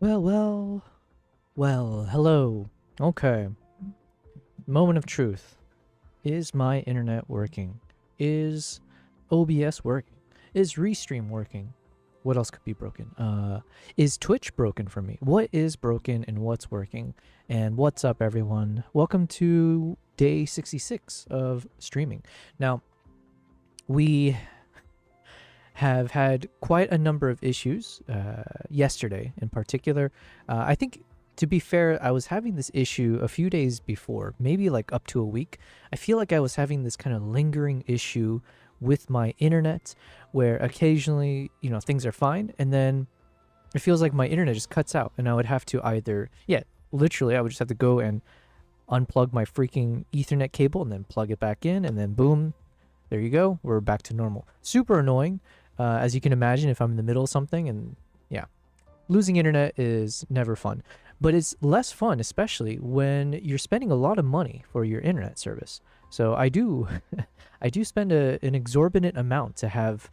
Well, hello. Okay. Moment of truth. Is my internet working? Is OBS working? Is Restream working? What else could be broken? Is Twitch broken for me? What is broken and what's working? And what's up, everyone? Welcome to day 66 of streaming. Now, we have had quite a number of issues yesterday in particular. I think, to be fair, I was having this issue a few days before, maybe like up to a week. I feel like I was having this kind of lingering issue with my internet where occasionally, things are fine, and then it feels like my internet just cuts out, and I would have to either, literally, I would just have to go and unplug my freaking Ethernet cable and then plug it back in, and then boom, there you go, we're back to normal. Super annoying, as you can imagine, if I'm in the middle of something, and yeah, losing internet is never fun. But it's less fun, especially when you're spending a lot of money for your internet service. So I do, I do spend an exorbitant amount to have,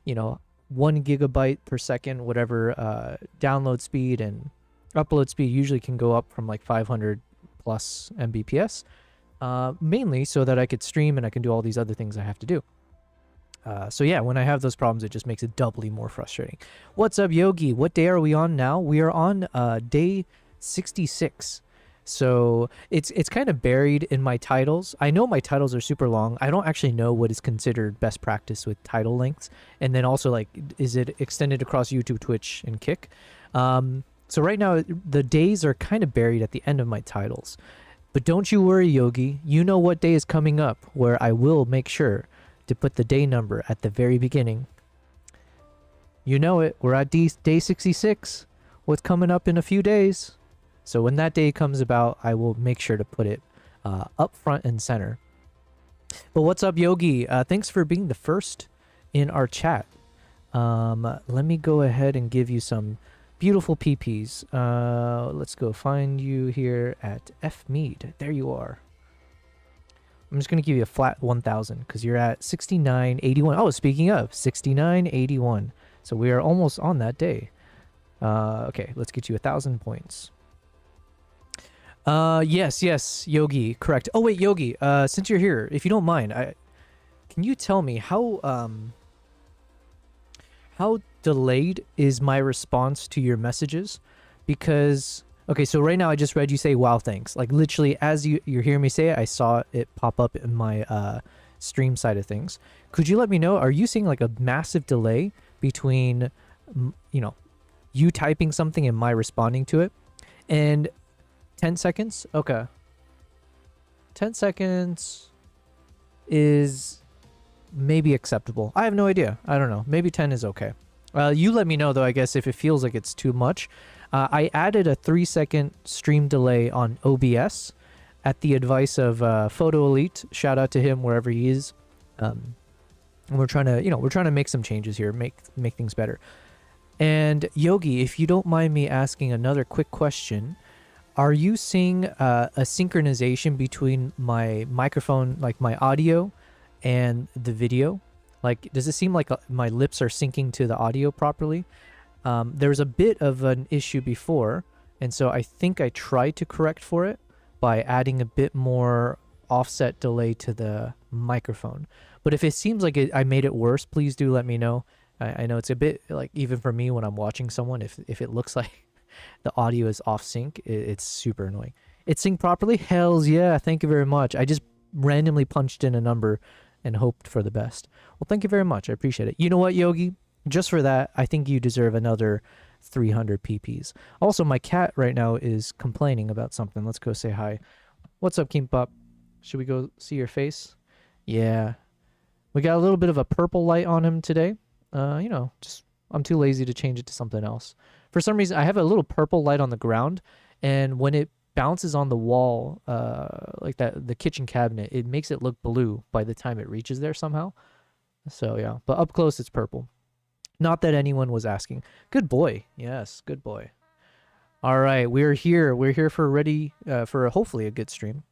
1 gigabyte per second, whatever download speed, and upload speed usually can go up from like 500 plus Mbps, mainly so that I could stream and I can do all these other things I have to do. So yeah, when I have those problems, it just makes it doubly more frustrating. What's up, Yogi? What day are we on now? We are on day 66. So it's kind of buried in my titles. I know my titles are super long. I don't actually know what is considered best practice with title lengths. And then also, like, is it extended across YouTube, Twitch, and Kick? So right now, the days are kind of buried at the end of my titles. But don't you worry, Yogi. You know what day is coming up where I will make sure to put the day number at the very beginning. You know it. We're at day 66. What's coming up in a few days? So when that day comes about, I will make sure to put it up front and center. But what's up, Yogi? Thanks for being the first in our chat. Let me go ahead and give you some beautiful PPs. Let's go find you here at F Mead. There you are. I'm just going to give you a flat 1,000 because you're at 6981. Oh, speaking of, 6981. So we are almost on that day. Okay, let's get you 1,000 points. Yes, Yogi, correct. Oh wait, Yogi, since you're here, if you don't mind, can you tell me how delayed is my response to your messages? Because, okay, so right now I just read you say, wow, thanks. Like literally as you're hearing me say it, I saw it pop up in my stream side of things. Could you let me know, are you seeing like a massive delay between, you typing something and my responding to it? And 10 seconds? Okay. 10 seconds is maybe acceptable. I have no idea. I don't know. Maybe 10 is okay. You let me know, though, I guess, if it feels like it's too much. I added a 3-second stream delay on OBS at the advice of Photo Elite. Shout out to him wherever he is. And we're trying to, make some changes here, make things better. And Yogi, if you don't mind me asking another quick question, are you seeing a synchronization between my microphone, like my audio, and the video? Like, does it seem like my lips are syncing to the audio properly? There was a bit of an issue before, and so I think I tried to correct for it by adding a bit more offset delay to the microphone. But if it seems like I made it worse, please do let me know. I know it's a bit, like, even for me when I'm watching someone, if it looks like the audio is off sync, it's super annoying. It synced properly? Hells yeah, thank you very much. I just randomly punched in a number and hoped for the best. Well, thank you very much. I appreciate it. You know what, Yogi? Just for that, I think you deserve another 300 PPs. Also, my cat right now is complaining about something. Let's go say hi. What's up, Chimp? Should we go see your face? Yeah. We got a little bit of a purple light on him today. Just I'm too lazy to change it to something else. For some reason, I have a little purple light on the ground, and when it bounces on the wall, like the kitchen cabinet, it makes it look blue by the time it reaches there somehow. So yeah, but up close, it's purple. Not that anyone was asking. Good boy. Yes, good boy. All right, we're here. We're here for hopefully a good stream.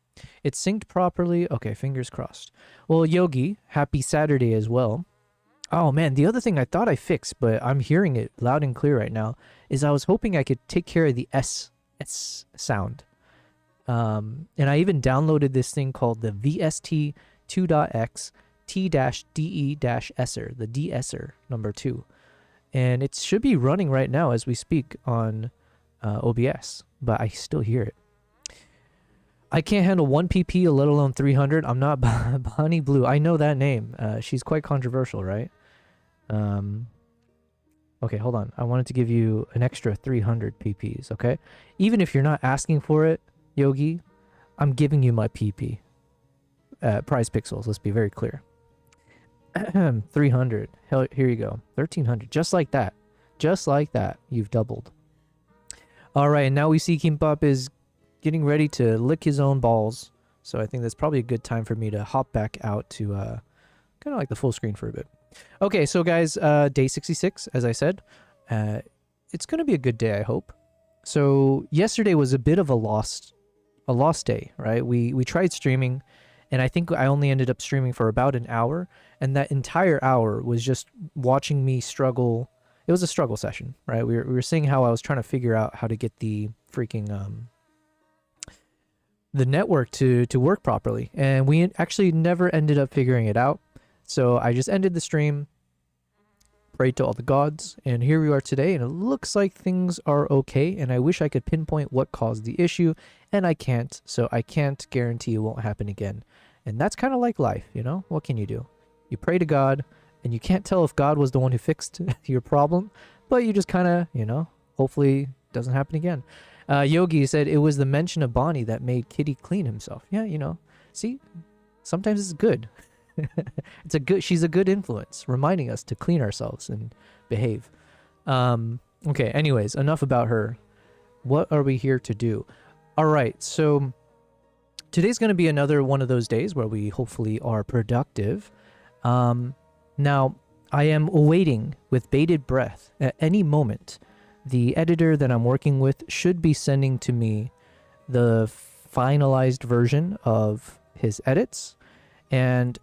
It's synced properly. Okay, fingers crossed. Well, Yogi, happy Saturday as well. Oh man, the other thing I thought I fixed, but I'm hearing it loud and clear right now, is I was hoping I could take care of the S sound. And I even downloaded this thing called the VST 2.x T-DE-Esser, the de-esser number 2. And it should be running right now as we speak on OBS, but I still hear it. I can't handle 1 pp, let alone 300. I'm not Bonnie Blue. I know that name. She's quite controversial, right? Okay, hold on. I wanted to give you an extra 300 pp's, okay? Even if you're not asking for it, Yogi, I'm giving you my pp. Prize pixels, let's be very clear. 300. Hell, here you go. 1300. Just like that. Just like that. You've doubled. All right, and now we see Chimp is getting ready to lick his own balls. So I think that's probably a good time for me to hop back out to kind of like the full screen for a bit. Okay, so guys, day 66, as I said. It's going to be a good day, I hope. So yesterday was a bit of a lost day, right? We tried streaming, and I think I only ended up streaming for about an hour, and that entire hour was just watching me struggle. It was a struggle session, right? We were seeing how I was trying to figure out how to get the freaking the network to work properly, and we actually never ended up figuring it out. So I just ended the stream, prayed to all the gods, and here we are today, and it looks like things are okay, and I wish I could pinpoint what caused the issue, and I can't, so I can't guarantee it won't happen again. And that's kind of like life, you know? What can you do? You pray to God, and you can't tell if God was the one who fixed your problem, but you just kind of, you know, hopefully it doesn't happen again. Yogi said it was the mention of Bonnie that made Kitty clean himself. Yeah, you know, see, sometimes it's good. She's a good influence, reminding us to clean ourselves and behave. Okay, anyways, enough about her. What are we here to do? All right, so today's going to be another one of those days where we hopefully are productive. Now, I am awaiting with bated breath at any moment. The editor that I'm working with should be sending to me the finalized version of his edits, and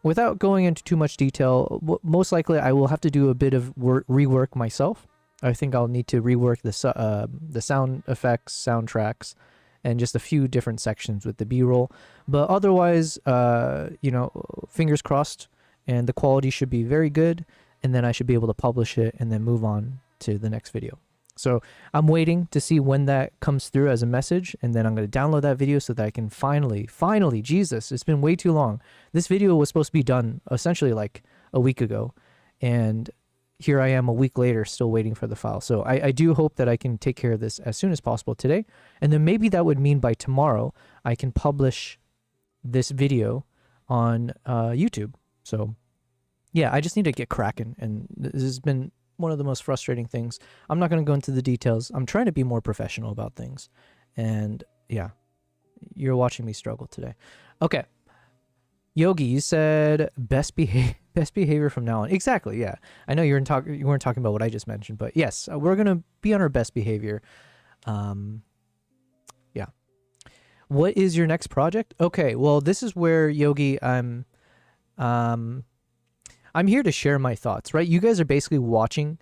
without going into too much detail, most likely I will have to do a bit of rework myself. I think I'll need to rework the sound effects, soundtracks, and just a few different sections with the B-roll. But otherwise, you know, fingers crossed, and the quality should be very good, and then I should be able to publish it and then move on to the next video. So I'm waiting to see when that comes through as a message, and then I'm going to download that video so that I can finally, Jesus, it's been way too long. This video was supposed to be done essentially like a week ago, and here I am a week later still waiting for the file. So I do hope that I can take care of this as soon as possible today, and then maybe that would mean by tomorrow I can publish this video on YouTube. So yeah, I just need to get cracking, and this has been one of the most frustrating things. I'm not going to go into the details. I'm trying to be more professional about things. And yeah, you're watching me struggle today. Okay. Yogi, you said best behavior from now on. Exactly, yeah. I know you weren't talking about what I just mentioned, but yes, we're going to be on our best behavior. Yeah. What is your next project? Okay, well, this is where, Yogi, I'm here to share my thoughts, right? You guys are basically watching.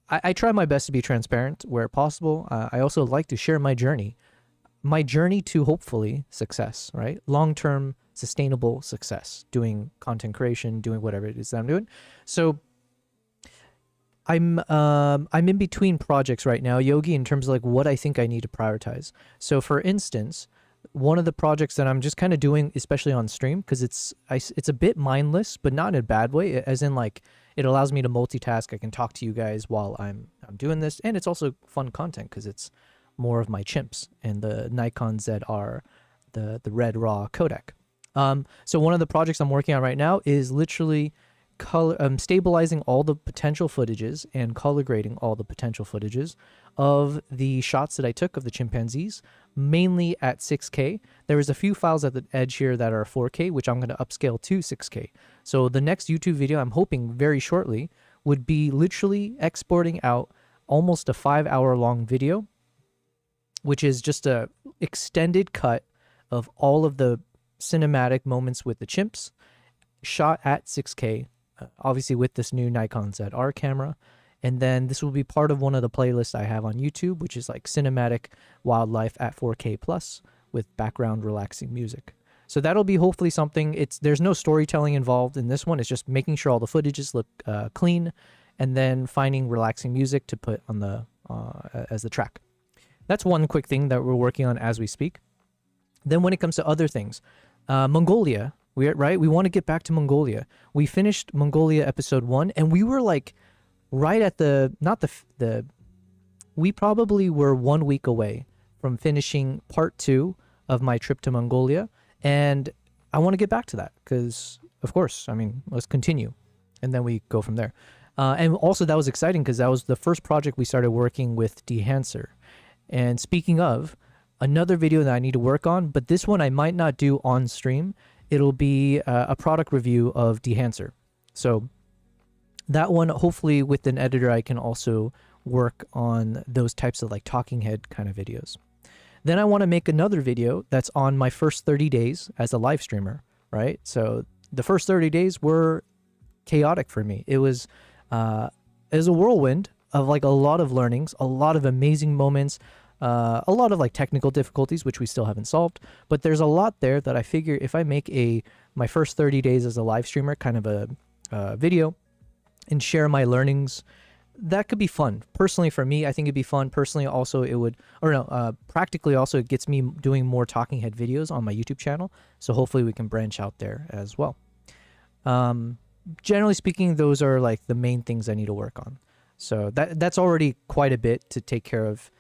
I try my best to be transparent where possible. I also like to share my journey to hopefully success, right? Long-term sustainable success, doing content creation, doing whatever it is that I'm doing. So I'm in between projects right now, Yogi, in terms of like what I think I need to prioritize. So for instance, one of the projects that I'm just kind of doing, especially on stream, because it's a bit mindless, but not in a bad way, as in like it allows me to multitask. I can talk to you guys while I'm doing this, and it's also fun content because it's more of my chimps and the Nikon ZR, the red raw codec. So one of the projects I'm working on right now is literally stabilizing all the potential footages and color grading all the potential footages of the shots that I took of the chimpanzees, mainly at 6K. There is a few files at the edge here that are 4K, which I'm going to upscale to 6K. So the next YouTube video, I'm hoping very shortly, would be literally exporting out almost a 5-hour long video, which is just a extended cut of all of the cinematic moments with the chimps shot at 6K obviously with this new Nikon ZR camera. And then this will be part of one of the playlists I have on YouTube, which is like cinematic wildlife at 4K plus with background relaxing music. So that'll be hopefully something. There's no storytelling involved in this one. It's just making sure all the footages look clean, and then finding relaxing music to put on the as the track. That's one quick thing that we're working on as we speak. Then when it comes to other things, Mongolia, we want to get back to Mongolia. We finished Mongolia episode 1, and we were like right at we probably were 1 week away from finishing part 2 of my trip to Mongolia. And I want to get back to that because, of course, I mean, let's continue. And then we go from there. And also that was exciting because that was the first project we started working with Dehancer. And speaking of, another video that I need to work on, but this one I might not do on stream. It'll be a product review of Dehancer. So that one, hopefully with an editor, I can also work on those types of like talking head kind of videos. Then I want to make another video that's on my first 30 days as a live streamer, right? So the first 30 days were chaotic for me. It was a whirlwind of like a lot of learnings, a lot of amazing moments, a lot of like technical difficulties, which we still haven't solved. But there's a lot there that I figure if I make my first 30 days as a live streamer kind of a video and share my learnings, that could be fun. Personally, for me, I think it'd be fun. Personally, also it would, practically also it gets me doing more talking head videos on my YouTube channel. So hopefully we can branch out there as well. Generally speaking, those are like the main things I need to work on. So that's already quite a bit to take care of,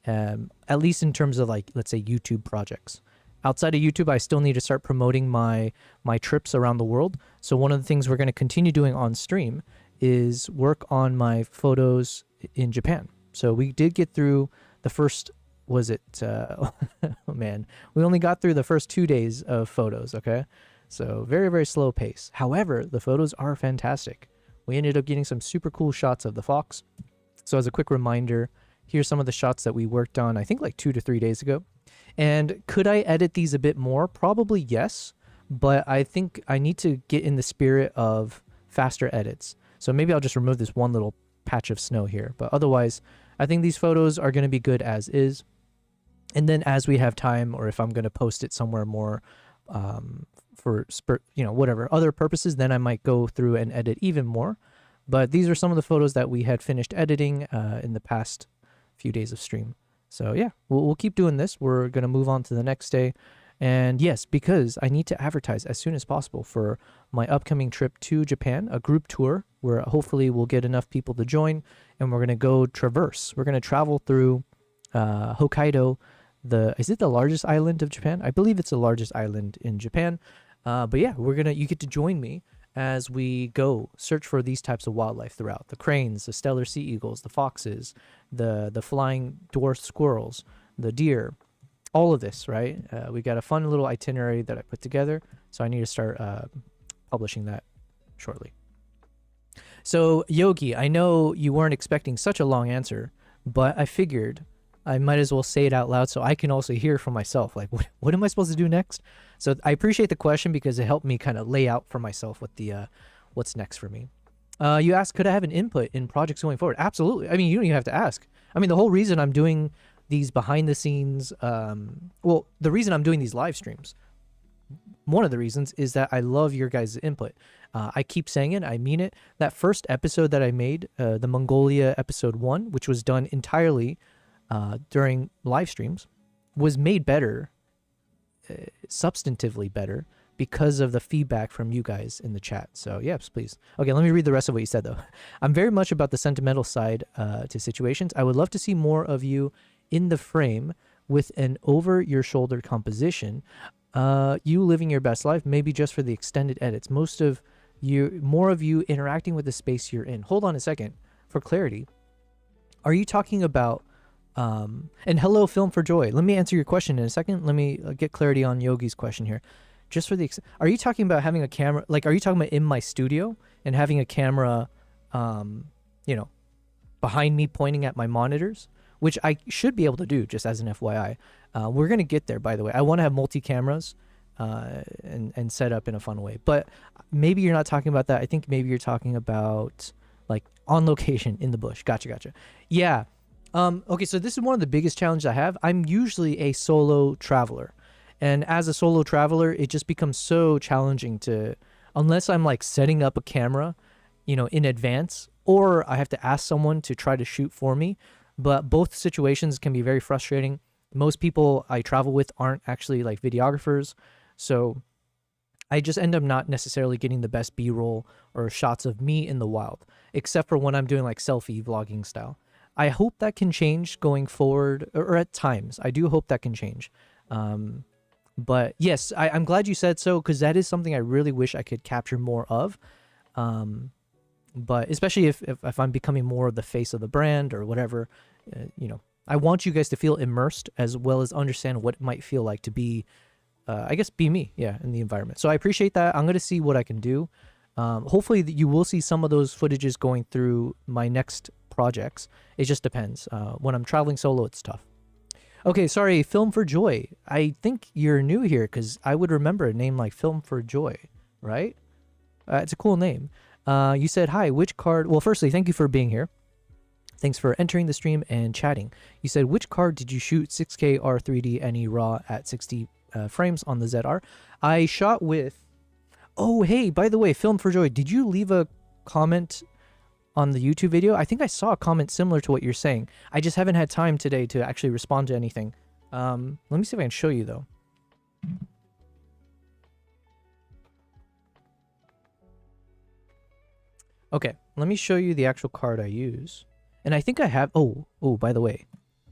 at least in terms of like, let's say YouTube projects. Outside of YouTube, I still need to start promoting my trips around the world. So one of the things we're going to continue doing on stream is work on my photos in Japan. So we did get through the first, oh man, we only got through the first 2 days of photos, okay? So very, very slow pace. However, the photos are fantastic. We ended up getting some super cool shots of the fox. So as a quick reminder, here's some of the shots that we worked on, I think like 2 to 3 days ago. And could I edit these a bit more? Probably yes, but I think I need to get in the spirit of faster edits. So maybe I'll just remove this one little patch of snow here. But otherwise, I think these photos are going to be good as is. And then as we have time, or if I'm going to post it somewhere more for whatever other purposes, then I might go through and edit even more. But these are some of the photos that we had finished editing in the past few days of stream. So yeah, we'll keep doing this. We're going to move on to the next day. And yes, because I need to advertise as soon as possible for my upcoming trip to Japan, a group tour where hopefully we'll get enough people to join, and we're going to go traverse. We're going to travel through Hokkaido. Is it the largest island of Japan? I believe it's the largest island in Japan. But yeah, you get to join me as we go search for these types of wildlife throughout. The cranes, the stellar sea eagles, the foxes, the flying dwarf squirrels, the deer, all of this, right? We got a fun little itinerary that I put together, so I need to start publishing that shortly. So Yogi, I know you weren't expecting such a long answer, but I figured I might as well say it out loud so I can also hear for myself, like, what am I supposed to do next? So I appreciate the question because it helped me kind of lay out for myself what what's next for me. You asked, could I have an input in projects going forward? Absolutely. I mean, you don't even have to ask. I mean, the whole reason I'm doing these behind the scenes, the reason I'm doing these live streams, one of the reasons is that I love your guys' input. I keep saying it, I mean it. That first episode that I made, the Mongolia episode 1, which was done entirely during live streams, was made better, substantively better, because of the feedback from you guys in the chat. So yes, please. Okay, let me read the rest of what you said though. I'm very much about the sentimental side to situations. I would love to see more of you in the frame with an over your shoulder composition. You living your best life, maybe just for the extended edits. More of you interacting with the space you're in. Hold on a second. For clarity, are you talking about and hello Film for Joy, let me answer your question in a second. Let me get clarity on Yogi's question here. Just for are you talking about having a camera, like, are you talking about in my studio and having a camera behind me pointing at my monitors, which I should be able to do, just as an FYI. We're going to get there, by the way. I want to have multi-cameras and set up in a fun way. But maybe you're not talking about that. I think maybe you're talking about like on location in the bush. Gotcha. Yeah. Okay, so this is one of the biggest challenges I have. I'm usually a solo traveler. And as a solo traveler, it just becomes so challenging to, unless I'm like setting up a camera, you know, in advance, or I have to ask someone to try to shoot for me. But both situations can be very frustrating. Most people I travel with aren't actually like videographers. So I just end up not necessarily getting the best B-roll or shots of me in the wild, except for when I'm doing like selfie vlogging style. I hope that can change going forward, or at times. I do hope that can change. But yes, I'm glad you said so, because that is something I really wish I could capture more of. But especially if I'm becoming more of the face of the brand or whatever, you know, I want you guys to feel immersed as well as understand what it might feel like to be, I guess, be me, yeah, in the environment. So I appreciate that. I'm going to see what I can do. Hopefully you will see some of those footages going through my next projects. It just depends. When I'm traveling solo, it's tough. Okay, sorry, Film for Joy. I think you're new here because I would remember a name like Film for Joy, right? It's a cool name. You said, hi, which card? Well, firstly, thank you for being here. Thanks for entering the stream and chatting. You said, which card did you shoot 6K R3D NE RAW at 60 frames on the ZR? I shot with... Oh, hey, by the way, Film for Joy, did you leave a comment on the YouTube video? I think I saw a comment similar to what you're saying. I just haven't had time today to actually respond to anything. Let me see if I can show you, though. Okay, let me show you the actual card I use. And I think I have... Oh, by the way,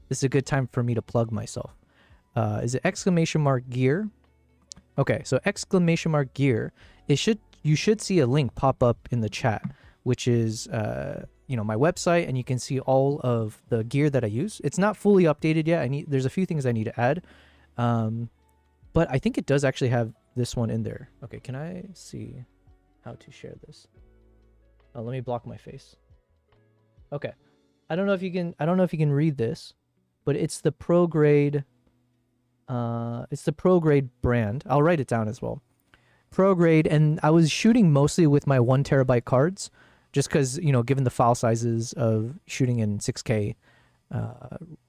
this is a good time for me to plug myself. Is it ! gear? Okay, so ! gear. You should see a link pop up in the chat, which is you know, my website, and you can see all of the gear that I use. It's not fully updated yet. There's a few things I need to add, but I think it does actually have this one in there. Okay, can I see how to share this? Oh, let me block my face. Okay, I don't know if you can read this, but it's the pro grade. It's the pro grade brand. I'll write it down as well. Pro grade, and I was shooting mostly with my 1 terabyte cards, just because, you know, given the file sizes of shooting in 6K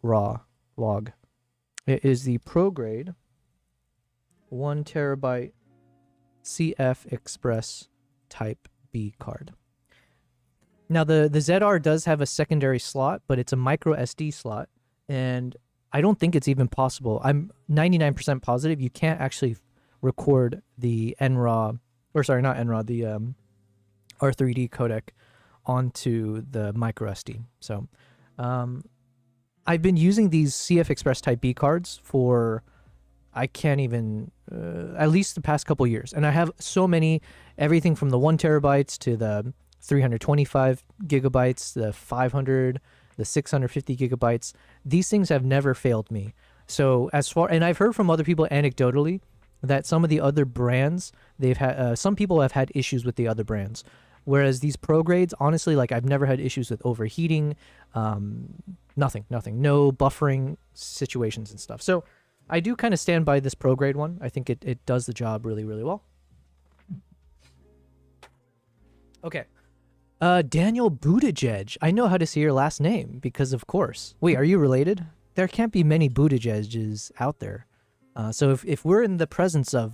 raw log. It is the pro grade 1 terabyte CF Express Type B card. Now the ZR does have a secondary slot, but it's a micro SD slot, and I don't think it's even possible. I'm 99% positive you can't actually record the NRAW, or sorry, not NRAW, the R3D codec onto the micro SD. So I've been using these CF Express Type B cards for, I can't even, at least the past couple years. And I have so many, everything from the 1 terabytes to the 325 gigabytes, the 500, the 650 gigabytes. These things have never failed me. So as far, and I've heard from other people anecdotally that some of the other brands, they've had, some people have had issues with the other brands. Whereas these pro grades, honestly, like I've never had issues with overheating, nothing, no buffering situations and stuff. So I do kind of stand by this pro grade one. I think it does the job really, really well. Okay. Daniel Buttigieg. I know how to say your last name because, of course. Wait, are you related? There can't be many Buttigiegs out there. So if we're in the presence of,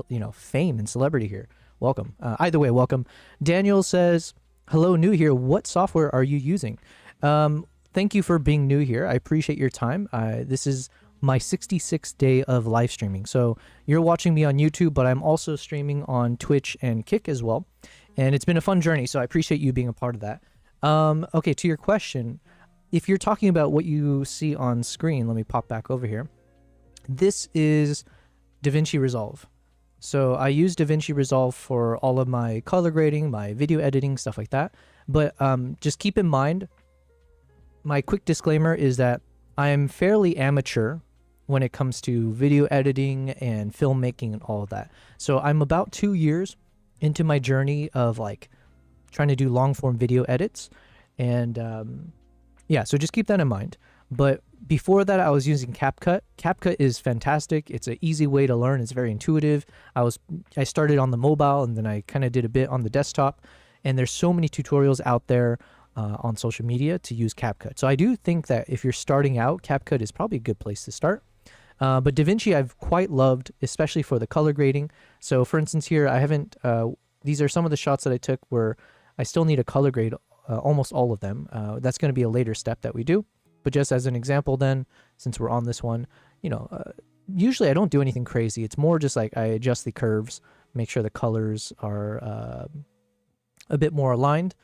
you know, fame and celebrity here, welcome. Either way, welcome. Daniel says, hello, new here. What software are you using? Thank you for being new here. I appreciate your time. This is my 66th day of live streaming. So you're watching me on YouTube, but I'm also streaming on Twitch and Kick as well. And it's been a fun journey, so I appreciate you being a part of that. Okay, to your question, if you're talking about what you see on screen, let me pop back over here. This is DaVinci Resolve. So I use DaVinci Resolve for all of my color grading, my video editing, stuff like that. But just keep in mind, my quick disclaimer is that I am fairly amateur when it comes to video editing and filmmaking and all of that. So I'm about 2 years into my journey of like trying to do long form video edits. And yeah, so just keep that in mind. But Before that, I was using CapCut. CapCut is fantastic. It's an easy way to learn. It's very intuitive. I started on the mobile, and then I kind of did a bit on the desktop. And there's so many tutorials out there on social media to use CapCut. So I do think that if you're starting out, CapCut is probably a good place to start. But DaVinci I've quite loved, especially for the color grading. So for instance here, I haven't, these are some of the shots that I took where I still need a color grade, almost all of them. That's going to be a later step that we do. But just as an example then, since we're on this one, usually I don't do anything crazy. It's more just like I adjust the curves, make sure the colors are a bit more aligned.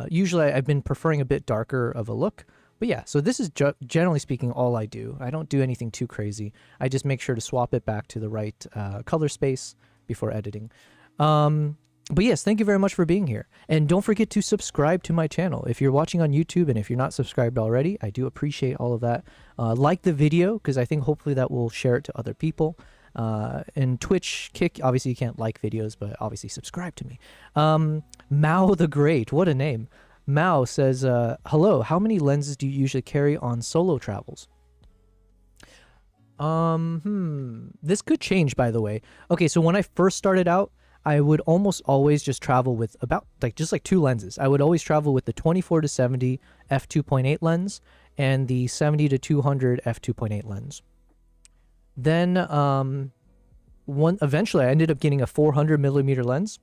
Usually I've been preferring a bit darker of a look. But yeah, so this is generally speaking all I do. I don't do anything too crazy. I just make sure to swap it back to the right color space before editing. But yes, thank you very much for being here. And don't forget to subscribe to my channel. If you're watching on YouTube and if you're not subscribed already, I do appreciate all of that. Like the video, because I think hopefully that will share it to other people. And Twitch, Kick, obviously you can't like videos, but obviously subscribe to me. Mao the Great, what a name. Mao says, hello, how many lenses do you usually carry on solo travels? This could change, by the way. Okay, so when I first started out, I would almost always just travel with about just like 2 lenses. I would always travel with the 24 to 70 f2.8 lens and the 70 to 200 f2.8 lens. Then eventually I ended up getting a 400 millimeter lens.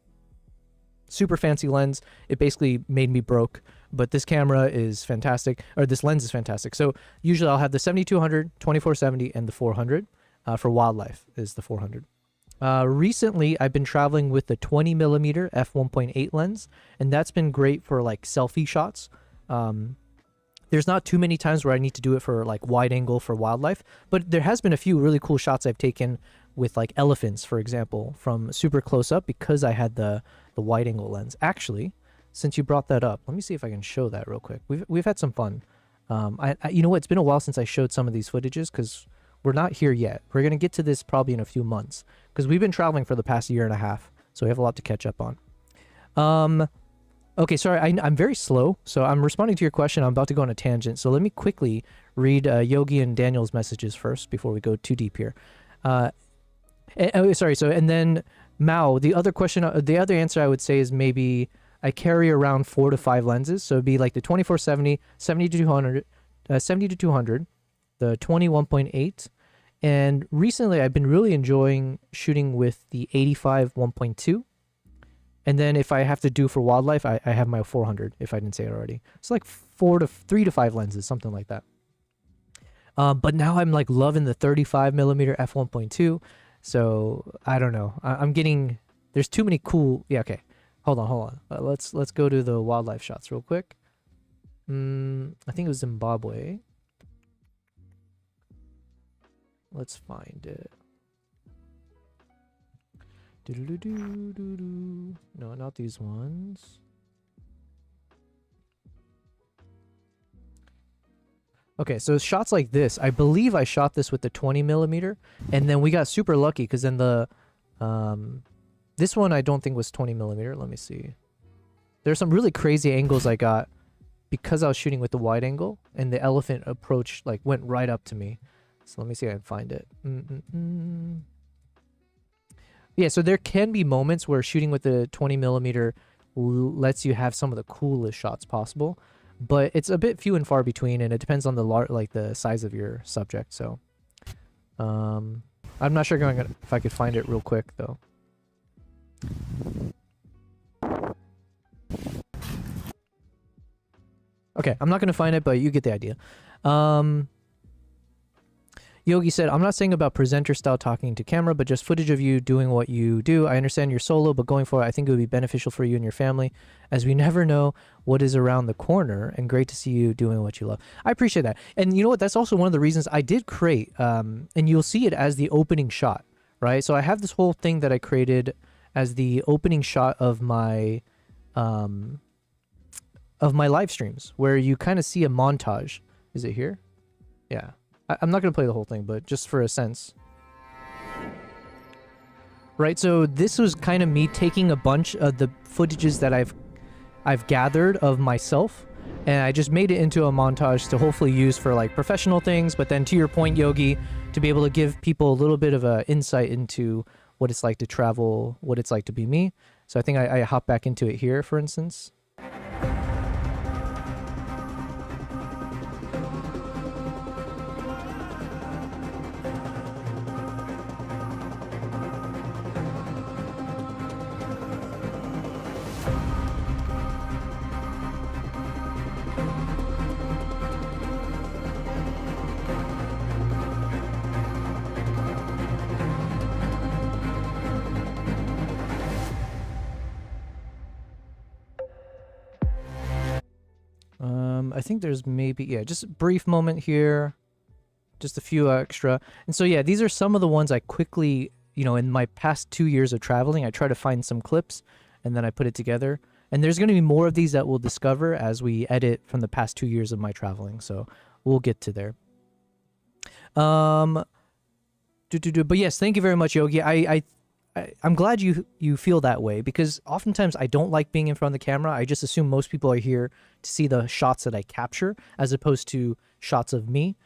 Super fancy lens. It basically made me broke, but this camera is fantastic, or this lens is fantastic. So usually I'll have the 7200, 2470, and the 400. For wildlife is the 400. Recently, I've been traveling with the 20 millimeter f1.8 lens, and that's been great for like selfie shots. There's not too many times where I need to do it for like wide angle for wildlife, but there has been a few really cool shots I've taken with like elephants, for example, from super close up because I had the wide angle lens. Actually, since you brought that up, let me see if I can show that real quick. We've had some fun. You know what? It's been a while since I showed some of these footages because we're not here yet. We're going to get to this probably in a few months because we've been traveling for the past year and a half. So we have a lot to catch up on. Okay, sorry, I'm very slow. So I'm responding to your question. I'm about to go on a tangent. So let me quickly read Yogi and Daniel's messages first before we go too deep here. Sorry, so and then Mao, the other question, the other answer I would say is maybe I carry around 4 to 5 lenses. So it'd be like the 2470, 70 to 200, 70 to 200, the 21.8, and recently I've been really enjoying shooting with the 85 1.2. And then if I have to do for wildlife, I have my 400, if I didn't say it already. It's like 3 to 5 lenses, something like that. But now I'm like loving the 35 millimeter f1.2. So I don't know. I'm getting, there's too many cool, yeah, okay. Hold on. Let's go to the wildlife shots real quick. I think it was Zimbabwe. Let's find it. No, not these ones. Okay, so shots like this, I believe I shot this with the 20 millimeter, and then we got super lucky because then the this one I don't think was 20 millimeter. Let me see. There's some really crazy angles I got because I was shooting with the wide angle, and the elephant approach like went right up to me. So let me see if I can find it. Yeah, so there can be moments where shooting with the 20 millimeter lets you have some of the coolest shots possible, but it's a bit few and far between, and it depends on the size of your subject. So, I'm not sure if I could find it real quick though. Okay, I'm not gonna find it, but you get the idea. Yogi said, I'm not saying about presenter style talking to camera, but just footage of you doing what you do. I understand you're solo, but going forward, I think it would be beneficial for you and your family, as we never know what is around the corner, and great to see you doing what you love. I appreciate that. And you know what? That's also one of the reasons I did create, and you'll see it as the opening shot, right? So I have this whole thing that I created as the opening shot of my live streams, where you kind of see a montage. Is it here? Yeah. I'm not going to play the whole thing, but just for a sense. Right, so this was kind of me taking a bunch of the footages that I've gathered of myself, and I just made it into a montage to hopefully use for like professional things. But then to your point, Yogi, to be able to give people a little bit of a insight into what it's like to travel, what it's like to be me. So I think I hop back into it here, for instance. I think there's maybe, yeah, just a brief moment here, just a few extra. And so, yeah, these are some of the ones I quickly, you know, in my past 2 years of traveling, I try to find some clips and then I put it together. And there's going to be more of these that we'll discover as we edit from the past 2 years of my traveling. So we'll get to there. But yes, thank you very much, Yogi. I'm glad you feel that way, because oftentimes I don't like being in front of the camera. I just assume most people are here to see the shots that I capture as opposed to shots of me.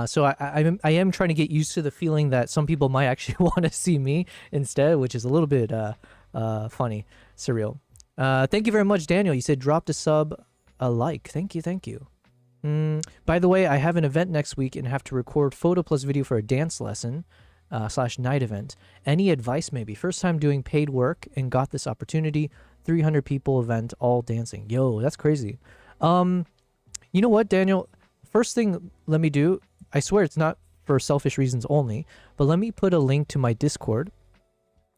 So I am trying to get used to the feeling that some people might actually want to see me instead, which is a little bit funny, surreal. Thank you very much, Daniel. You said dropped a sub, a like. Thank you. By the way, I have an event next week and have to record photo plus video for a dance lesson. / night event. Any advice maybe? First time doing paid work and got this opportunity. 300 people event, all dancing. Yo, that's crazy. You know what, Daniel? First thing let me do, I swear it's not for selfish reasons only, but let me put a link to my Discord.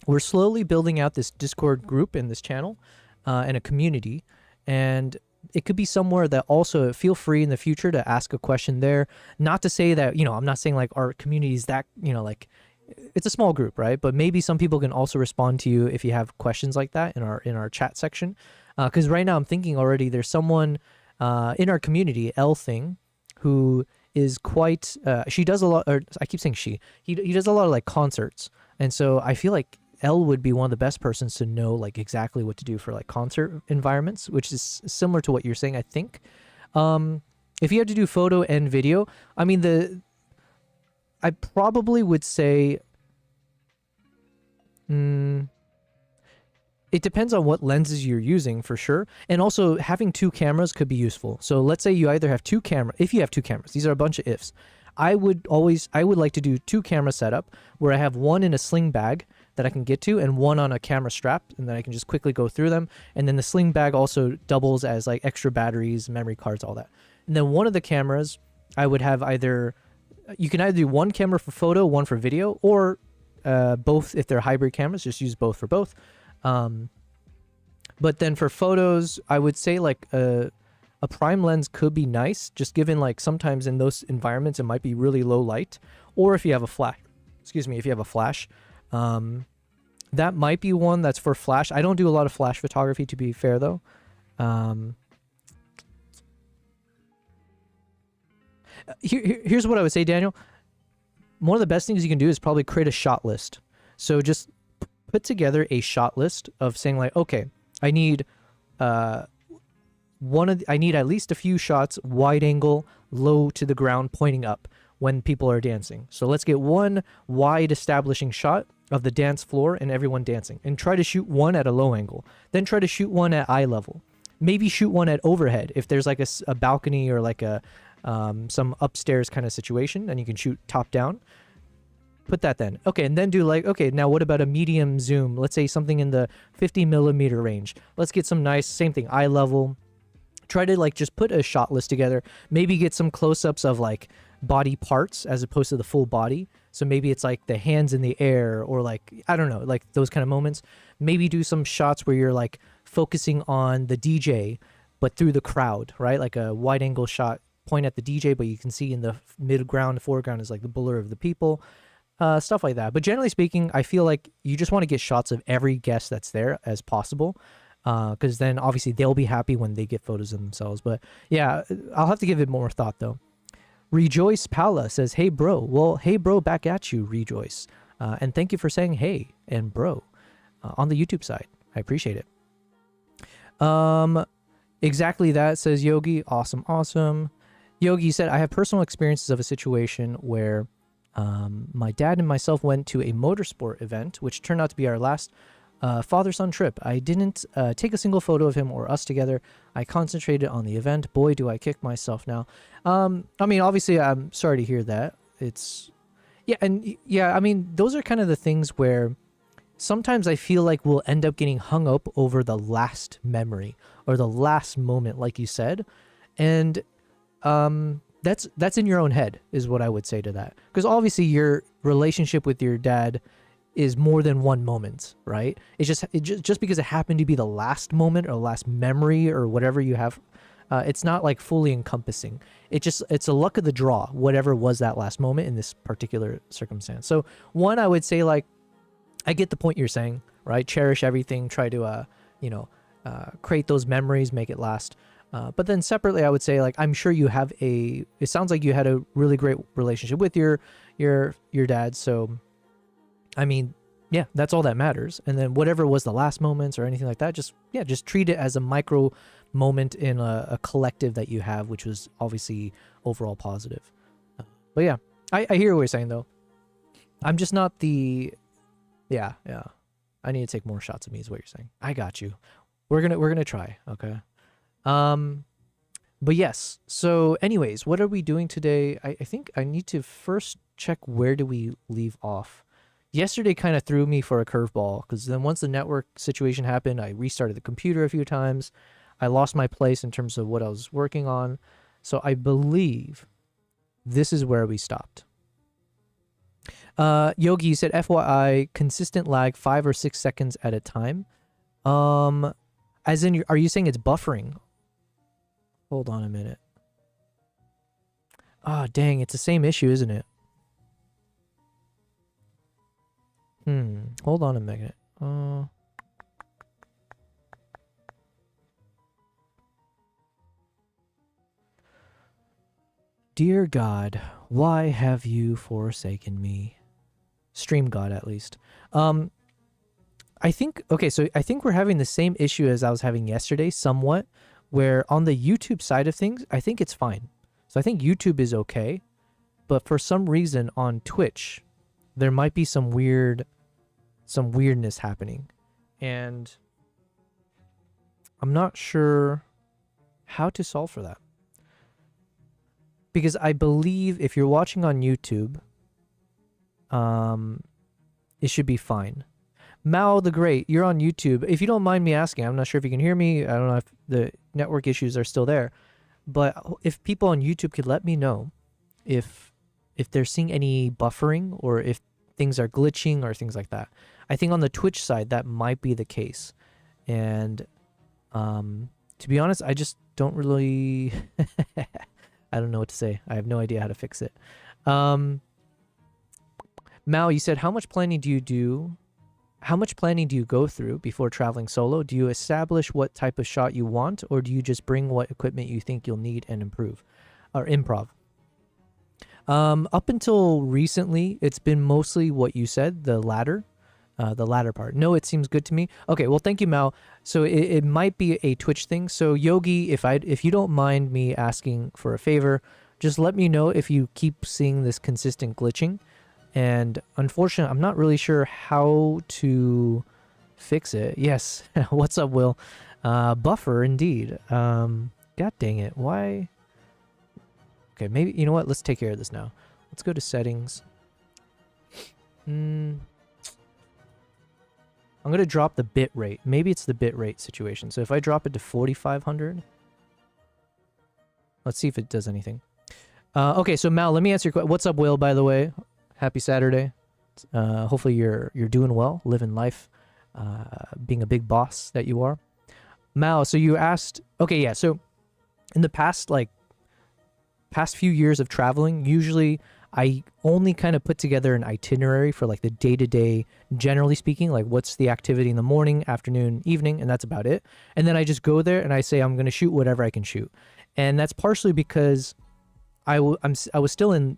We're slowly building out this Discord group in this channel and a community, and it could be somewhere that also feel free in the future to ask a question there. Not to say that, you know, I'm not saying like our community is that, you know, like it's a small group, right? But maybe some people can also respond to you if you have questions like that in our chat section. Because right now I'm thinking already there's someone in our community, L Thing, who is quite, she does a lot, or I keep saying he does a lot of like concerts. And so I feel like Elle would be one of the best persons to know like exactly what to do for like concert environments, which is similar to what you're saying, I think. If you had to do photo and video, I mean, I probably would say, it depends on what lenses you're using for sure. And also having 2 cameras could be useful. So let's say you either have 2 cameras, if you have 2 cameras, these are a bunch of ifs. I would like to do 2 camera setup where I have one in a sling bag that I can get to and one on a camera strap, and then I can just quickly go through them. And then the sling bag also doubles as like extra batteries, memory cards, all that. And then one of the cameras I would have you can either do 1 camera for photo, 1 for video, or both if they're hybrid cameras, just use both for both. But then for photos, I would say like a prime lens could be nice, just given like sometimes in those environments it might be really low light, or if you have a flash, that might be one that's for flash. I don't do a lot of flash photography, to be fair though. Here's what I would say, Daniel. One of the best things you can do is probably create a shot list. So just put together a shot list of saying like, okay, I need I need at least a few shots wide angle, low to the ground, pointing up when people are dancing. So let's get one wide establishing shot of the dance floor and everyone dancing, and try to shoot one at a low angle. Then try to shoot one at eye level. Maybe shoot one at overhead if there's like a balcony or like a some upstairs kind of situation, and you can shoot top down. Put that then. Okay, and then do like, okay, now what about a medium zoom? Let's say something in the 50 millimeter range. Let's get some nice, same thing, eye level. Try to like just put a shot list together. Maybe get some close-ups of like body parts as opposed to the full body. So maybe it's like the hands in the air, or like, I don't know, like those kind of moments. Maybe do some shots where you're like focusing on the DJ, but through the crowd, right? Like a wide angle shot, point at the DJ, but you can see in the mid-ground, foreground is like the blur of the people. Stuff like that. But generally speaking, I feel like you just want to get shots of every guest that's there as possible, because then obviously they'll be happy when they get photos of themselves. But yeah, I'll have to give it more thought though. Rejoice Pala says, hey bro. Well, hey bro, back at you, Rejoice. And thank you for saying hey and bro on the YouTube side. I appreciate it. Exactly that, says Yogi. Awesome, awesome. Yogi said, I have personal experiences of a situation where my dad and myself went to a motorsport event, which turned out to be our last father-son trip. I didn't take a single photo of him or us together. I concentrated on the event. Boy, do I kick myself now. I mean, obviously, I'm sorry to hear that. It's, yeah, and yeah, I mean, those are kind of the things where sometimes I feel like we'll end up getting hung up over the last memory or the last moment, like you said. And that's in your own head is what I would say to that. Because obviously your relationship with your dad is more than one moment, right? It's just because it happened to be the last moment or last memory or whatever you have, it's not like fully encompassing. It's a luck of the draw, whatever was that last moment in this particular circumstance. So one, I would say, like, I get the point you're saying, right? Cherish everything, try to, create those memories, make it last. But then separately, I would say, like, I'm sure you have it sounds like you had a really great relationship with your dad. So, I mean, yeah, that's all that matters. And then whatever was the last moments or anything like that, just treat it as a micro moment in a collective that you have, which was obviously overall positive. But yeah, I hear what you're saying though. I'm just not the, yeah. I need to take more shots of me is what you're saying. I got you. We're gonna try. Okay. But yes. So anyways, what are we doing today? I think I need to first check where do we leave off. Yesterday kind of threw me for a curveball because then once the network situation happened, I restarted the computer a few times. I lost my place in terms of what I was working on. So I believe this is where we stopped. Yogi, you said FYI, consistent lag 5 or 6 seconds at a time. As in, are you saying it's buffering? Hold on a minute. Ah, dang, it's the same issue, isn't it? Hold on a minute. Dear God, why have you forsaken me? Stream God, at least. I think, okay, so I think we're having the same issue as I was having yesterday, somewhat, where on the YouTube side of things, I think it's fine. So I think YouTube is okay, but for some reason on Twitch, there might be some weirdness happening. And I'm not sure how to solve for that. Because I believe if you're watching on YouTube, it should be fine. Mao the Great, you're on YouTube. If you don't mind me asking, I'm not sure if you can hear me. I don't know if the network issues are still there. But if people on YouTube could let me know if they're seeing any buffering or if things are glitching or things like that. I think on the Twitch side, that might be the case. And to be honest, I just don't really... I don't know what to say. I have no idea how to fix it. Mao, you said, how much planning do you do? How much planning do you go through before traveling solo? Do you establish what type of shot you want, or do you just bring what equipment you think you'll need and improve or improv? Up until recently, it's been mostly what you said, the latter part. No, it seems good to me. Okay, well, thank you, Mao. So it might be a Twitch thing. So Yogi, if you don't mind me asking for a favor, just let me know if you keep seeing this consistent glitching. And unfortunately, I'm not really sure how to fix it. Yes, what's up, Will? Buffer, indeed. God dang it, why? Okay, maybe, you know what? Let's take care of this now. Let's go to settings. I'm going to drop the bit rate. Maybe it's the bit rate situation. So if I drop it to 4,500, let's see if it does anything. Okay, so Mal, let me answer your question. What's up, Will, by the way? Happy Saturday. Hopefully you're doing well, living life, being a big boss that you are. Mal, so you asked, okay, yeah, so in the past few years of traveling, usually I only kind of put together an itinerary for like the day-to-day, generally speaking, like what's the activity in the morning, afternoon, evening, and that's about it. And then I just go there and I say I'm going to shoot whatever I can shoot. And that's partially because I was still in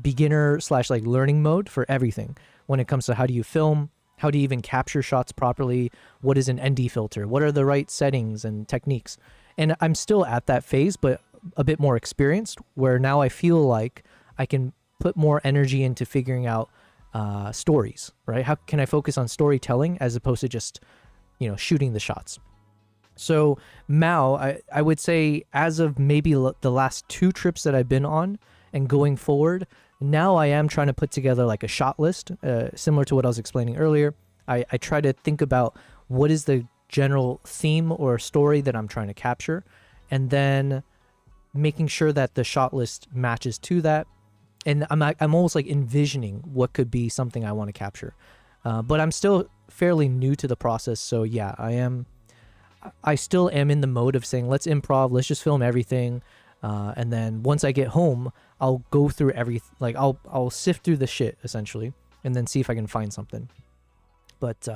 beginner / like learning mode for everything when it comes to how do you film, how do you even capture shots properly, what is an ND filter, what are the right settings and techniques. And I'm still at that phase, but a bit more experienced, where now I feel like I can put more energy into figuring out stories, right? How can I focus on storytelling as opposed to just, shooting the shots? So Mao, I would say as of maybe the last 2 trips that I've been on and going forward, now I am trying to put together like a shot list, similar to what I was explaining earlier. I try to think about what is the general theme or story that I'm trying to capture, and then making sure that the shot list matches to that. And I'm almost like envisioning what could be something I want to capture. But I'm still fairly new to the process, so yeah, I still am in the mode of saying, let's improv, let's just film everything. And then once I get home, I'll go through I'll sift through the shit essentially, and then see if I can find something. But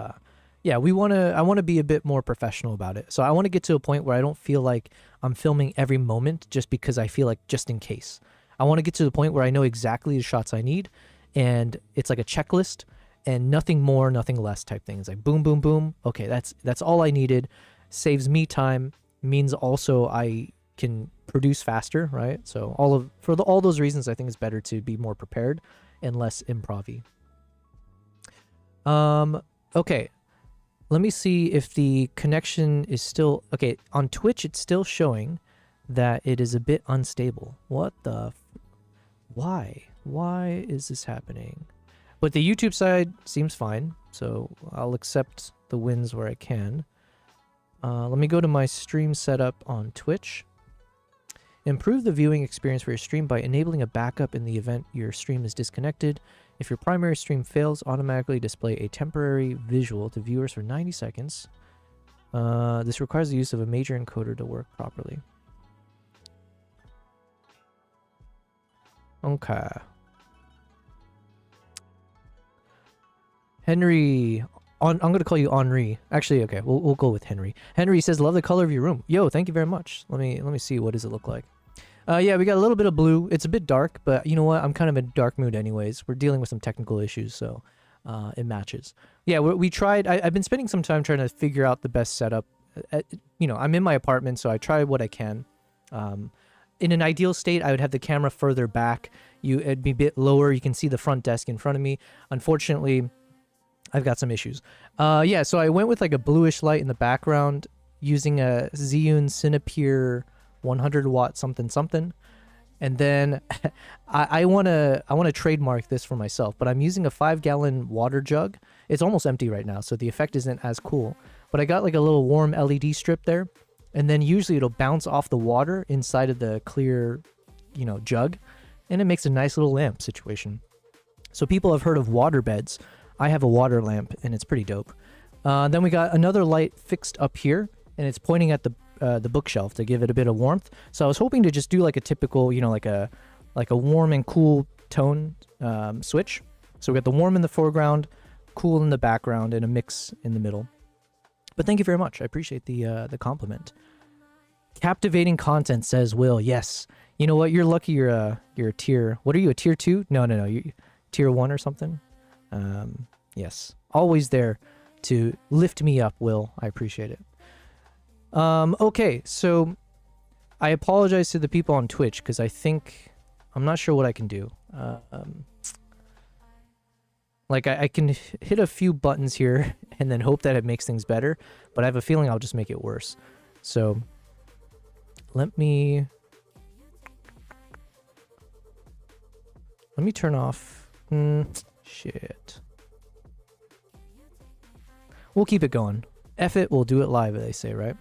yeah, I want to be a bit more professional about it. So I want to get to a point where I don't feel like I'm filming every moment just because I feel like just in case. I want to get to the point where I know exactly the shots I need, and it's like a checklist and nothing more, nothing less type thing. It's like boom, boom, boom. Okay, that's all I needed. Saves me time, means also I can produce faster, right? So all those reasons, I think it's better to be more prepared and less improv-y. Okay, let me see if the connection is still okay. On Twitch, it's still showing that it is a bit unstable. What the? Why? Why is this happening? But the YouTube side seems fine, so I'll accept the wins where I can. Let me go to my stream setup on Twitch. Improve the viewing experience for your stream by enabling a backup in the event your stream is disconnected. If your primary stream fails, automatically display a temporary visual to viewers for 90 seconds. This requires the use of a major encoder to work properly. Okay. Henry, I'm going to call you Henri. Actually, okay, we'll go with Henry. Henry says, love the color of your room. Yo, thank you very much. Let me see, what does it look like? Yeah, we got a little bit of blue. It's a bit dark, but you know what? I'm kind of in a dark mood anyways. We're dealing with some technical issues, so it matches. Yeah, we tried. I've been spending some time trying to figure out the best setup. I'm in my apartment, so I try what I can. In an ideal state, I would have the camera further back. It'd be a bit lower. You can see the front desk in front of me. Unfortunately, I've got some issues. Yeah, so I went with like a bluish light in the background using a Zhiyun Cinepeer 100 watt something. And then I want to trademark this for myself, but I'm using a 5-gallon water jug. It's almost empty right now, so the effect isn't as cool. But I got like a little warm LED strip there, and then usually it'll bounce off the water inside of the clear, jug, and it makes a nice little lamp situation. So people have heard of water beds. I have a water lamp, and it's pretty dope. Then we got another light fixed up here, and it's pointing at the bookshelf to give it a bit of warmth. So I was hoping to just do like a typical, like a warm and cool tone switch. So we got the warm in the foreground, cool in the background, and a mix in the middle. But thank you very much. I appreciate the compliment. Captivating content, says Will. Yes. You know what? You're lucky. You're a tier. What are you? A tier 2? No. You tier 1 or something. Yes. Always there to lift me up, Will. I appreciate it. Okay, so I apologize to the people on Twitch because I'm not sure what I can do. Like I can hit a few buttons here and then hope that it makes things better, but I have a feeling I'll just make it worse. So let me turn off. Shit. We'll keep it going. F it, we'll do it live, they say, right?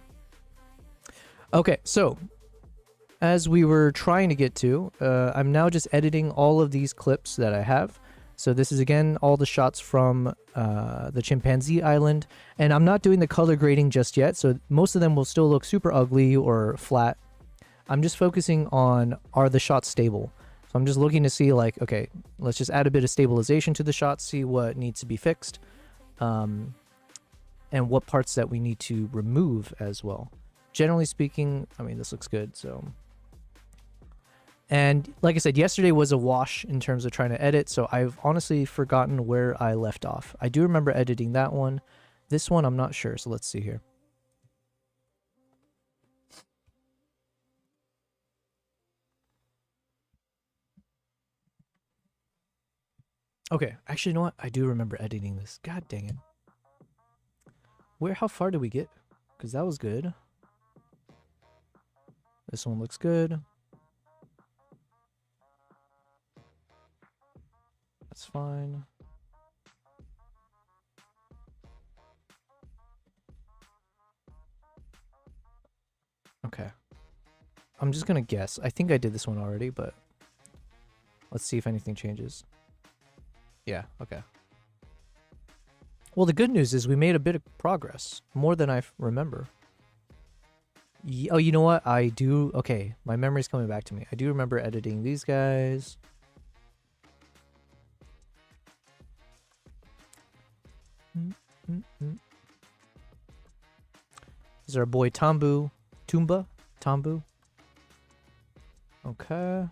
Okay, so as we were trying to get to, I'm now just editing all of these clips that I have. So this is, again, all the shots from the Chimpanzee Island. And I'm not doing the color grading just yet, so most of them will still look super ugly or flat. I'm just focusing on, are the shots stable? So I'm just looking to see, like, okay, let's just add a bit of stabilization to the shots, see what needs to be fixed, and what parts that we need to remove as well. Generally speaking, I mean, this looks good, so... And like I said, yesterday was a wash in terms of trying to edit, so I've honestly forgotten where I left off. I do remember editing that one. This one, I'm not sure, so let's see here. Okay, actually, you know what? I do remember editing this. God dang it. How far did we get? Because that was good. This one looks good. That's fine. Okay. I'm just gonna guess. I think I did this one already, but let's see if anything changes. Yeah, okay. Well, the good news is we made a bit of progress. More than I remember. Oh, you know what? I do... Okay, my memory's coming back to me. I do remember editing these guys. This is our boy Tambu. Tambu. Okay.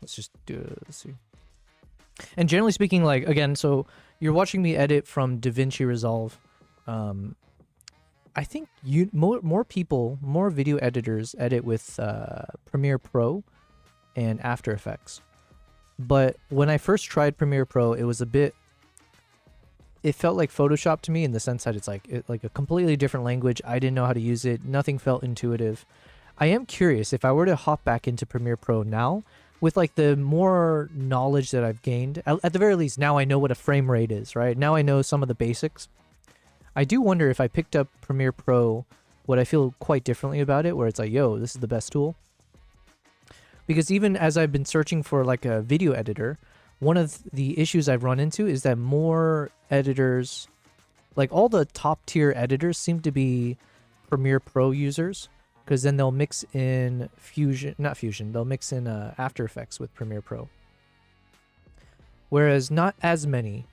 Let's just do it. Let's see. And generally speaking, like, again, so you're watching me edit from DaVinci Resolve. I think more people, more video editors edit with Premiere Pro and After Effects. But when I first tried Premiere Pro, it was a bit... It felt like Photoshop to me in the sense that it's like a completely different language. I didn't know how to use it. Nothing felt intuitive. I am curious if I were to hop back into Premiere Pro now, with like the more knowledge that I've gained, at the very least, now I know what a frame rate is, right? Now I know some of the basics. I do wonder if I picked up Premiere Pro, would I feel quite differently about it, where it's like, yo, this is the best tool? Because even as I've been searching for like a video editor, one of the issues I've run into is that more editors, like all the top tier editors seem to be Premiere Pro users, because then they'll mix in they'll mix in After Effects with Premiere Pro. Whereas not as many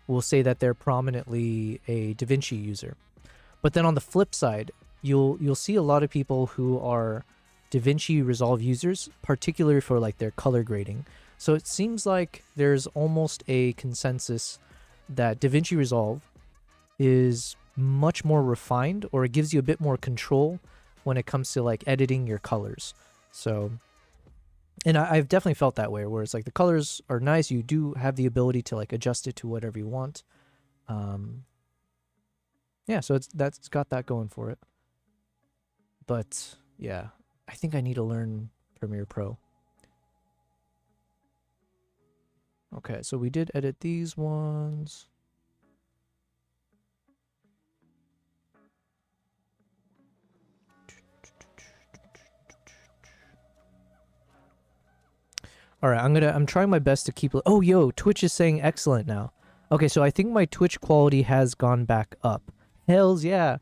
will say that they're prominently a DaVinci user. But then on the flip side, you'll see a lot of people who are DaVinci Resolve users, particularly for like their color grading. So it seems like there's almost a consensus that DaVinci Resolve is much more refined, or it gives you a bit more control when it comes to like editing your colors. So, and I've definitely felt that way, where it's like the colors are nice. You do have the ability to like adjust it to whatever you want. Yeah, so that's got that going for it. But yeah, I think I need to learn Premiere Pro. Okay, so we did edit these ones. All right, I'm trying my best to keep... Oh, yo, Twitch is saying excellent now. Okay, so I think my Twitch quality has gone back up. Hells yeah.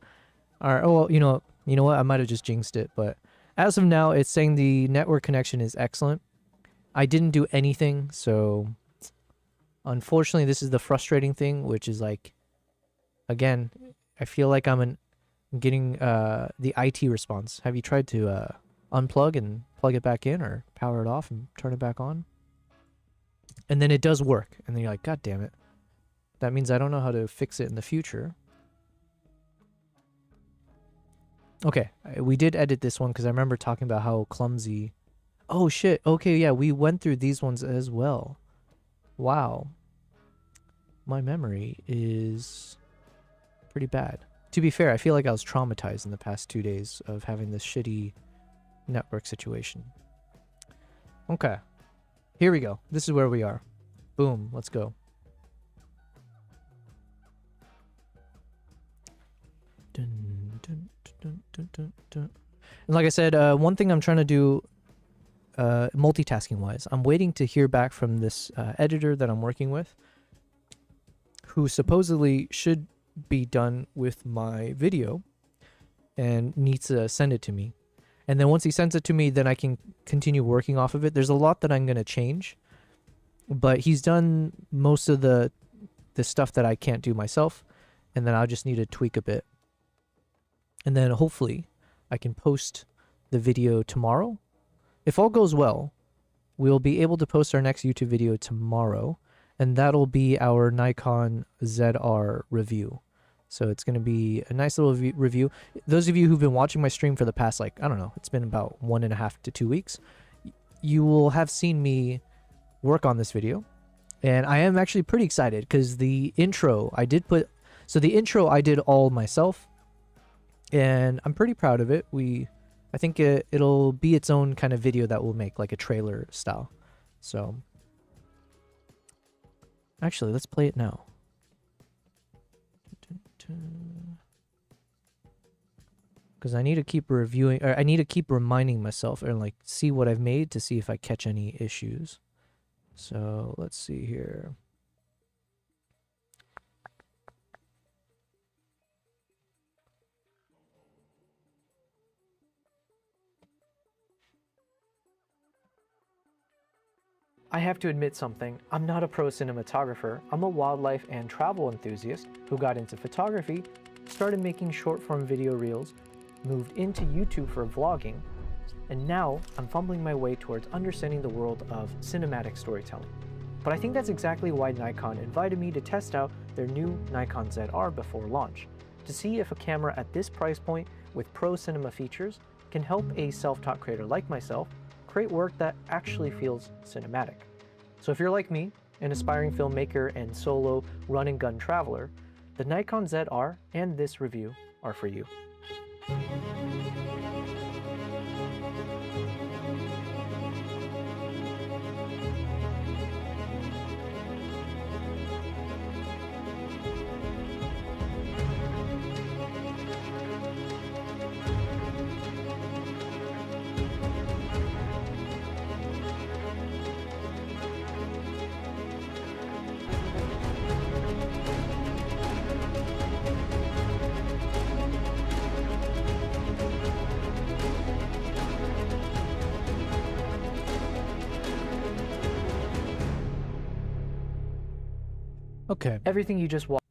All right, oh, well, you know what? I might have just jinxed it, but as of now, it's saying the network connection is excellent. I didn't do anything, so unfortunately, this is the frustrating thing, which is like, again, I feel like I'm getting the IT response. Have you tried to unplug and plug it back in, or power it off and turn it back on? And then it does work, and then you're like, God damn it. That means I don't know how to fix it in the future. Okay, we did edit this one because I remember talking about how clumsy... Oh shit, okay, yeah, we went through these ones as well. Wow. My memory is pretty bad. To be fair, I feel like I was traumatized in the past 2 days of having this shitty network situation. Okay, here we go. This is where we are. Boom, let's go. Dun, dun, dun, dun, dun, dun. And like I said, one thing I'm trying to do multitasking wise, I'm waiting to hear back from this editor that I'm working with, who supposedly should be done with my video and needs to send it to me. And then once he sends it to me, then I can continue working off of it. There's a lot that I'm going to change, but he's done most of the stuff that I can't do myself, and then I'll just need to tweak a bit. And then hopefully I can post the video tomorrow. If all goes well, we'll be able to post our next YouTube video tomorrow, and that'll be our Nikon ZR review. So it's going to be a nice little review. Those of you who've been watching my stream for the past, like, I don't know, it's been about 1.5 to 2 weeks. you will have seen me work on this video, and I am actually pretty excited because the intro I did put, so the intro I did all myself, and I'm pretty proud of it. I think it'll be its own kind of video that we'll make, like a trailer style. So actually, let's play it now. Because I need to keep reviewing, or I need to keep reminding myself and like see what I've made to see if I catch any issues. So let's see here. I have to admit something. I'm not a pro cinematographer. I'm a wildlife and travel enthusiast who got into photography, started making short form video reels, moved into YouTube for vlogging, and now I'm fumbling my way towards understanding the world of cinematic storytelling. But I think that's exactly why Nikon invited me to test out their new Nikon ZR before launch, to see if a camera at this price point with pro cinema features can help a self-taught creator like myself create work that actually feels cinematic. So if you're like me, an aspiring filmmaker and solo run and gun traveler, the Nikon ZR and this review are for you. Okay. Everything you just watched.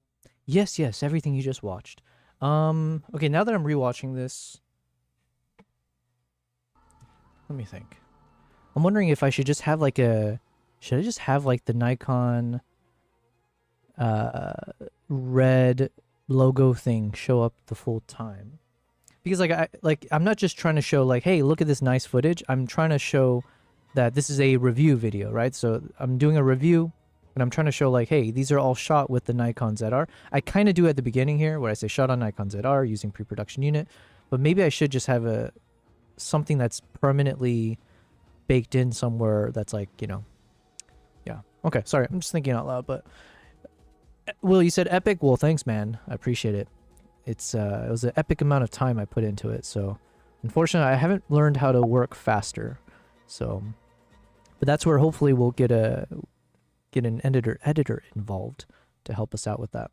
Yes, everything you just watched. Okay, now that I'm rewatching this, let me think. I'm wondering if I should just have like should I just have like the Nikon red logo thing show up the full time? Because I'm not just trying to show like, hey, look at this nice footage. I'm trying to show that this is a review video, right? So I'm doing a review, and I'm trying to show like, hey, these are all shot with the Nikon ZR. I kind of do at the beginning here where I say shot on Nikon ZR using pre-production unit, but maybe I should just have something that's permanently baked in somewhere that's like, you know, yeah. Okay, sorry, I'm just thinking out loud, but Will, you said epic? Well, thanks, man. I appreciate it. It was an epic amount of time I put into it, so unfortunately I haven't learned how to work faster. So, but that's where hopefully we'll get an editor involved to help us out with that.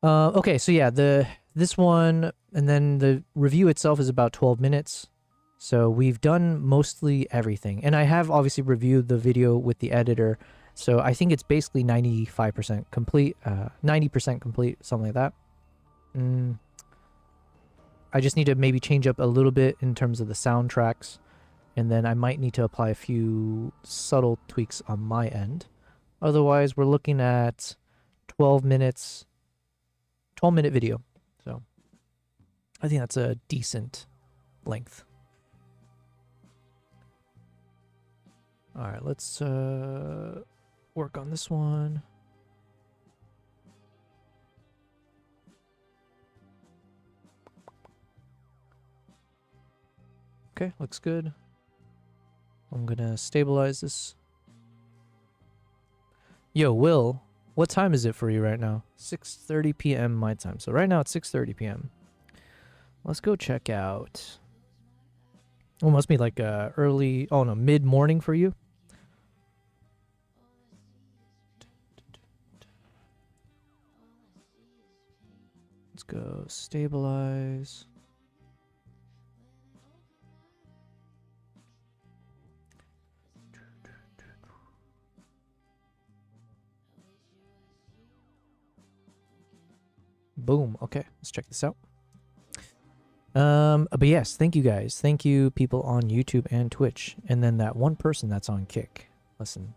Okay, so yeah, this one, and then the review itself is about 12 minutes. So we've done mostly everything, and I have obviously reviewed the video with the editor. So I think it's basically 95% complete, 90% complete, something like that. I just need to maybe change up a little bit in terms of the soundtracks. And then I might need to apply a few subtle tweaks on my end. Otherwise, we're looking at 12-minute video. So I think that's a decent length. All right, let's work on this one. Okay, looks good. I'm gonna stabilize this. Yo, Will, what time is it for you right now? 6:30 p.m. my time. So right now it's 6:30 p.m. Let's go check out. Oh, must be like early, oh no, mid-morning for you. Let's go stabilize. Boom. Okay, let's check this out. But yes, thank you guys. Thank you people on YouTube and Twitch. And then that one person that's on Kick. Listen,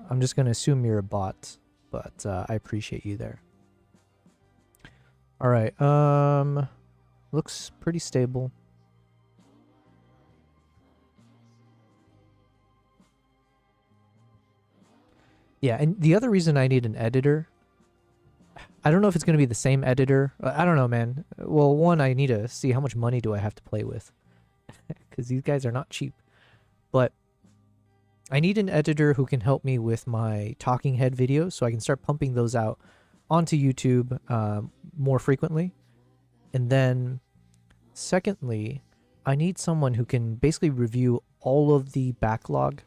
I'm just going to assume you're a bot, but I appreciate you there. All right. Looks pretty stable. Yeah, and the other reason I need an editor, I don't know if it's going to be the same editor. I don't know, man. Well, one, I need to see how much money do I have to play with, because these guys are not cheap. But I need an editor who can help me with my talking head videos, so I can start pumping those out onto YouTube more frequently. And then, secondly, I need someone who can basically review all of the backlog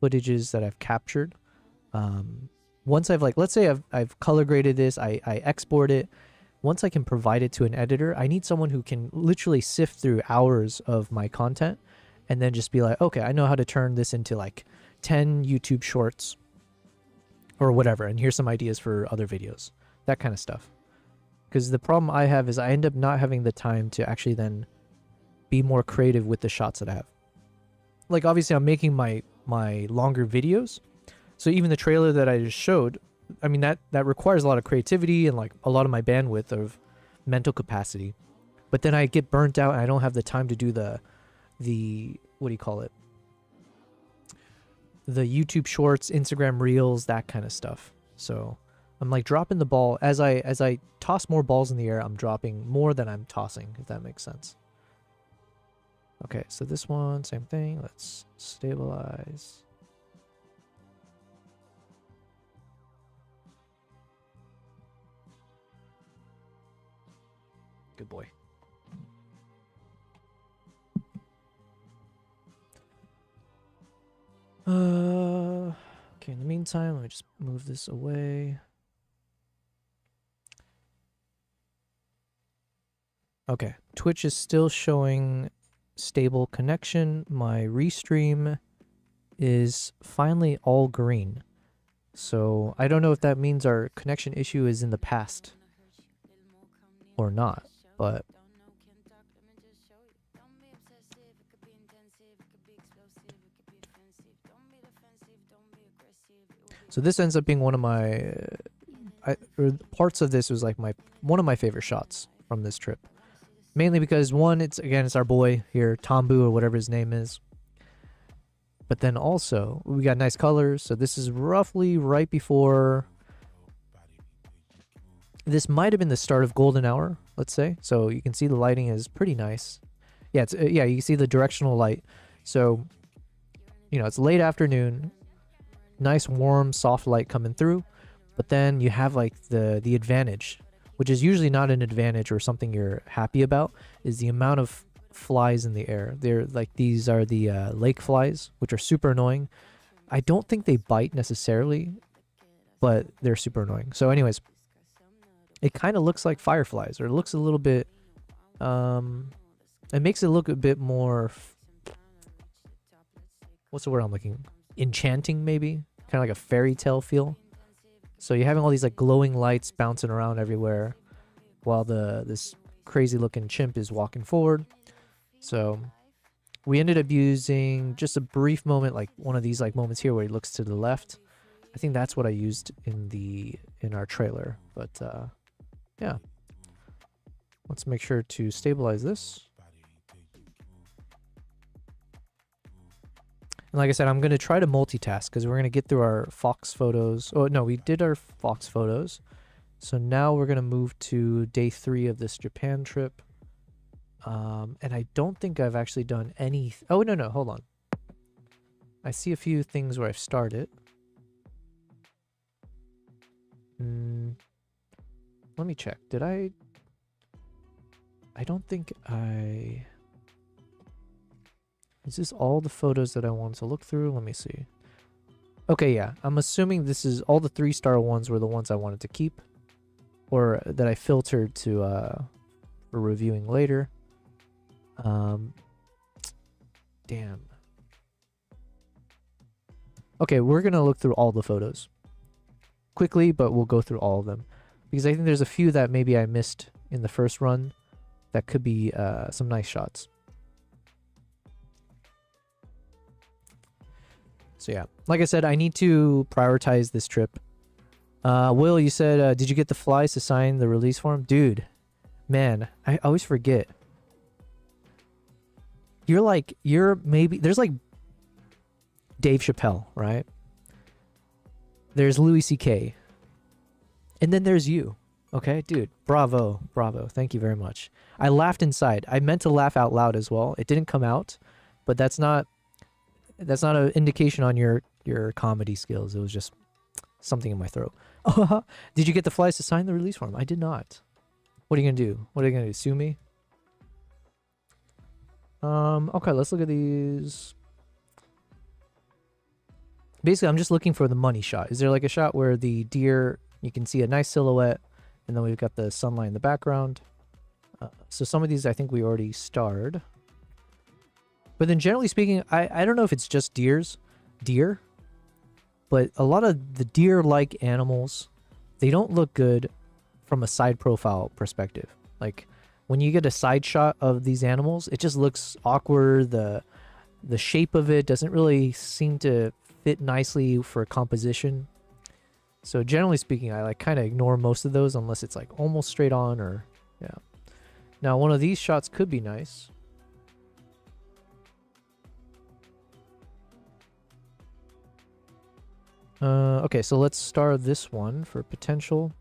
footages that I've captured. Once I've, like, let's say I've color graded this, I export it. Once I can provide it to an editor, I need someone who can literally sift through hours of my content and then just be like, okay, I know how to turn this into like 10 YouTube shorts or whatever, and here's some ideas for other videos, that kind of stuff. Because the problem I have is I end up not having the time to actually then be more creative with the shots that I have. Like, obviously I'm making my longer videos, so even the trailer that I just showed, I mean, that requires a lot of creativity and like a lot of my bandwidth of mental capacity. But then I get burnt out and I don't have the time to do the what do you call it? The YouTube shorts, Instagram reels, that kind of stuff. So I'm like dropping the ball as I toss more balls in the air. I'm dropping more than I'm tossing, if that makes sense. Okay, so this one, same thing. Let's stabilize. Good boy. Okay, in the meantime, let me just move this away. Okay, Twitch is still showing stable connection. My restream is finally all green. So I don't know if that means our connection issue is in the past or not, but so this ends up being one of my or parts of this was like one of my favorite shots from this trip. Mainly because one, it's our boy here, Tombu or whatever his name is. But then also we got nice colors. So this is roughly right before. This might have been the start of golden hour, let's say. So you can see the lighting is pretty nice. Yeah, it's yeah, you can see the directional light. So, you know, it's late afternoon. Nice warm soft light coming through, but then you have like the advantage, which is usually not an advantage or something you're happy about, is the amount of flies in the air. They're like, these are the lake flies, which are super annoying. I don't think they bite necessarily, but they're super annoying. So anyways, it kind of looks like fireflies, or it looks a little bit it makes it look a bit more what's the word I'm looking, enchanting, maybe kind of like a fairy tale feel. So you're having all these like glowing lights bouncing around everywhere while this crazy looking chimp is walking forward. So we ended up using just a brief moment, like one of these like moments here where he looks to the left. I think that's what I used in our trailer. But yeah, let's make sure to stabilize this. And like I said, I'm going to try to multitask because we're going to get through our Fox photos. Oh, no, we did our Fox photos. So now we're going to move to day 3 of this Japan trip. And I don't think I've actually done any... Oh, no, hold on. I see a few things where I've started. Let me check. Did I don't think I... Is this all the photos that I want to look through? Let me see. Okay, yeah. I'm assuming this is all the 3-star ones were the ones I wanted to keep. Or that I filtered to for reviewing later. Damn. Okay, we're going to look through all the photos. Quickly, but we'll go through all of them. Because I think there's a few that maybe I missed in the first run. That could be some nice shots. So yeah, like I said, I need to prioritize this trip. Will, you said, did you get the flies to sign the release form? Dude, man, I always forget. You're maybe, there's like Dave Chappelle, right? There's Louis C.K. And then there's you. Okay, dude. Bravo. Bravo. Thank you very much. I laughed inside. I meant to laugh out loud as well. It didn't come out, but that's not an indication on your comedy skills. It was just something in my throat. Did you get the flies to sign the release form? I did not. What are you gonna do? What are you gonna do? Sue me? Okay, let's look at these. Basically, I'm just looking for the money shot. Is there like a shot where the deer, you can see a nice silhouette, and then we've got the sunlight in the background? So some of these I think we already starred. But then generally speaking, I don't know if it's just deer, but a lot of the deer-like animals, they don't look good from a side profile perspective. Like when you get a side shot of these animals, it just looks awkward. The shape of it doesn't really seem to fit nicely for composition. So generally speaking, I like kind of ignore most of those unless it's like almost straight on or yeah. Now one of these shots could be nice. Okay, so let's star this one for potential.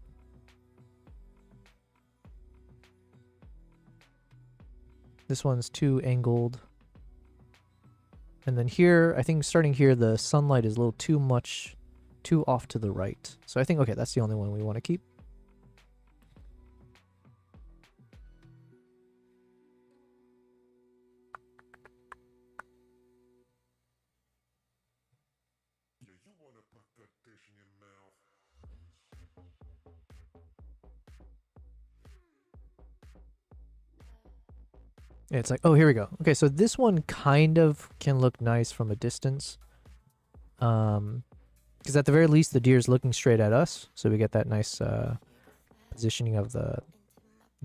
This one's too angled. And then here, I think starting here, the sunlight is a little too much, too off to the right. So I think, okay, that's the only one we want to keep. Yeah, it's like, oh, here we go. Okay, so this one kind of can look nice from a distance. Because at the very least, the deer is looking straight at us. So we get that nice positioning of the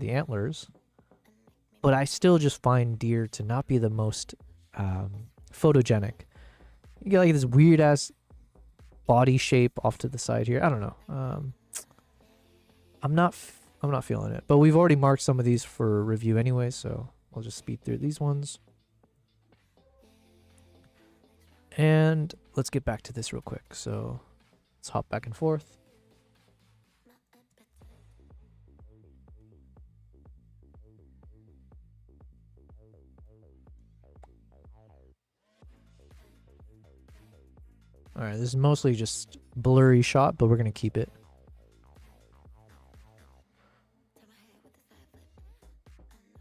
antlers. But I still just find deer to not be the most photogenic. You get like this weird-ass body shape off to the side here. I don't know. I'm not feeling it. But we've already marked some of these for review anyway, so I'll just speed through these ones. And let's get back to this real quick. So let's hop back and forth. All right, this is mostly just blurry shot, but we're going to keep it.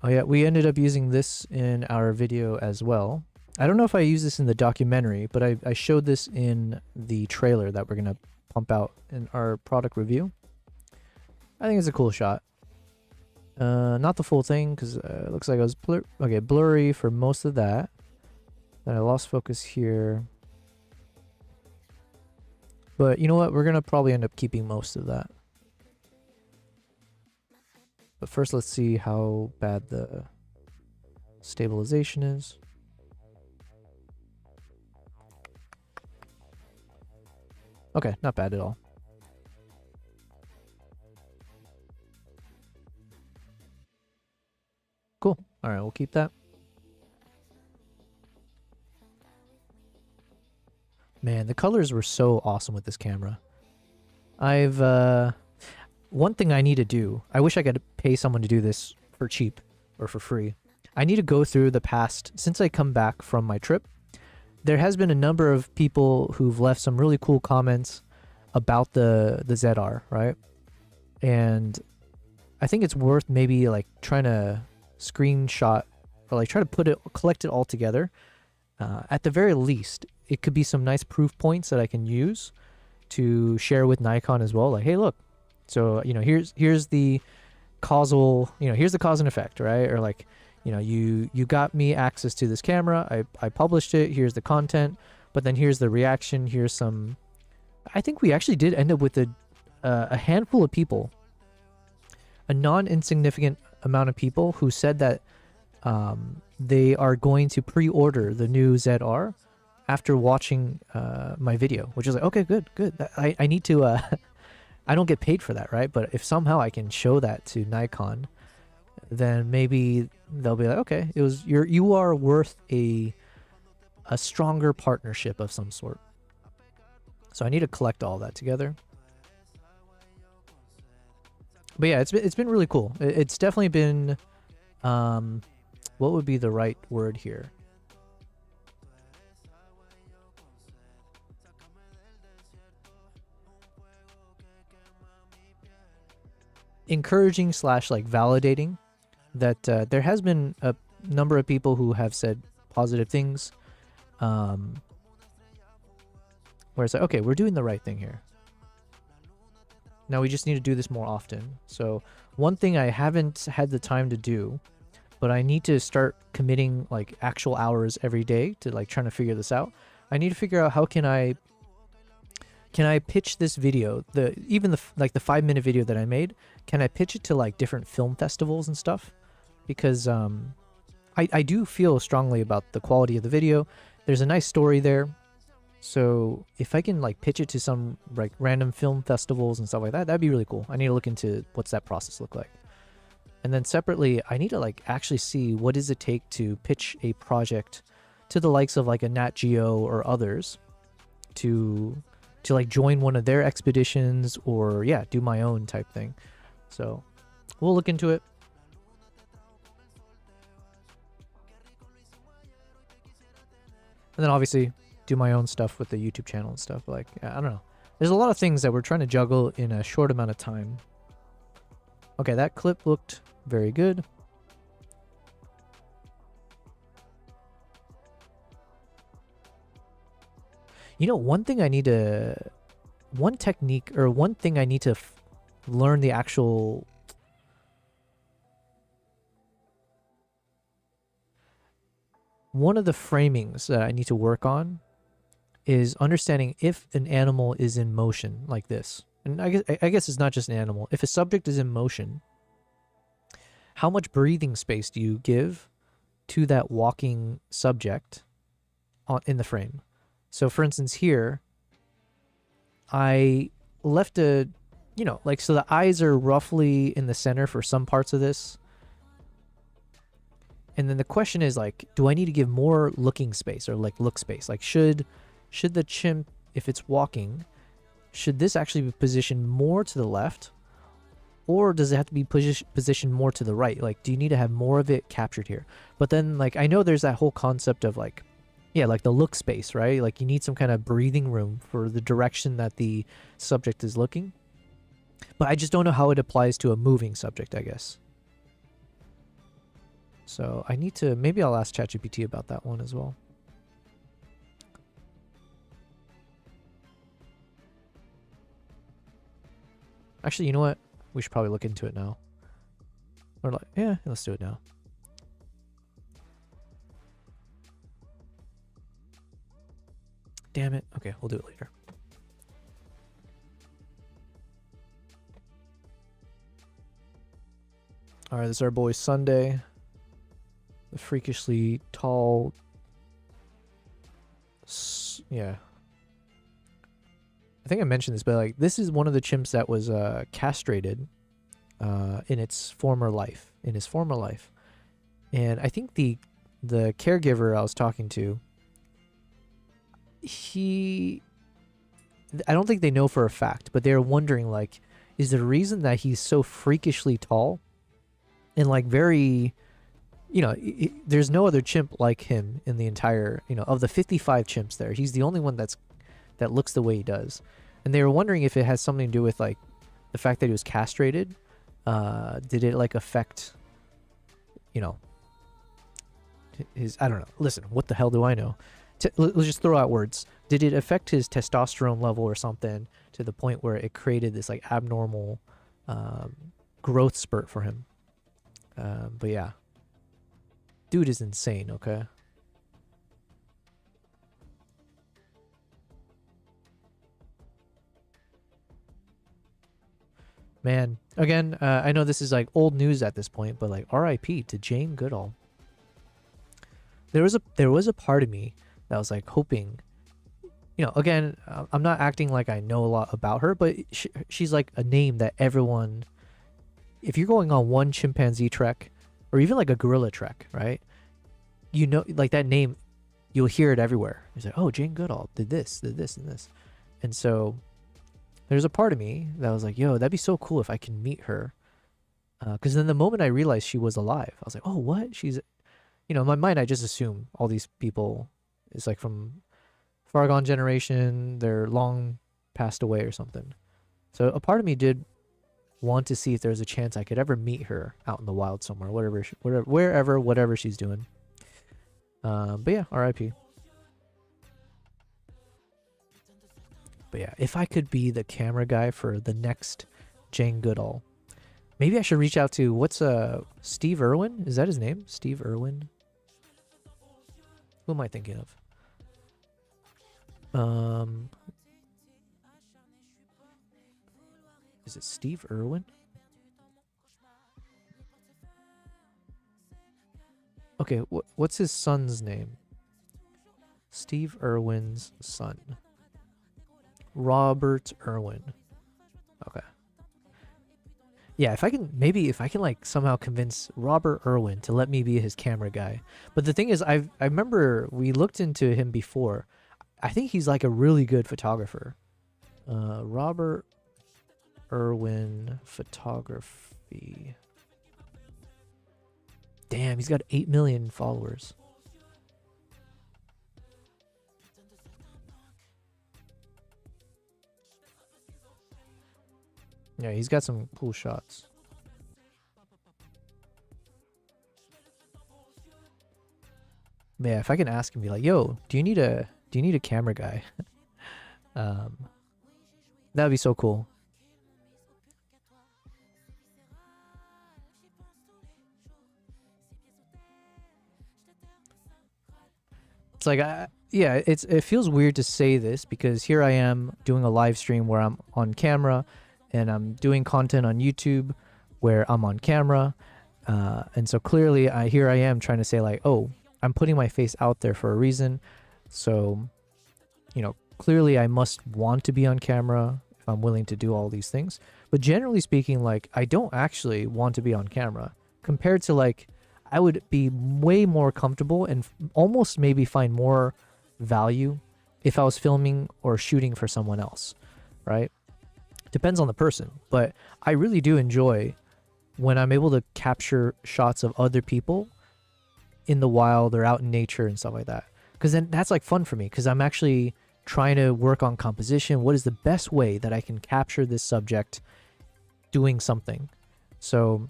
Oh yeah, we ended up using this in our video as well. I don't know if I use this in the documentary, but I showed this in the trailer that we're going to pump out in our product review. I think it's a cool shot. Not the full thing, because it looks like I was blurry for most of that. Then I lost focus here. But you know what? We're going to probably end up keeping most of that. But first, let's see how bad the stabilization is. Okay, not bad at all. Cool. All right, we'll keep that. Man, the colors were so awesome with this camera. One thing I need to do, I wish I could pay someone to do this for cheap or for free. I need to go through the past, since I come back from my trip, there has been a number of people who've left some really cool comments about the ZR, right? And I think it's worth maybe like trying to screenshot or like try to collect it all together. At the very least, it could be some nice proof points that I can use to share with Nikon as well. Like, hey, look. So, you know, here's the causal, you know, here's the cause and effect, right? Or like, you know, you got me access to this camera. I published it. Here's the content, but then here's the reaction. Here's some, I think we actually did end up with a handful of people, a non-insignificant amount of people who said that they are going to pre-order the new ZR after watching my video, which is like, okay, good. I need to, I don't get paid for that, right? But if somehow I can show that to Nikon, then maybe they'll be like, okay, you are worth a stronger partnership of some sort. So I need to collect all that together. But yeah, it's been really cool. It's definitely been, what would be the right word here? Encouraging / like validating that there has been a number of people who have said positive things, where it's like, okay, we're doing the right thing here. Now we just need to do this more often. So one thing I haven't had the time to do, but I need to start committing like actual hours every day to like trying to figure this out. I need to figure out how can I pitch this video, even the 5-minute video that I made, can I pitch it to like different film festivals and stuff? Because I do feel strongly about the quality of the video. There's a nice story there. So if I can like pitch it to some like random film festivals and stuff like that, that'd be really cool. I need to look into what's that process look like. And then separately, I need to like actually see what does it take to pitch a project to the likes of like a Nat Geo or others to like join one of their expeditions, or yeah, do my own type thing. So we'll look into it. And then obviously do my own stuff with the YouTube channel and stuff. Like, I don't know. There's a lot of things that we're trying to juggle in a short amount of time. Okay, that clip looked very good. You know, one technique or one thing I need to learn the actual... One of the framings that I need to work on is understanding if an animal is in motion like this. And I guess it's not just an animal. If a subject is in motion, how much breathing space do you give to that walking subject in the frame? So for instance here, I left so the eyes are roughly in the center for some parts of this. And then the question is like, do I need to give more looking space or like look space? Like should the chimp, if it's walking, should this actually be positioned more to the left, or does it have to be positioned more to the right? Like, do you need to have more of it captured here? But then like, I know there's that whole concept of like, yeah, like the look space, right? Like you need some kind of breathing room for the direction that the subject is looking. But I just don't know how it applies to a moving subject, I guess. So I need to, maybe I'll ask ChatGPT about that one as well. Actually, you know what? We should probably look into it now. Or like, yeah, let's do it now. Damn it. Okay, we'll do it later. All right, this is our boy Sunday. The freakishly tall... yeah. I think I mentioned this, but like this is one of the chimps that was castrated in its former life. And I think the caregiver I was talking to, I don't think they know for a fact, but they're wondering like, is the reason that he's so freakishly tall and like very, there's no other chimp like him in the entire, of the 55 chimps there, he's the only one that looks the way he does. And they were wondering if it has something to do with like the fact that he was castrated. Did it like affect, his, I don't know. Listen, what the hell do I know? Let's just throw out words. Did it affect his testosterone level or something to the point where it created this like abnormal growth spurt for him? But yeah, dude is insane. Okay. Man, again, I know this is like old news at this point, but like R.I.P. to Jane Goodall. There was a part of me that was like hoping, again, I'm not acting like I know a lot about her, but she's like a name that everyone, if you're going on one chimpanzee trek or even like a gorilla trek, right? Like that name, you'll hear it everywhere. It's like, oh, Jane Goodall did this, and this. And so there's a part of me that was like, yo, that'd be so cool if I can meet her. Because then the moment I realized she was alive, I was like, oh, what? She's, you know, in my mind, I just assume all these people is like from far gone generation, they're long passed away or something. So a part of me did want to see if there's a chance I could ever meet her out in the wild somewhere, whatever she's doing. But yeah, R.I.P. But yeah, if I could be the camera guy for the next Jane Goodall, maybe I should reach out to Steve Irwin? Is that his name? Steve Irwin? Who am I thinking of? Is it Steve Irwin? Okay, what's his son's name? Steve Irwin's son. Robert Irwin. Okay. Yeah, if I can like somehow convince Robert Irwin to let me be his camera guy. But the thing is, I remember we looked into him before. I think he's like a really good photographer. Robert Irwin photography. Damn, he's got 8 million followers. Yeah, he's got some cool shots. Yeah, if I can ask him, be like, "Yo, do you need a camera guy?" That'd be so cool. It's like, yeah, it feels weird to say this because here I am doing a live stream where I'm on camera, and I'm doing content on YouTube where I'm on camera, and so clearly, here I am trying to say like, oh, I'm putting my face out there for a reason, so, you know, clearly I must want to be on camera if I'm willing to do all these things. But generally speaking, like, I don't actually want to be on camera compared to like, I would be way more comfortable and almost maybe find more value if I was filming or shooting for someone else, right? Depends on the person, but I really do enjoy when I'm able to capture shots of other people in the wild or out in nature and stuff like that. Because then that's like fun for me because I'm actually trying to work on composition. What is the best way that I can capture this subject doing something? So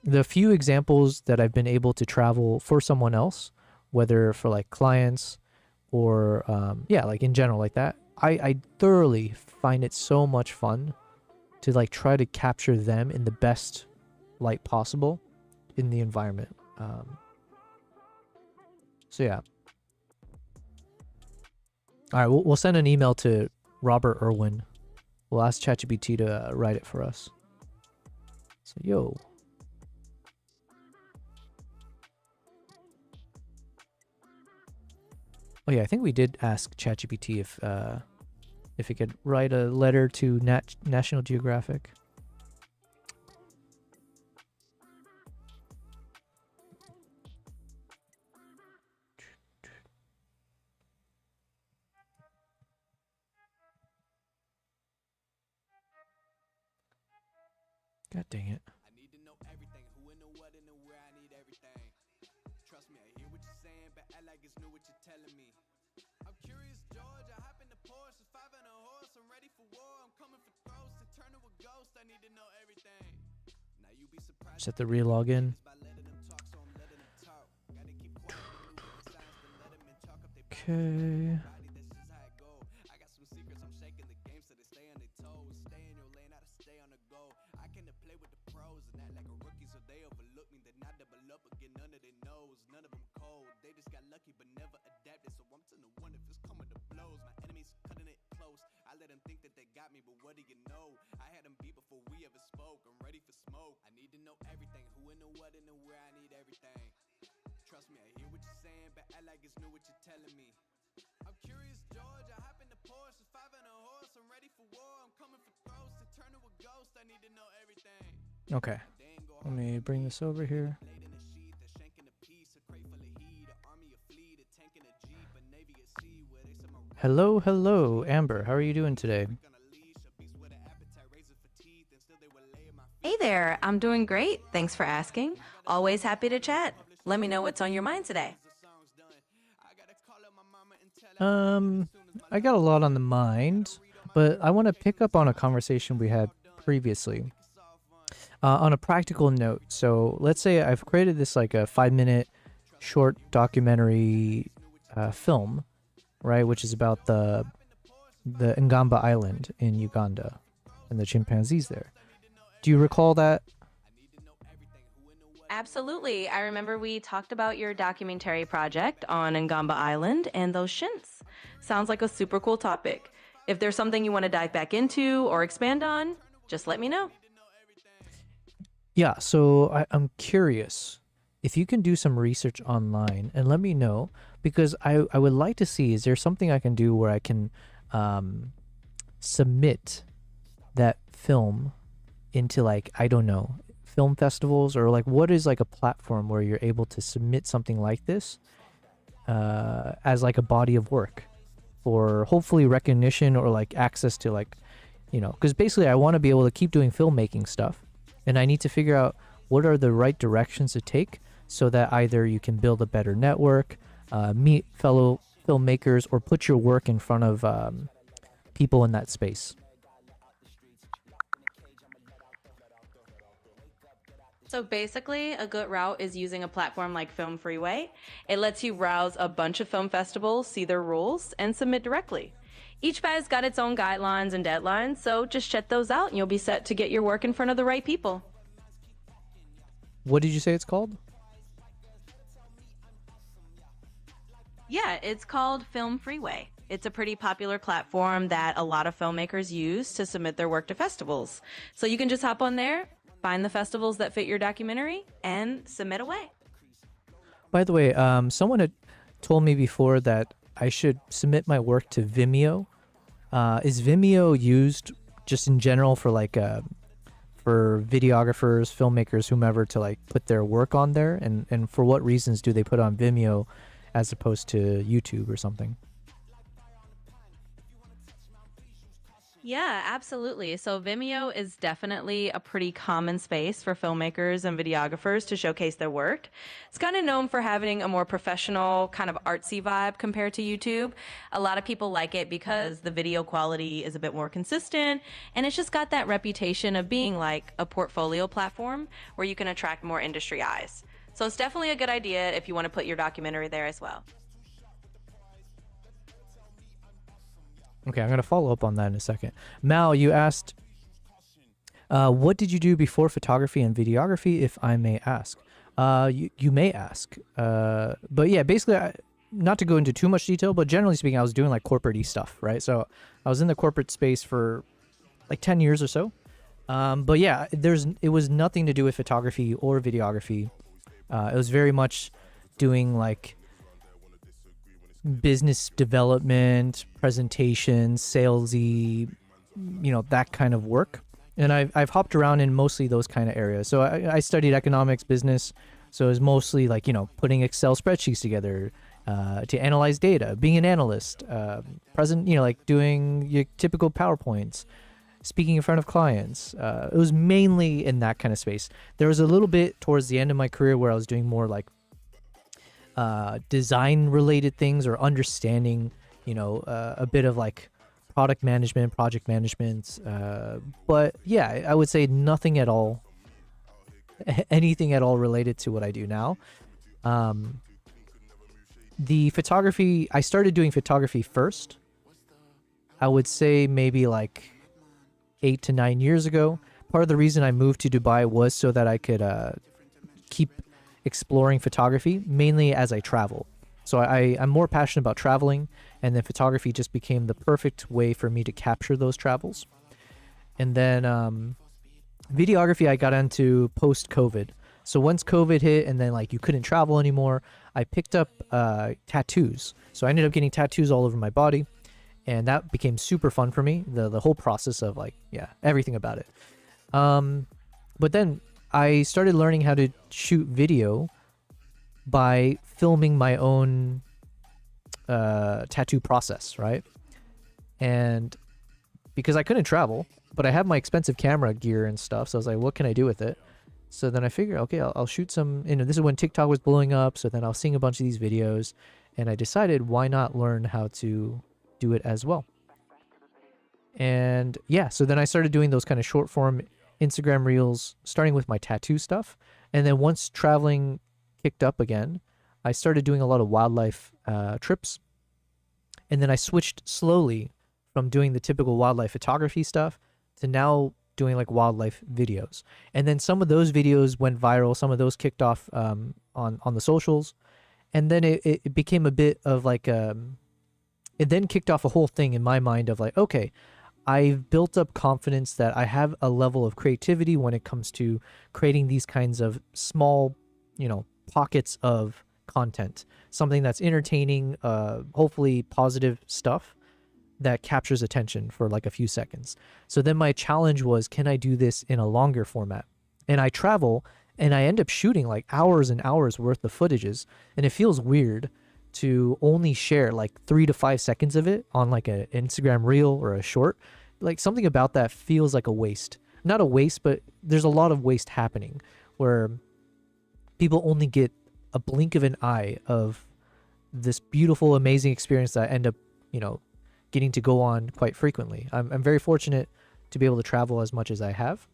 the few examples that I've been able to travel for someone else, whether for like clients or yeah, like in general like that, I thoroughly find it so much fun to like try to capture them in the best light possible in the environment. So yeah. All right, we'll send an email to Robert Irwin. We'll ask ChatGPT to write it for us. So yo. Oh yeah, I think we did ask ChatGPT if it could write a letter to National Geographic. God dang it. I need to know everything, who and the what and the where, I need everything. Trust me, I hear what you're saying, but act like it's new what you're telling me. I'm curious, George, I hop in the Porsche, 5 and a horse, I'm ready for war, I'm coming for throats, to turn to a ghost, I need to know everything. Now you be surprised. Set the relog in. Okay. Trust me, I hear what you're saying, but act like it's new what you're telling me. I'm curious, George, I hop in the Porsche, 5 and a horse, I'm ready for war, I'm coming for throats, to turn to a ghost, I need to know everything. Okay. Let me bring this over here. Hello, hello, Amber. How are you doing today? Hey there, I'm doing great. Thanks for asking. Always happy to chat. Let me know what's on your mind today. Um, I got a lot on the mind, but I want to pick up on a conversation we had previously. On a practical note, so let's say I've created this like a 5-minute short documentary film, right, which is about the Ngamba Island in Uganda and the chimpanzees there. Do you recall that? Absolutely. I remember we talked about your documentary project on Ngamba Island and those shints. Sounds like a super cool topic. If there's something you want to dive back into or expand on, just let me know. Yeah, so I'm curious if you can do some research online and let me know because I would like to see, is there something I can do where I can submit that film into, like, I don't know, film festivals, or like what is like a platform where you're able to submit something like this as like a body of work for hopefully recognition or like access to, like, because basically I want to be able to keep doing filmmaking stuff, and I need to figure out what are the right directions to take so that either you can build a better network, meet fellow filmmakers, or put your work in front of people in that space. So basically, a good route is using a platform like Film Freeway. It lets you browse a bunch of film festivals, see their rules, and submit directly. Each guy's got its own guidelines and deadlines, so just check those out and you'll be set to get your work in front of the right people. What did you say it's called? Yeah, it's called Film Freeway. It's a pretty popular platform that a lot of filmmakers use to submit their work to festivals. So you can just hop on there, find the festivals that fit your documentary, and submit away. By the way, someone had told me before that I should submit my work to Vimeo. Is Vimeo used just in general for like for videographers, filmmakers, whomever, to like put their work on there? And for what reasons do they put on Vimeo as opposed to YouTube or something? Yeah, absolutely. So Vimeo is definitely a pretty common space for filmmakers and videographers to showcase their work. It's kind of known for having a more professional, kind of artsy vibe compared to YouTube. A lot of people like it because the video quality is a bit more consistent, and it's just got that reputation of being like a portfolio platform where you can attract more industry eyes. So it's definitely a good idea if you want to put your documentary there as well. Okay, I'm gonna follow up on that in a second. Mal, you asked, what did you do before photography and videography, if I may ask? You may ask. But yeah, basically, not to go into too much detail, but generally speaking, I was doing like corporate-y stuff, right? So I was in the corporate space for like 10 years or so. But yeah, it was nothing to do with photography or videography. It was very much doing like business development, presentations, salesy, that kind of work. And I've hopped around in mostly those kind of areas. So I studied economics, business. So it was mostly like, putting Excel spreadsheets together to analyze data, being an analyst, like doing your typical PowerPoints, speaking in front of clients. It was mainly in that kind of space. There was a little bit towards the end of my career where I was doing more like design related things, or understanding, a bit of like product management, project management. But yeah, I would say nothing at all, anything at all related to what I do now. The photography, I started doing photography first. I would say maybe like 8 to 9 years ago. Part of the reason I moved to Dubai was so that I could keep exploring photography, mainly as I travel. So I'm more passionate about traveling, and then photography just became the perfect way for me to capture those travels. And then videography I got into post-COVID. So once COVID hit and then like you couldn't travel anymore, I picked up tattoos. So I ended up getting tattoos all over my body, and that became super fun for me. The whole process of like, yeah, everything about it. But then I started learning how to shoot video by filming my own tattoo process, right? And because I couldn't travel, but I have my expensive camera gear and stuff, so I was like, what can I do with it? So then I figured, okay, I'll shoot some, this is when TikTok was blowing up, so then I was seeing a bunch of these videos, and I decided, why not learn how to do it as well? And yeah, so then I started doing those kind of short form Instagram reels, starting with my tattoo stuff. And then once traveling kicked up again, I started doing a lot of wildlife trips. And then I switched slowly from doing the typical wildlife photography stuff to now doing like wildlife videos. And then some of those videos went viral. Some of those kicked off on the socials. And then it became a bit of like, it then kicked off a whole thing in my mind of like, okay, I've built up confidence that I have a level of creativity when it comes to creating these kinds of small, pockets of content, something that's entertaining, hopefully positive stuff that captures attention for like a few seconds. So then my challenge was, can I do this in a longer format? And I travel and I end up shooting like hours and hours worth of footages, and it feels weird to only share like 3 to 5 seconds of it on like an Instagram reel or a short. Like something about that feels like a waste. Not a waste, but there's a lot of waste happening where people only get a blink of an eye of this beautiful, amazing experience that I end up, getting to go on quite frequently. I'm very fortunate to be able to travel as much as I have.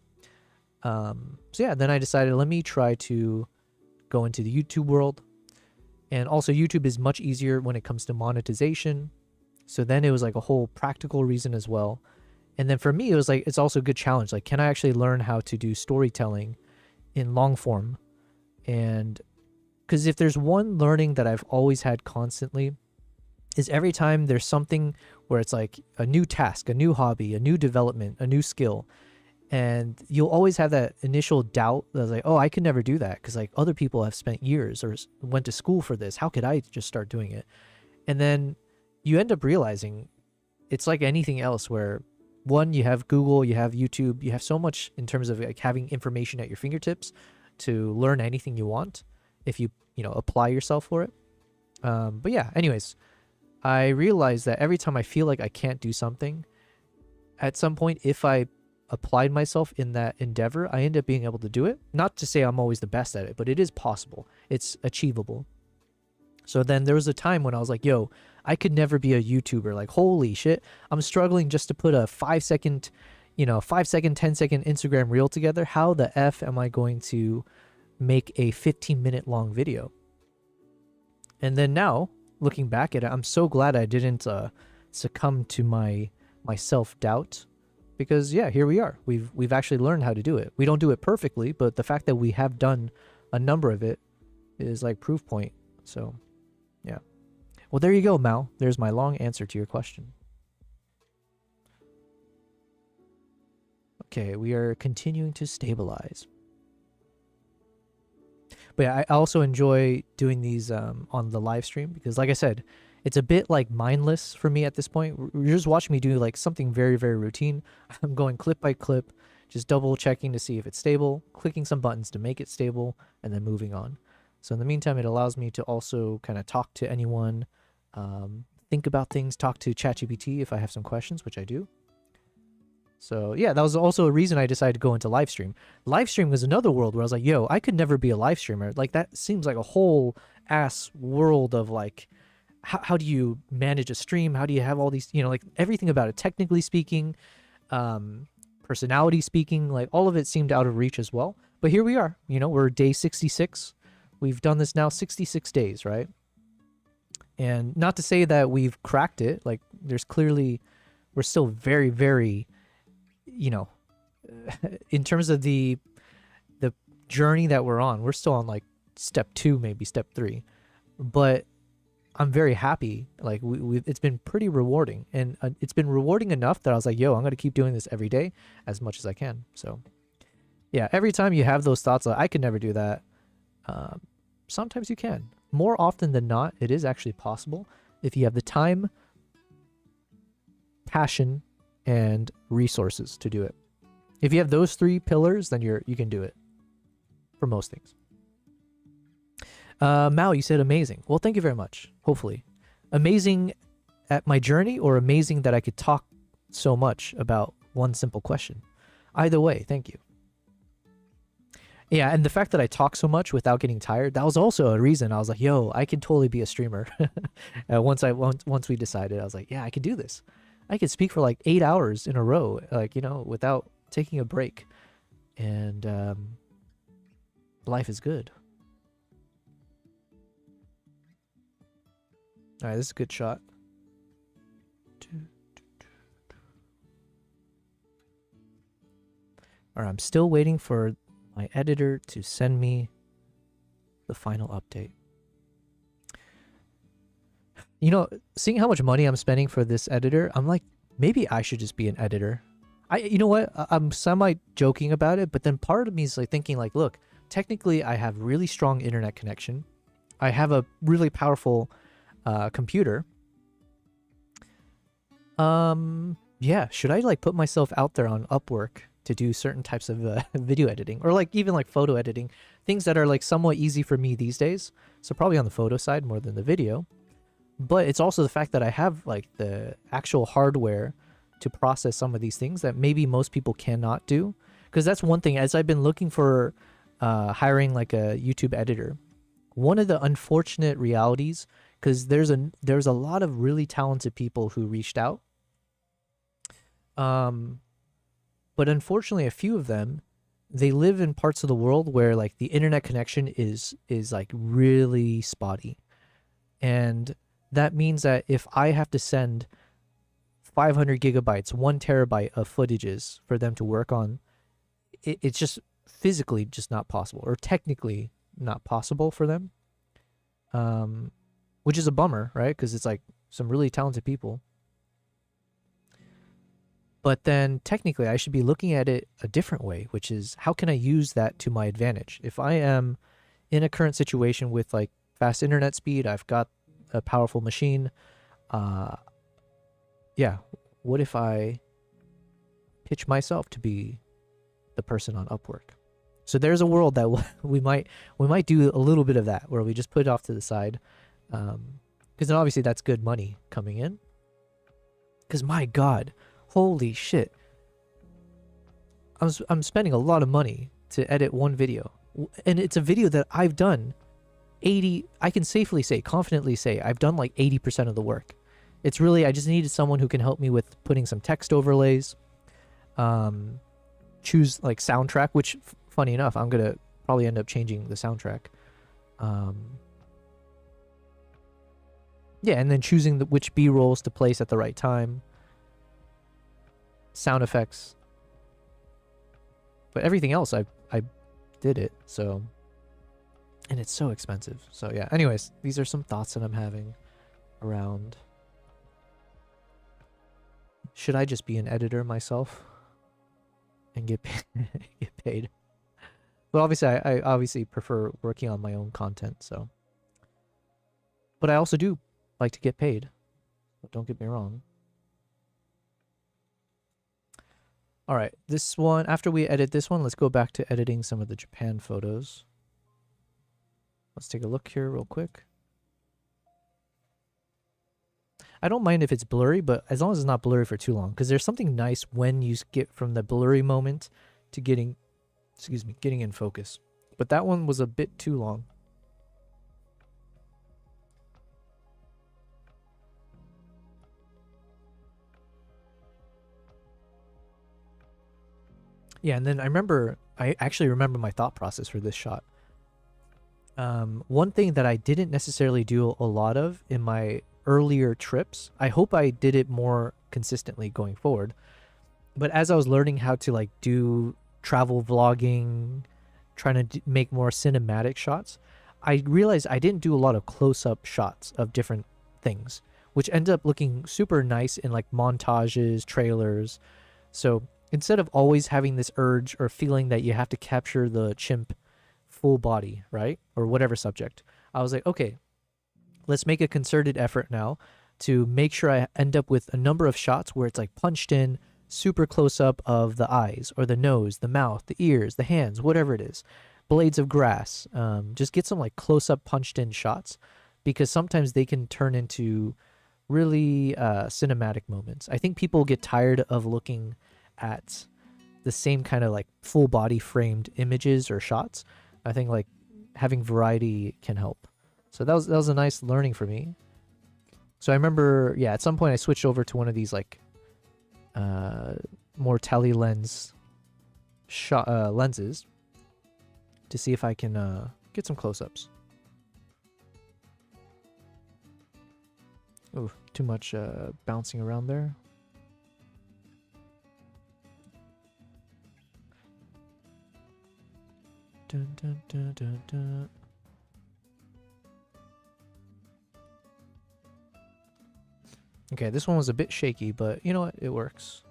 So yeah, then I decided, let me try to go into the YouTube world. And also YouTube is much easier when it comes to monetization. So then it was like a whole practical reason as well. And then for me, it was like, it's also a good challenge. Like, can I actually learn how to do storytelling in long form? And because if there's one learning that I've always had constantly, is every time there's something where it's like a new task, a new hobby, a new development, a new skill, and you'll always have that initial doubt that's like, oh, I could never do that because like other people have spent years or went to school for this. How could I just start doing it? And then you end up realizing it's like anything else where, one, you have Google, you have YouTube, you have so much in terms of like having information at your fingertips to learn anything you want if you, apply yourself for it. But yeah, anyways, I realized that every time I feel like I can't do something, at some point, if I applied myself in that endeavor, I end up being able to do it. Not to say I'm always the best at it, but it is possible. It's achievable. So then there was a time when I was like, yo, I could never be a YouTuber. Like, holy shit, I'm struggling just to put a 5-second, 5-second, 10-second Instagram reel together. How the F am I going to make a 15-minute long video? And then now, looking back at it, I'm so glad I didn't succumb to my self-doubt. Because yeah, here we are. We've actually learned how to do it. We don't do it perfectly, but the fact that we have done a number of it is like proof point. So yeah. Well, there you go, Mao. There's my long answer to your question. Okay, we are continuing to stabilize. But yeah, I also enjoy doing these on the live stream because, like I said, it's a bit like mindless for me at this point. You're just watching me do like something very, very routine. I'm going clip by clip, just double checking to see if it's stable, clicking some buttons to make it stable, and then moving on. So in the meantime, it allows me to also kind of talk to anyone, think about things, talk to ChatGPT if I have some questions, which I do. So yeah, that was also a reason I decided to go into live stream. Live stream was another world where I was like, yo, I could never be a live streamer. Like that seems like a whole ass world of like, how do you manage a stream? How do you have all these, like everything about it, technically speaking, personality speaking, like all of it seemed out of reach as well. But here we are, we're day 66. We've done this now 66 days, right? And not to say that we've cracked it. Like there's clearly, we're still very, very, in terms of the journey that we're on, we're still on like step 2, maybe step 3. But I'm very happy. Like it's been pretty rewarding, and it's been rewarding enough that I was like, yo, I'm going to keep doing this every day as much as I can. So yeah, every time you have those thoughts, like I could never do that. Sometimes you can. More often than not, it is actually possible if you have the time, passion, and resources to do it. If you have those 3 pillars, then you can do it for most things. Mao, you said amazing. Well, thank you very much. Hopefully. Amazing at my journey, or amazing that I could talk so much about one simple question? Either way, thank you. Yeah, and the fact that I talk so much without getting tired, that was also a reason. I was like, yo, I can totally be a streamer. Once we decided, I was like, yeah, I could do this. I could speak for like 8 hours in a row, like, you know, without taking a break. And life is good. All right, this is a good shot. All right, I'm still waiting for my editor to send me the final update. You know, seeing how much money I'm spending for this editor, I'm like, maybe I should just be an editor. You know what? I'm semi joking about it, but then part of me is like thinking like, look, technically I have really strong internet connection. I have a really powerful computer. Yeah, should I like put myself out there on Upwork to do certain types of video editing, or like even like photo editing, things that are like somewhat easy for me these days? So probably on the photo side more than the video. But it's also the fact that I have like the actual hardware to process some of these things that maybe most people cannot do. Because that's one thing, as I've been looking for hiring like a YouTube editor, one of the unfortunate realities, because there's a lot of really talented people who reached out, but unfortunately a few of them, they live in parts of the world where like the internet connection is like really spotty. And that means that if I have to send 500 gigabytes, 1 terabyte of footages for them to work on, it's just physically just not possible, or technically not possible for them. Which is a bummer, right? Because it's like some really talented people. But then technically I should be looking at it a different way, which is how can I use that to my advantage? If I am in a current situation with like fast internet speed, I've got a powerful machine. Yeah, what if I pitch myself to be the person on Upwork? So there's a world that we might do a little bit of that, where we just put it off to the side, because then obviously that's good money coming in. Because my God, holy shit, I'm spending a lot of money to edit one video, and it's a video that I've done 80. I can safely say, confidently say, I've done like 80% of the work. It's really, I just needed someone who can help me with putting some text overlays, choose like soundtrack, which funny enough, I'm gonna probably end up changing the soundtrack. Yeah, and then choosing which B-rolls to place at the right time, sound effects, but everything else I did it. So, and it's so expensive. So yeah, anyways, these are some thoughts that I'm having around, should I just be an editor myself and get paid? But obviously, I obviously prefer working on my own content, so. But I also do like to get paid. But don't get me wrong. All right, this one, after we edit this one, let's go back to editing some of the Japan photos. Let's take a look here real quick. I don't mind if it's blurry, but as long as it's not blurry for too long, because there's something nice when you get from the blurry moment to getting in focus. But that one was a bit too long. Yeah, and then I actually remember my thought process for this shot. One thing that I didn't necessarily do a lot of in my earlier trips, I hope I did it more consistently going forward, but as I was learning how to like do travel vlogging, trying to make more cinematic shots, I realized I didn't do a lot of close-up shots of different things, which ended up looking super nice in like montages, trailers. So instead of always having this urge or feeling that you have to capture the chimp full body, right, or whatever subject, I was like, okay, let's make a concerted effort now to make sure I end up with a number of shots where it's like punched in, super close up of the eyes or the nose, the mouth, the ears, the hands, whatever it is, blades of grass. Just get some like close up punched in shots, because sometimes they can turn into really cinematic moments. I think people get tired of looking at the same kind of like full body framed images or shots. I think like having variety can help. So that was a nice learning for me. So I remember, yeah, at some point I switched over to one of these like more tele lens lenses to see if I can get some close-ups. Ooh, too much bouncing around there. Dun, dun, dun, dun, dun. Okay, this one was a bit shaky, but you know what? It works.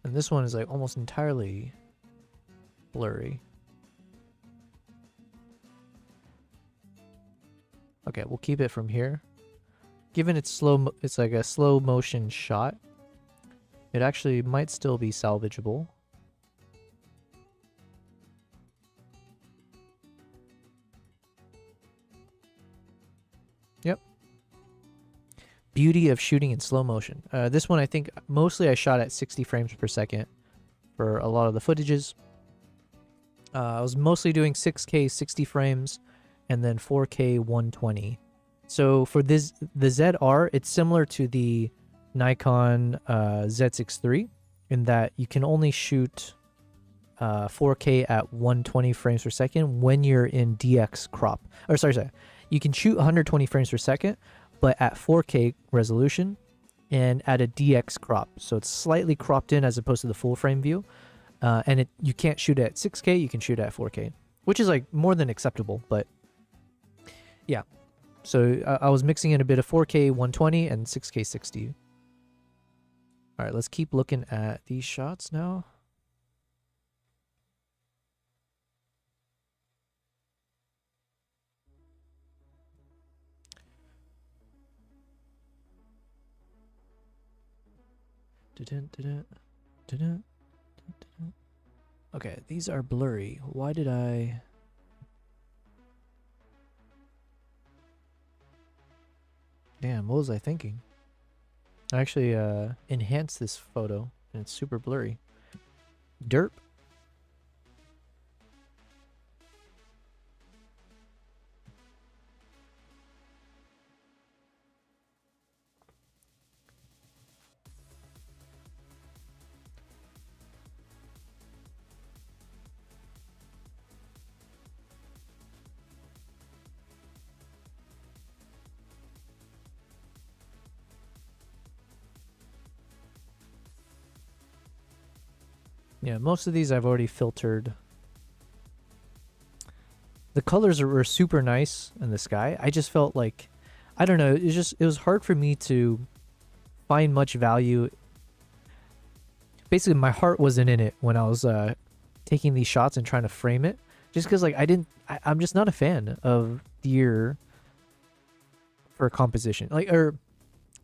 And this one is like almost entirely blurry. Okay, we'll keep it from here. Given it's it's like a slow motion shot, it actually might still be salvageable. Yep. Beauty of shooting in slow motion. This one I think mostly I shot at 60 frames per second for a lot of the footages. I was mostly doing 6K 60 frames and then 4K 120. So for the ZR, it's similar to the Nikon Z6 III in that you can only shoot 4K at 120 frames per second when you're in DX crop. Or sorry. You can shoot 120 frames per second, but at 4K resolution and at a DX crop. So it's slightly cropped in as opposed to the full frame view. And you can't shoot at 6K, you can shoot at 4K, which is like more than acceptable, but yeah. So I was mixing in a bit of 4K 120 and 6K 60. All right, let's keep looking at these shots now. Okay, these are blurry. Why did I... Damn, what was I thinking? I actually enhanced this photo and it's super blurry. Derp. Yeah, most of these I've already filtered. The colors were super nice in the sky. I just felt like, I don't know, it was hard for me to find much value. Basically, my heart wasn't in it when I was taking these shots and trying to frame it. Just because like I'm just not a fan of deer for composition. Like,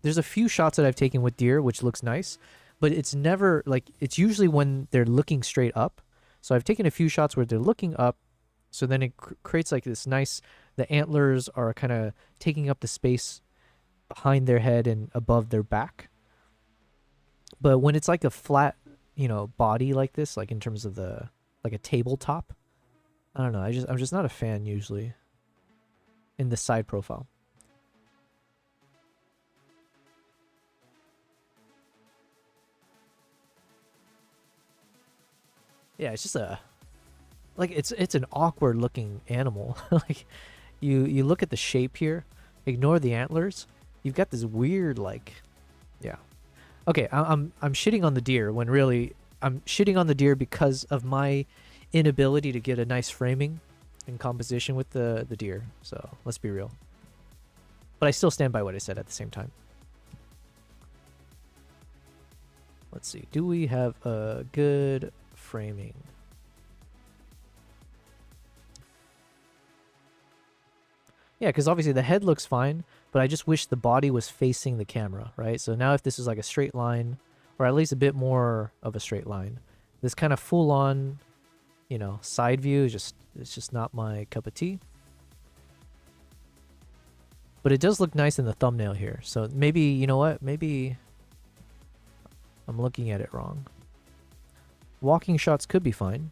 there's a few shots that I've taken with deer which looks nice, but it's never like, it's usually when they're looking straight up. So I've taken a few shots where they're looking up, so then it creates like this nice, the antlers are kind of taking up the space behind their head and above their back. But when it's like a flat, you know, body like this, like in terms of the, like a tabletop, I don't know, I'm just not a fan usually in the side profile. Yeah, it's just like it's an awkward looking animal. Like you look at the shape here, ignore the antlers. You've got this weird like, yeah. Okay, I'm shitting on the deer when really I'm shitting on the deer because of my inability to get a nice framing and composition with the deer. So let's be real. But I still stand by what I said at the same time. Let's see. Do we have a good framing? Yeah, because obviously the head looks fine, but I just wish the body was facing the camera, right? So now if this is like a straight line, or at least a bit more of a straight line, this kind of full on, you know, side view is just, it's just not my cup of tea. But it does look nice in the thumbnail here. So maybe, you know what? Maybe I'm looking at it wrong. Walking shots could be fine.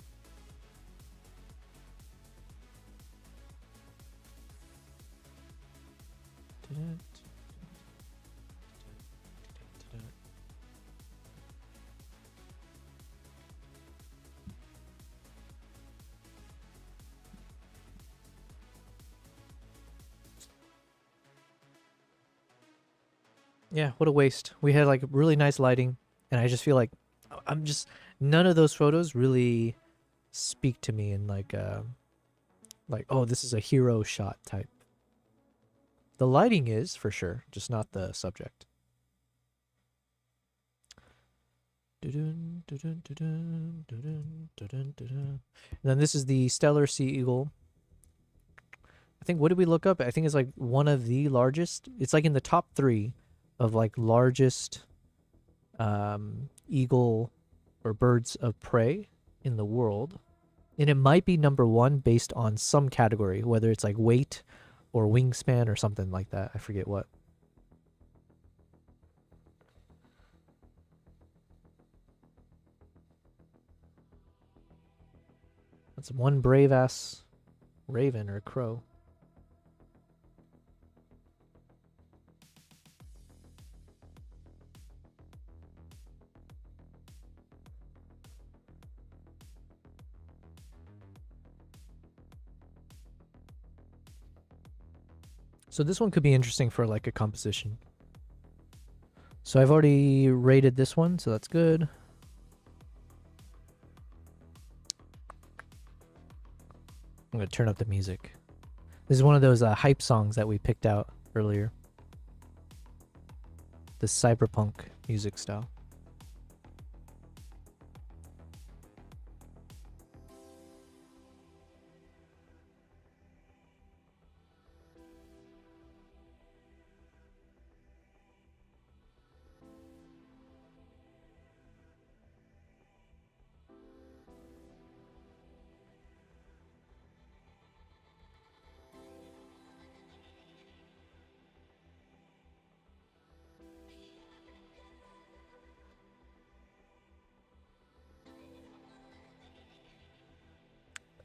Yeah, what a waste. We had like really nice lighting, and I just feel like none of those photos really speak to me in like, oh, this is a hero shot type. The lighting is for sure, just not the subject. And then this is the Stellar Sea Eagle. I think, what did we look up? I think it's like one of the largest. It's like in the top 3 of like largest eagle or birds of prey in the world. And it might be number 1 based on some category, whether it's like weight or wingspan or something like that. I forget what. That's one brave ass raven or crow. So this one could be interesting for like a composition. So I've already rated this one, so that's good. I'm going to turn up the music. This is one of those hype songs that we picked out earlier. The cyberpunk music style.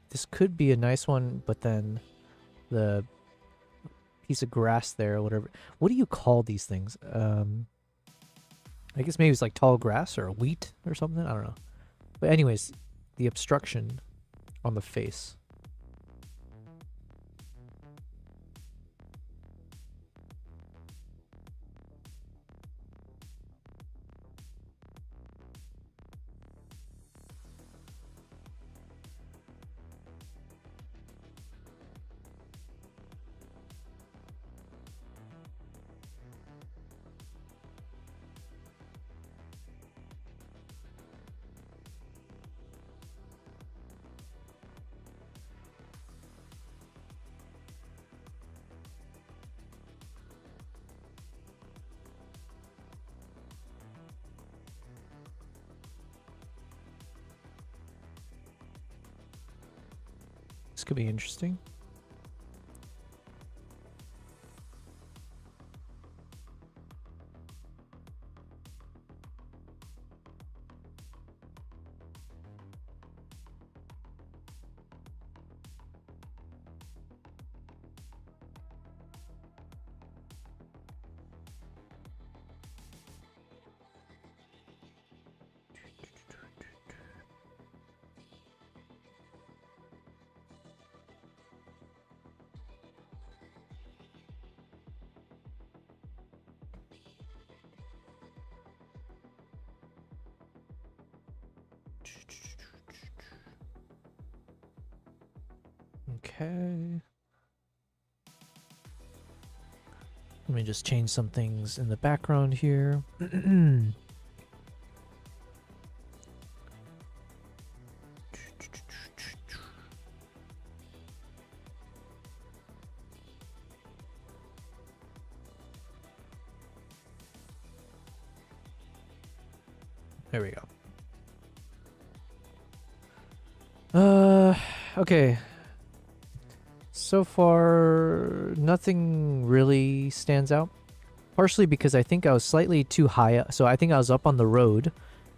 This could be a nice one, but then the piece of grass there or whatever. What do you call these things? I guess maybe it's like tall grass or wheat or something. I don't know. But anyways, the obstruction on the face. This could be interesting. Okay. Let me just change some things in the background here. There we go. Okay. So far, nothing really stands out. Partially because I think I was slightly too high. So I think I was up on the road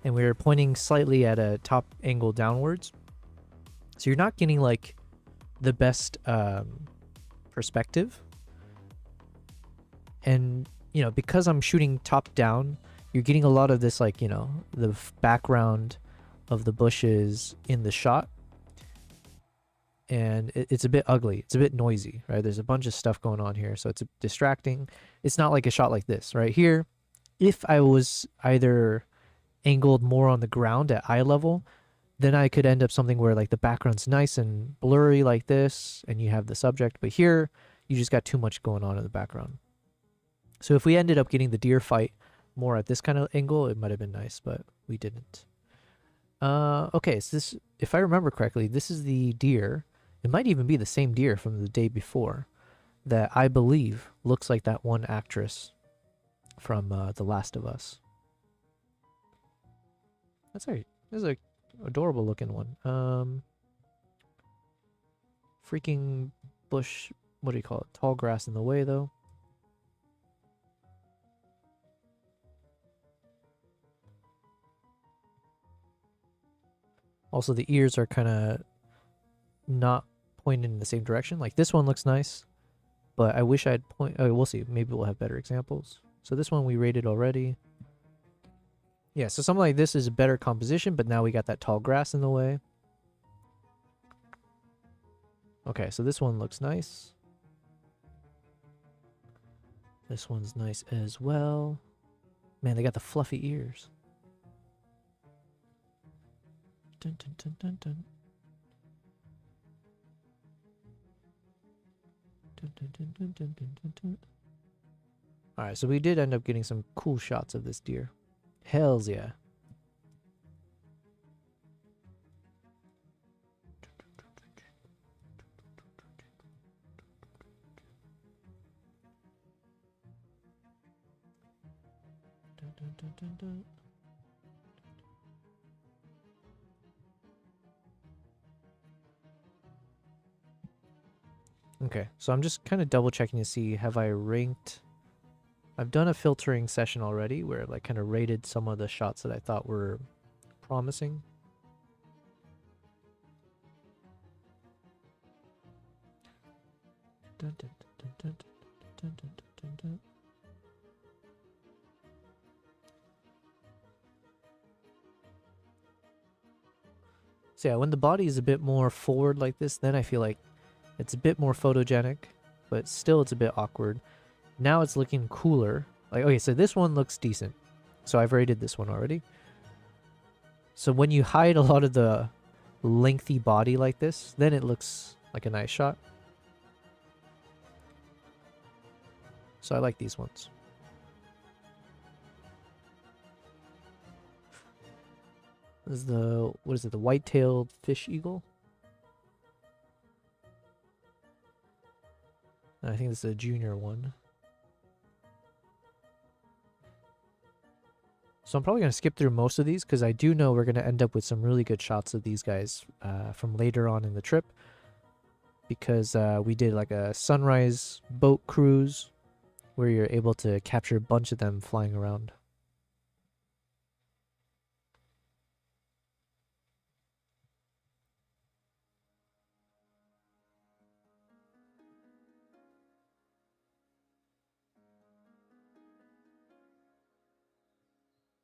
and we were pointing slightly at a top angle downwards. So you're not getting like the best perspective. And, you know, because I'm shooting top down, you're getting a lot of this, like, you know, the background of the bushes in the shot. And it's a bit ugly. It's a bit noisy, right? There's a bunch of stuff going on here, so it's distracting. It's not like a shot like this, right? Here, if I was either angled more on the ground at eye level, then I could end up something where like the background's nice and blurry like this, and you have the subject. But here, you just got too much going on in the background. So if we ended up getting the deer fight more at this kind of angle, it might have been nice, but we didn't. Okay, so this, if I remember correctly, this is the deer. It might even be the same deer from the day before that I believe looks like that one actress from The Last of Us. That's a adorable looking one. Freaking bush, what do you call it? Tall grass in the way though. Also, the ears are kind of not pointed in the same direction. Like this one looks nice, but I wish I'd point. Oh, we'll see. Maybe we'll have better examples. So this one we rated already. Yeah, so something like this is a better composition, but now we got that tall grass in the way. Okay, so this one looks nice. This one's nice as well. Man, they got the fluffy ears. Dun, dun, dun, dun, dun. Dun, dun, dun, dun, dun, dun, dun, dun. All right, so we did end up getting some cool shots of this deer. Hells yeah. Dun, dun, dun, dun, dun. Okay, so I'm just kind of double checking to see, have I ranked? I've done a filtering session already where I like kind of rated some of the shots that I thought were promising. Dun, dun, dun, dun, dun, dun, dun, dun. So yeah, when the body is a bit more forward like this, then I feel like it's a bit more photogenic, but still it's a bit awkward. Now it's looking cooler. Like, okay, so this one looks decent. So I've rated this one already. So when you hide a lot of the lengthy body like this, then it looks like a nice shot. So I like these ones. This is the, what is it, the white-tailed fish eagle? I think this is a junior one. So I'm probably going to skip through most of these because I do know we're going to end up with some really good shots of these guys from later on in the trip. Because we did like a sunrise boat cruise where you're able to capture a bunch of them flying around.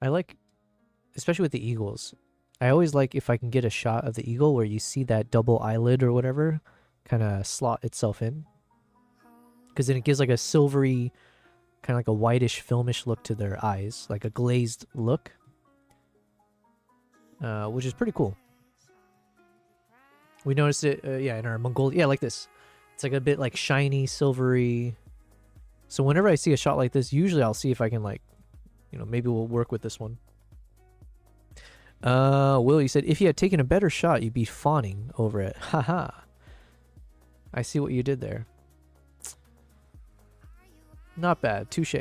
I like, especially with the eagles, I always like if I can get a shot of the eagle where you see that double eyelid or whatever kind of slot itself in. Because then it gives like a silvery, kind of like a whitish, filmish look to their eyes, like a glazed look. Which is pretty cool. We noticed it, yeah, in our Mongolia, yeah, like this. It's like a bit like shiny, silvery. So whenever I see a shot like this, usually I'll see if I can like, you know, maybe we'll work with this one. Will, you said, if you had taken a better shot, you'd be fawning over it. Haha. I see what you did there. Not bad. Touche.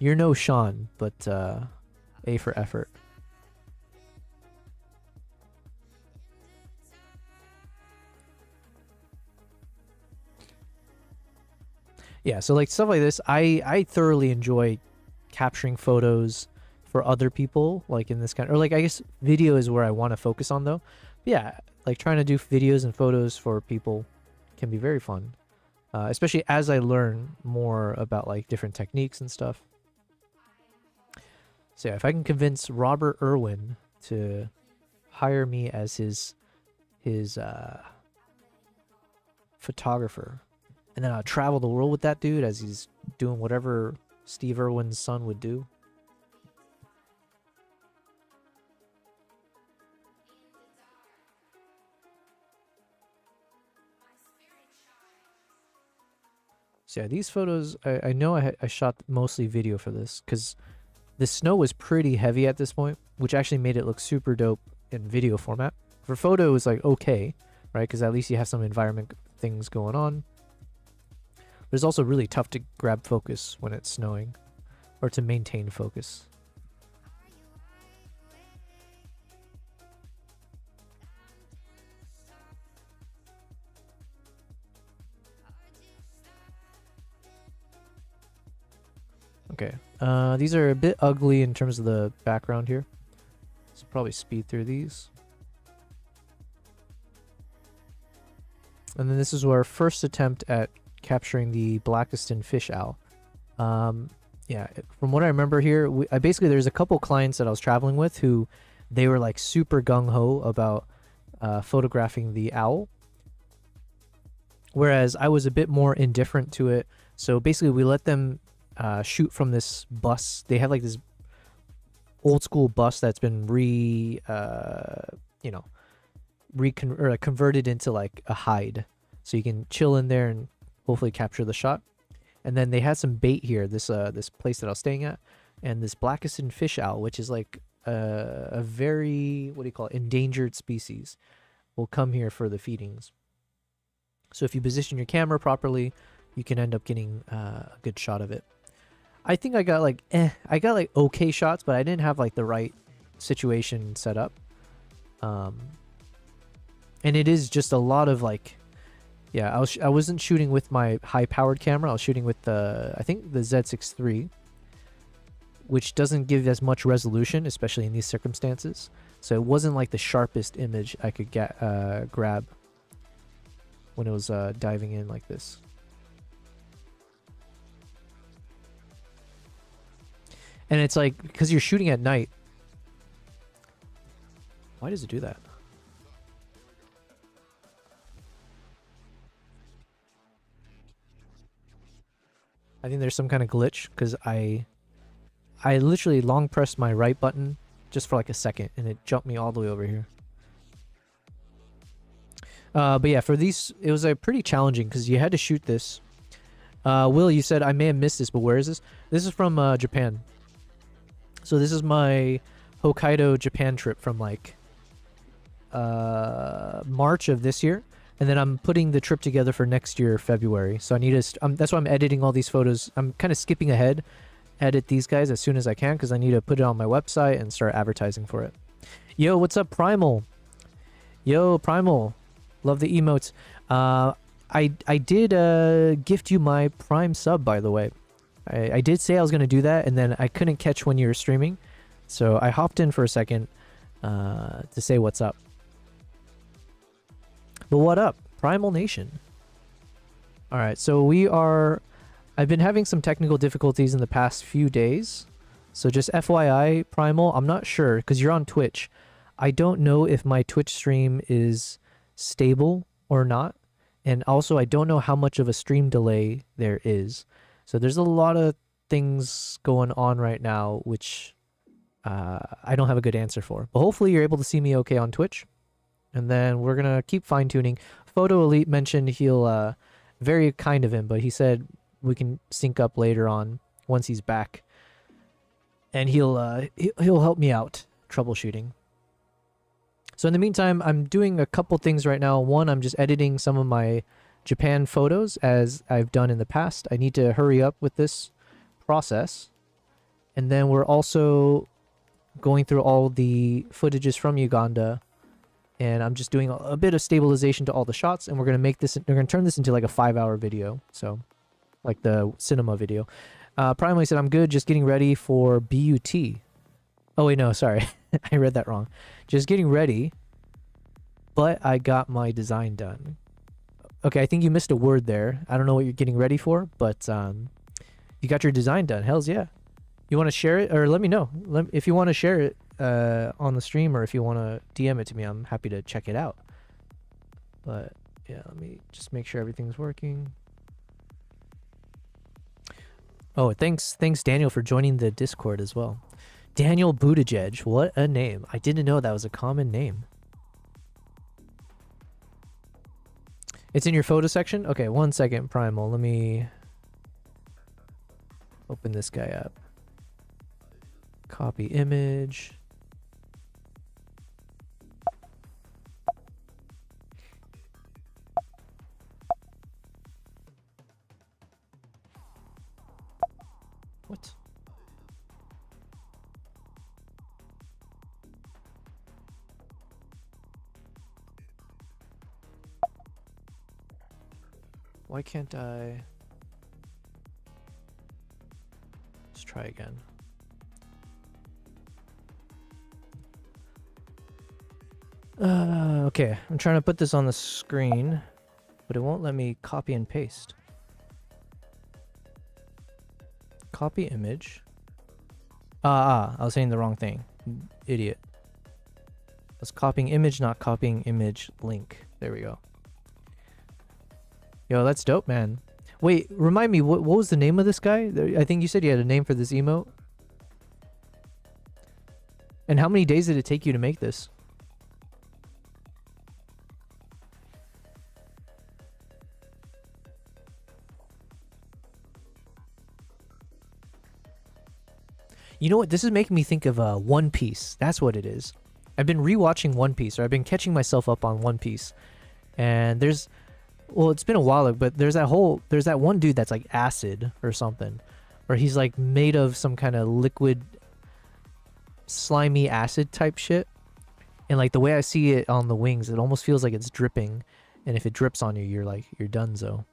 You're no Sean, but A for effort. Yeah, so like stuff like this, I thoroughly enjoy capturing photos for other people, like in this kind of, or like I guess video is where I want to focus on though. But yeah, like trying to do videos and photos for people can be very fun, especially as I learn more about like different techniques and stuff. So yeah, if I can convince Robert Irwin to hire me as his photographer, and then I'll travel the world with that dude as he's doing whatever Steve Irwin's son would do. So yeah, these photos, I know I shot mostly video for this because the snow was pretty heavy at this point, which actually made it look super dope in video format. For photo, it was like okay, right? Because at least you have some environment things going on. But it's also really tough to grab focus when it's snowing, or to maintain focus. Okay, these are a bit ugly in terms of the background here, so probably speed through these. And then this is our first attempt at capturing the Blackiston fish owl. Yeah, from what I remember here, I basically, there's a couple clients that I was traveling with who they were like super gung-ho about photographing the owl, whereas I was a bit more indifferent to it. So basically we let them shoot from this bus. They have like this old school bus that's been converted into like a hide, so you can chill in there and hopefully capture the shot. And then they had some bait here, this place that I was staying at, and this Blackiston fish owl, which is like a very, what do you call it, endangered species, will come here for the feedings. So if you position your camera properly, you can end up getting a good shot of it. I think I got like okay shots, but I didn't have like the right situation set up. And it is just a lot of like, yeah, I wasn't shooting with my high-powered camera. I was shooting with I think the Z6 III, which doesn't give as much resolution, especially in these circumstances. So it wasn't like the sharpest image I could grab when it was diving in like this. And it's like, because you're shooting at night. Why does it do that? I think there's some kind of glitch, because I literally long pressed my right button just for like a second and it jumped me all the way over here. But yeah, for these, it was pretty challenging because you had to shoot this. Will, you said I may have missed this, but where is this? This is from Japan. So this is my Hokkaido, Japan trip from like March of this year. And then I'm putting the trip together for next year, February. So I need to, that's why I'm editing all these photos. I'm kind of skipping ahead, edit these guys as soon as I can, because I need to put it on my website and start advertising for it. Yo, what's up, Primal? Yo, Primal. Love the emotes. I did gift you my Prime sub, by the way. I did say I was going to do that, and then I couldn't catch when you were streaming. So I hopped in for a second to say what's up. But what up, Primal Nation? Alright, so I've been having some technical difficulties in the past few days. So just FYI, Primal, I'm not sure, because you're on Twitch. I don't know if my Twitch stream is stable or not. And also, I don't know how much of a stream delay there is. So there's a lot of things going on right now, which I don't have a good answer for. But hopefully you're able to see me okay on Twitch. And then we're going to keep fine-tuning. Photo Elite mentioned he'll, very kind of him, but he said we can sync up later on once he's back. And he'll help me out troubleshooting. So in the meantime, I'm doing a couple things right now. One, I'm just editing some of my Japan photos as I've done in the past. I need to hurry up with this process. And then we're also going through all the footages from Uganda. And I'm just doing a bit of stabilization to all the shots, and we're going to turn this into like a 5-hour video. So like the cinema video. Primarily said, I'm good, just getting ready for BUT. Oh, wait, no, sorry. I read that wrong. Just getting ready, but I got my design done. Okay, I think you missed a word there. I don't know what you're getting ready for, but you got your design done. Hells yeah. You want to share it? Or let me know. If you want to share it on the stream, or if you want to DM it to me, I'm happy to check it out. But yeah, let me just make sure everything's working. Oh, thanks Daniel for joining the Discord as well. Daniel Buttigieg, what a name. I didn't know that was a common name. It's in your photo section? Okay, 1 second, Primal. Let me open this guy up. Copy image. What? Why can't I? Let's try again. Okay, I'm trying to put this on the screen, but it won't let me copy and paste. Copy image. I was saying the wrong thing. Idiot. I was copying image, not copying image link. There we go. Yo, that's dope, man. Wait, remind me, what was the name of this guy? I think you said you had a name for this emote. And how many days did it take you to make this? You know what? This is making me think of One Piece. That's what it is. I've been rewatching One Piece, or I've been catching myself up on One Piece. And there's, well, it's been a while, but there's that one dude that's like acid or something, where he's like made of some kind of liquid, slimy acid type shit. And like the way I see it on the wings, it almost feels like it's dripping. And if it drips on you, you're donezo.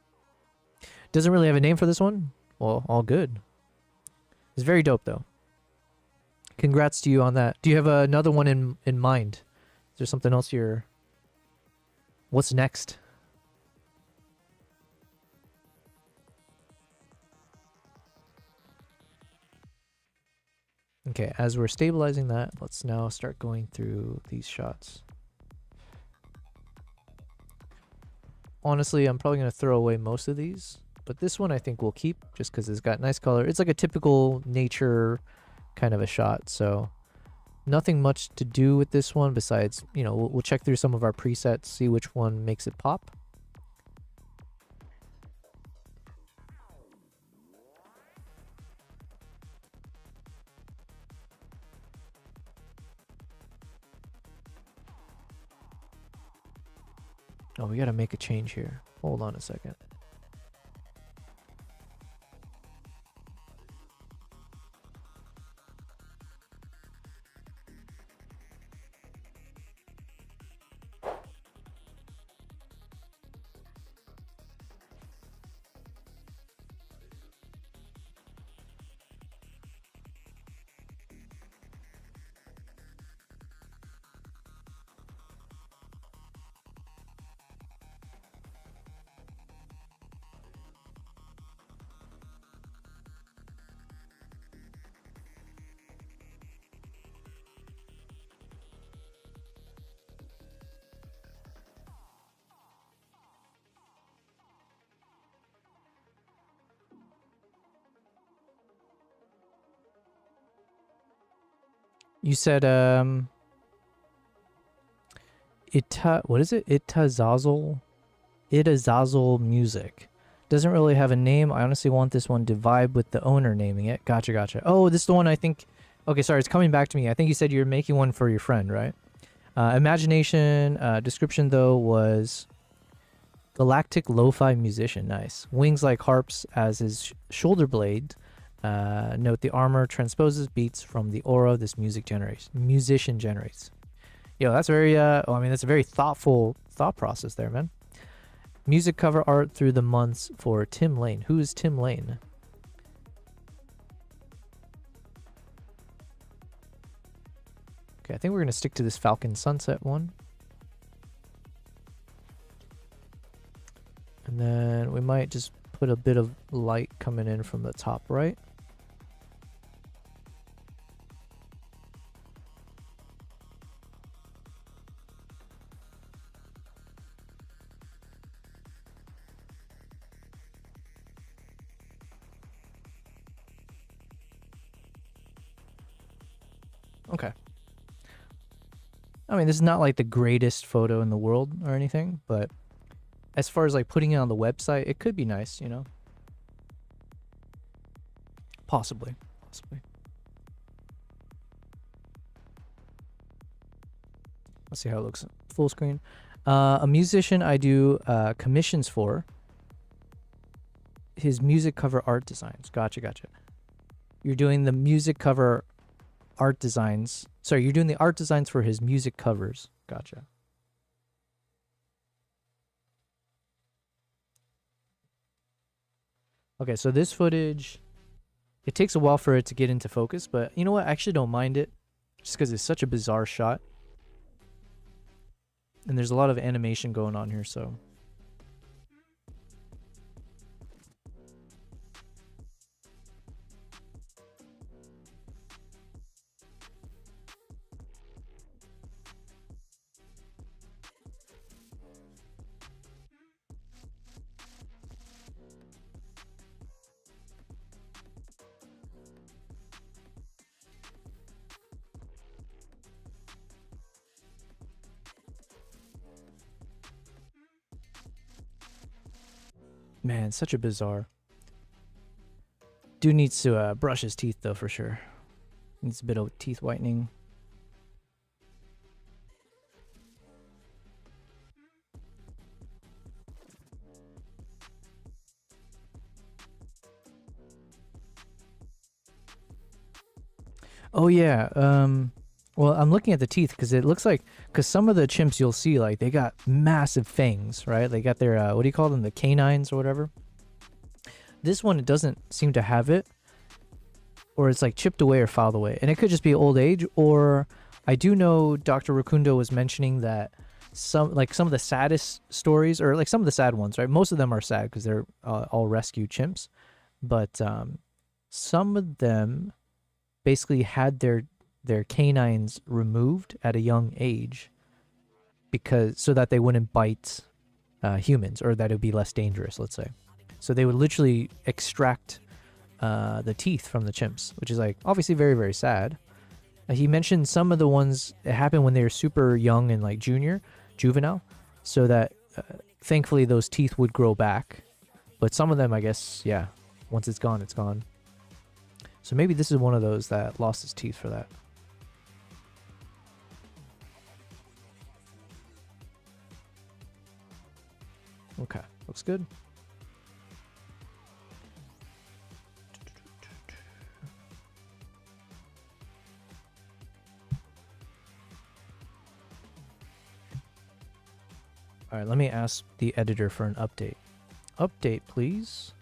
Doesn't really have a name for this one. Well, all good. It's very dope though. Congrats to you on that. Do you have another one in mind? Is there something else you're... What's next? Okay, as we're stabilizing that, let's now start going through these shots. Honestly, I'm probably going to throw away most of these, but this one I think we'll keep just because it's got nice color. It's like a typical nature kind of a shot, so nothing much to do with this one besides, you know, we'll check through some of our presets, see which one makes it pop. Oh, we gotta make a change here. Hold on a second. You said, what is it? Itazazel Music. Doesn't really have a name. I honestly want this one to vibe with the owner naming it. Gotcha. Oh, this is the one I think... Okay, sorry, it's coming back to me. I think you said you're making one for your friend, right? Imagination, description though was... Galactic lo-fi musician, nice. Wings like harps as his shoulder blade. Note the armor transposes beats from the aura this musician generates. Yo, that's very, I mean, that's a very thoughtful thought process there, man. Music cover art through the months for Tim Lane. Who is Tim Lane? Okay, I think we're going to stick to this Falcon Sunset one. And then we might just put a bit of light coming in from the top right. Okay. I mean, this is not like the greatest photo in the world or anything, but as far as like putting it on the website, it could be nice, you know? Possibly. Let's see how it looks full screen. A musician I do commissions for. His music cover art designs. Gotcha. You're doing the music cover art designs. Sorry, you're doing the art designs for his music covers. Gotcha. Okay, so this footage, it takes a while for it to get into focus, but you know what? I actually don't mind it just because it's such a bizarre shot. And there's a lot of animation going on here, so. Man, such a bizarre. Dude needs to brush his teeth though, for sure. Needs a bit of teeth whitening. Oh yeah, well, I'm looking at the teeth because it looks like, because some of the chimps you'll see, like, they got massive fangs, right? They got their, what do you call them? The canines or whatever. This one, it doesn't seem to have it. Or it's like chipped away or filed away. And it could just be old age, or I do know Dr. Rakundo was mentioning that some of the saddest stories, or like some of the sad ones, right? Most of them are sad because they're all rescue chimps. But some of them basically had their canines removed at a young age so that they wouldn't bite humans, or that it would be less dangerous, let's say. So they would literally extract the teeth from the chimps, which is like obviously very, very sad. He mentioned some of the ones that happened when they were super young and like juvenile, so that thankfully those teeth would grow back. But some of them, I guess, yeah, once it's gone, it's gone. So maybe this is one of those that lost his teeth for that. Okay, looks good. All right, let me ask the editor for an update. Update, please.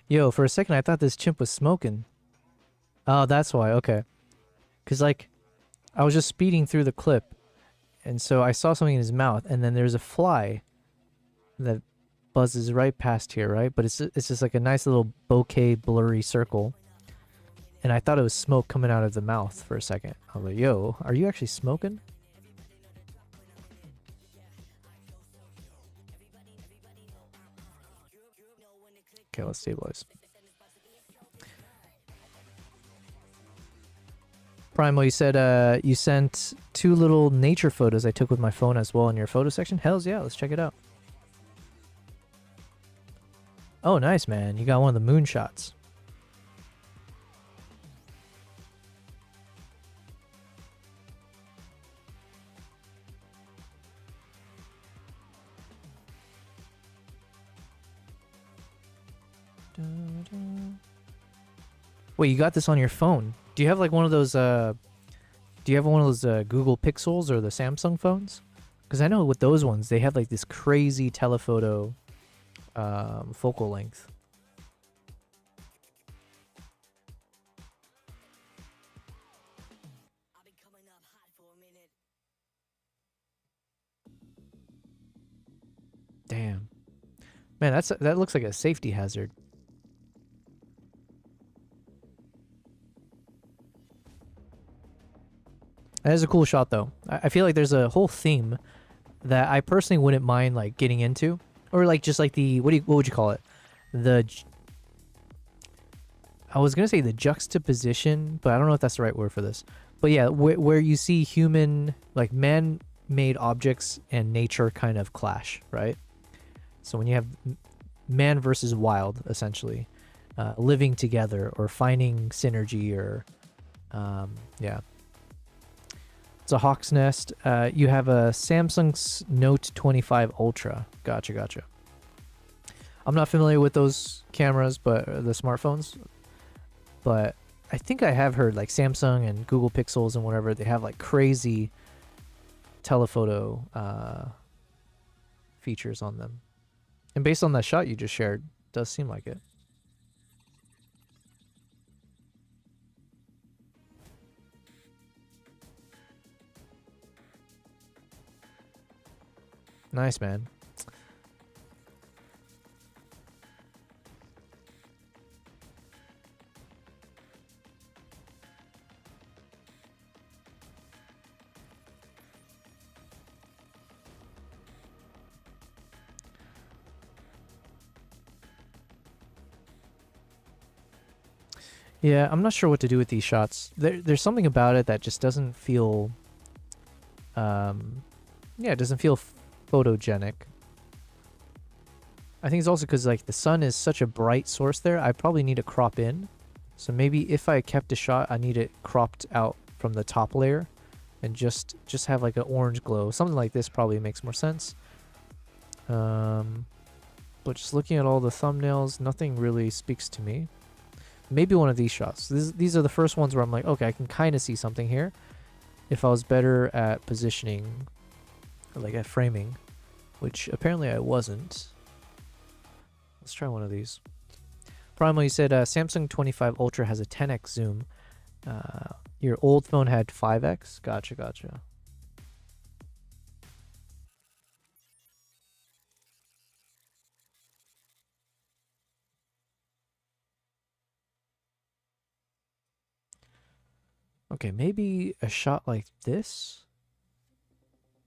Yo, for a second I thought this chimp was smoking. Oh, that's why. Okay. Because, like, I was just speeding through the clip, and so I saw something in his mouth, and then there's a fly that buzzes right past here, right? But it's just like a nice little bokeh blurry circle. And I thought it was smoke coming out of the mouth for a second. I was like, yo, are you actually smoking? Okay, let's stabilize. Primo, you said you sent 2 little nature photos I took with my phone as well in your photo section. Hells yeah, let's check it out. Oh, nice, man. You got one of the moon shots. Wait, you got this on your phone? Do you have like one of those Google Pixels or the Samsung phones? Because I know with those ones they have like this crazy telephoto focal length. Damn. Man, that looks like a safety hazard. That is a cool shot, though. I feel like there's a whole theme that I personally wouldn't mind like getting into, or like just like the what would you call it? I was gonna say the juxtaposition, but I don't know if that's the right word for this. But yeah, where you see human, like man-made objects and nature kind of clash, right? So when you have man versus wild, essentially, living together or finding synergy, or yeah. It's a hawk's nest. You have a Samsung Note 25 Ultra. Gotcha. I'm not familiar with those cameras, but the smartphones. But I think I have heard like Samsung and Google Pixels and whatever, they have like crazy telephoto features on them. And based on that shot you just shared, it does seem like it. Nice, man. Yeah, I'm not sure what to do with these shots. There's something about it that just doesn't feel yeah, it doesn't feel photogenic. I think it's also because like the sun is such a bright source there. I probably need to crop in. So maybe if I kept a shot, I need it cropped out from the top layer and just have like an orange glow. Something like this probably makes more sense. But just looking at all the thumbnails, nothing really speaks to me. Maybe one of these shots. These are the first ones where I'm like, okay, I can kind of see something here. If I was better at positioning, like at framing, which apparently I wasn't. Let's try one of these. Primo, you said Samsung 25 Ultra has a 10x zoom. Your old phone had 5x? Gotcha. Okay, maybe a shot like this.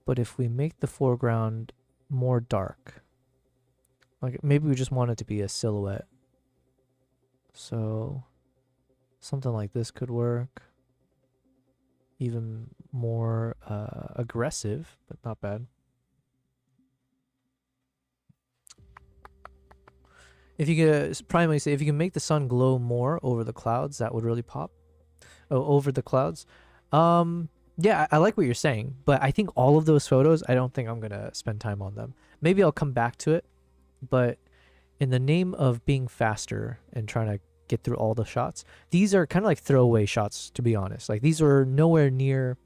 But if we make the foreground more dark, like maybe we just want it to be a silhouette. So something like this could work. Even more aggressive, but not bad. If you could, primarily say, if you can make the sun glow more over the clouds, that would really pop. Oh, over the clouds. Yeah, I like what you're saying, but I think all of those photos, I don't think I'm gonna spend time on them. Maybe I'll come back to it, but in the name of being faster and trying to get through all the shots, these are kind of like throwaway shots, to be honest. Like these are nowhere near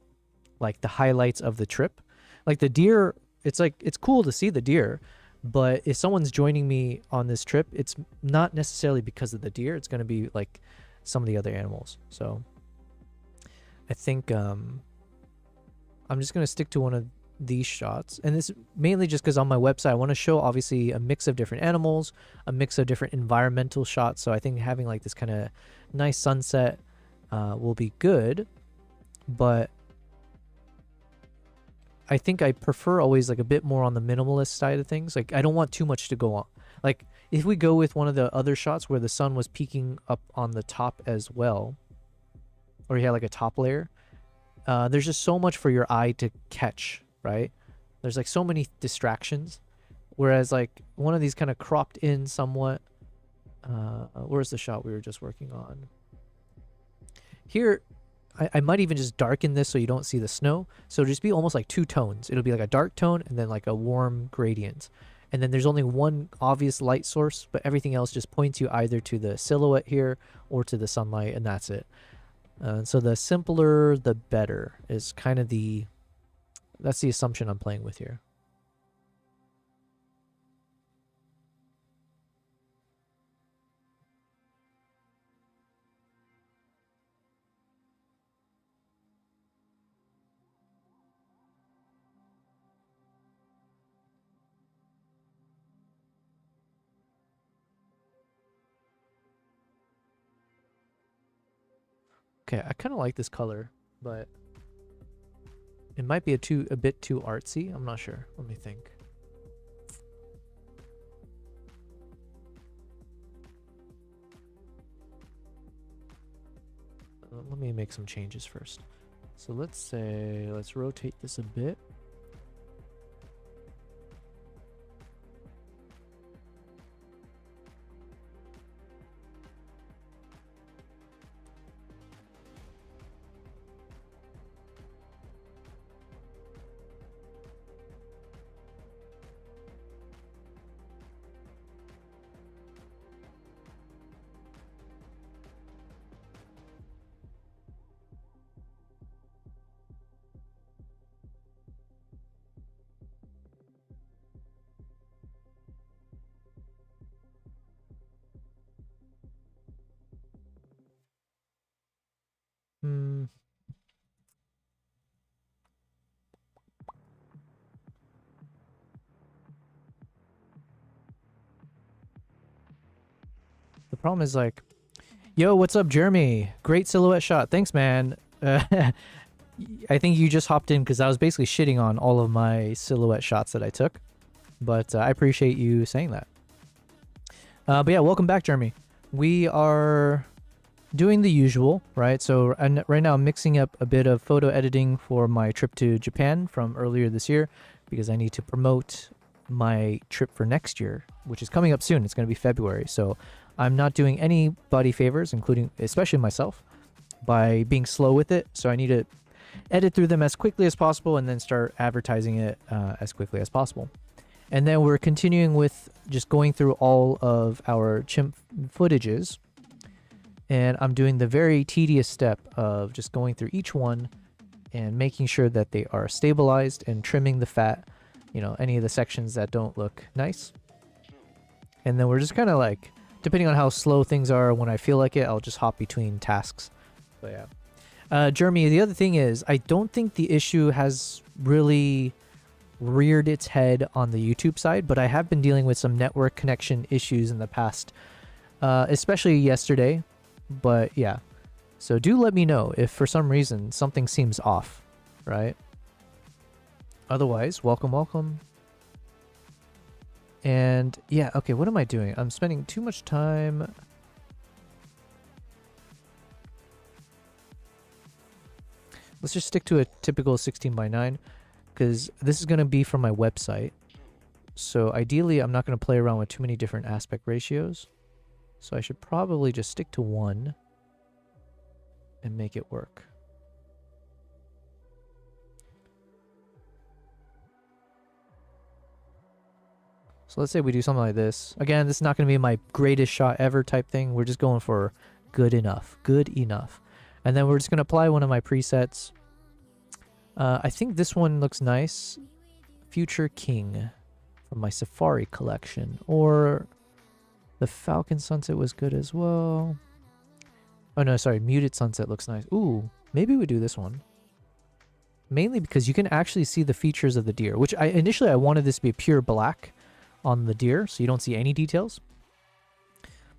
like the highlights of the trip. Like the deer, it's like, it's cool to see the deer, but if someone's joining me on this trip, it's not necessarily because of the deer. It's going to be like some of the other animals. So I think I'm just going to stick to one of these shots, and this mainly just because on my website I want to show obviously a mix of different animals, a mix of different environmental shots. So I think having like this kind of nice sunset will be good, but I think I prefer always like a bit more on the minimalist side of things. Like I don't want too much to go on. Like if we go with one of the other shots where the sun was peeking up on the top as well, or you have like a top layer, there's just so much for your eye to catch, right? There's like so many distractions. Whereas like one of these kind of cropped in somewhat. Where's the shot we were just working on? Here, I might even just darken this so you don't see the snow. So it'll just be almost like two tones. It'll be like a dark tone and then like a warm gradient. And then there's only one obvious light source, but everything else just points you either to the silhouette here or to the sunlight, and that's it. So the simpler, the better is kind of that's the assumption I'm playing with here. Okay, I kind of like this color, but it might be a bit too artsy. I'm not sure. Let me think. Let me make some changes first. So let's rotate this a bit. The problem is like, yo, what's up, Jeremy? Great silhouette shot. Thanks, man. I think you just hopped in because I was basically shitting on all of my silhouette shots that I took. But I appreciate you saying that. But yeah, welcome back, Jeremy. We are doing the usual, right? So right now I'm mixing up a bit of photo editing for my trip to Japan from earlier this year because I need to promote my trip for next year, which is coming up soon. It's going to be February. So I'm not doing anybody favors, especially myself, by being slow with it. So I need to edit through them as quickly as possible and then start advertising it as quickly as possible. And then we're continuing with just going through all of our Chimp footages. And I'm doing the very tedious step of just going through each one and making sure that they are stabilized and trimming the fat, any of the sections that don't look nice. And then we're just kind of like, depending on how slow things are, when I feel like it, I'll just hop between tasks. But yeah. Jeremy, the other thing is, I don't think the issue has really reared its head on the YouTube side, but I have been dealing with some network connection issues in the past, especially yesterday. But yeah, so do let me know if for some reason something seems off, right? Otherwise, welcome. And yeah, okay, what am I doing? I'm spending too much time. Let's just stick to a typical 16:9 because this is going to be from my website. So ideally, I'm not going to play around with too many different aspect ratios. So I should probably just stick to one and make it work. So let's say we do something like this. Again, this is not going to be my greatest shot ever type thing. We're just going for good enough. Good enough. And then we're just going to apply one of my presets. I think this one looks nice. Future King from my Safari collection. Or the Falcon Sunset was good as well. Oh no, sorry. Muted Sunset looks nice. Ooh, maybe we do this one. Mainly because you can actually see the features of the deer. Which initially I wanted this to be pure black on the deer, so you don't see any details.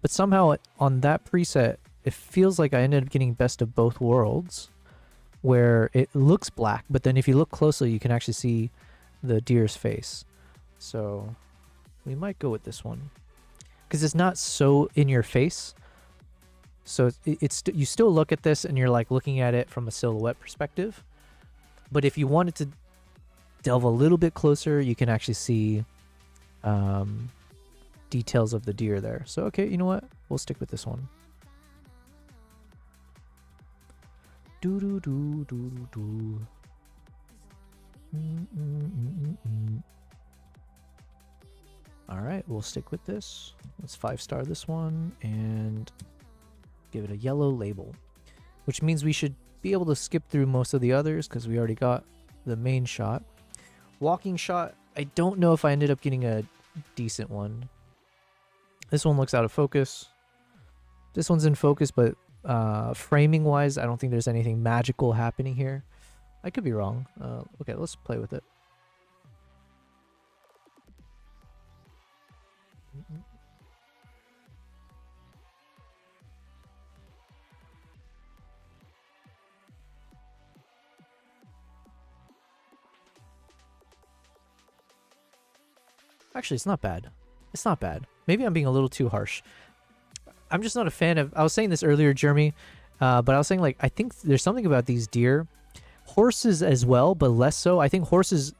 But somehow on that preset, it feels like I ended up getting best of both worlds, where it looks black, but then if you look closely, you can actually see the deer's face. So we might go with this one because it's not so in your face. So you still look at this and you're like looking at it from a silhouette perspective. But if you wanted to delve a little bit closer, you can actually see details of the deer there. So, okay, you know what? We'll stick with this one. Do do do do do. All right, we'll stick with this. Let's 5-star this one and give it a yellow label, which means we should be able to skip through most of the others because we already got the main shot. Walking shot, I don't know if I ended up getting a decent one. This one looks out of focus. This one's in focus, but framing wise, I don't think there's anything magical happening here. I could be wrong. Okay, let's play with it. Actually, it's not bad. It's not bad. Maybe I'm being a little too harsh. I'm just not a fan of... I was saying this earlier, Jeremy, but I was saying, like, I think there's something about these deer. Horses as well, but less so. I think horses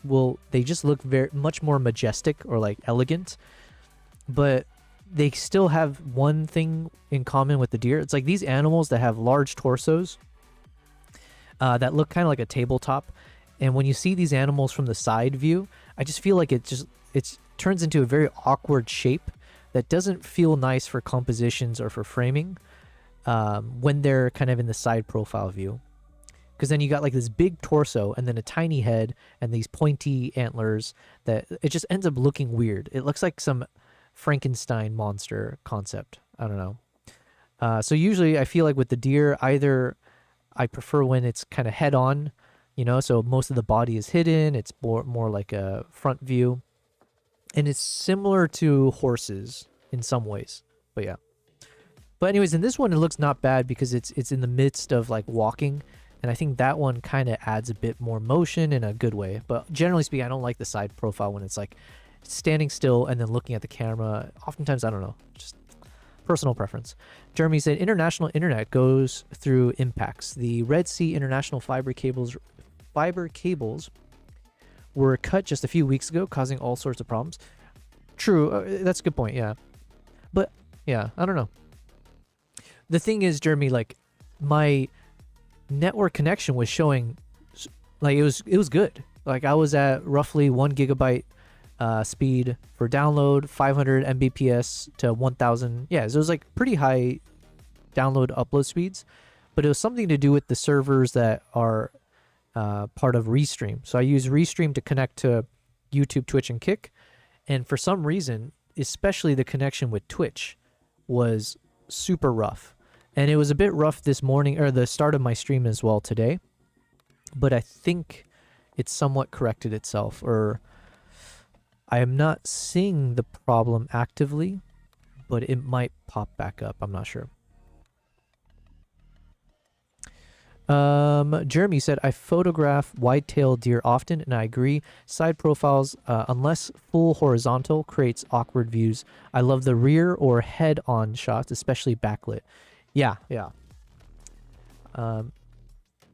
they just look very much more majestic or, like, elegant. But they still have one thing in common with the deer. It's like these animals that have large torsos that look kind of like a tabletop. And when you see these animals from the side view, I just feel like it turns into a very awkward shape that doesn't feel nice for compositions or for framing when they're kind of in the side profile view. Because then you got like this big torso and then a tiny head and these pointy antlers that it just ends up looking weird. It looks like some Frankenstein monster concept. I don't know. So usually I feel like with the deer, either I prefer when it's kind of head on, you know, so most of the body is hidden. It's more like a front view. And it's similar to horses in some ways. But yeah. But anyways, in this one, it looks not bad because it's in the midst of like walking. And I think that one kind of adds a bit more motion in a good way. But generally speaking, I don't like the side profile when it's like standing still and then looking at the camera. Oftentimes, I don't know, just personal preference. Jeremy said, international internet goes through impacts. The Red Sea international fiber cables were cut just a few weeks ago, causing all sorts of problems. True, that's a good point, yeah. But, yeah, I don't know. The thing is, Jeremy, like, my network connection was showing, like, it was good. Like, I was at roughly 1 gigabyte speed for download, 500 Mbps to 1000. Yeah, so it was, like, pretty high download upload speeds. But it was something to do with the servers that are part of Restream. So I use Restream to connect to YouTube, Twitch, and Kick. And for some reason, especially the connection with Twitch was super rough. And it was a bit rough this morning, or the start of my stream as well today. But I think it's somewhat corrected itself, or I am not seeing the problem actively, but it might pop back up. I'm not sure. Jeremy said, I photograph white-tailed deer often, and I agree. Side profiles, unless full horizontal, creates awkward views. I love the rear or head-on shots, especially backlit. Yeah. Yeah,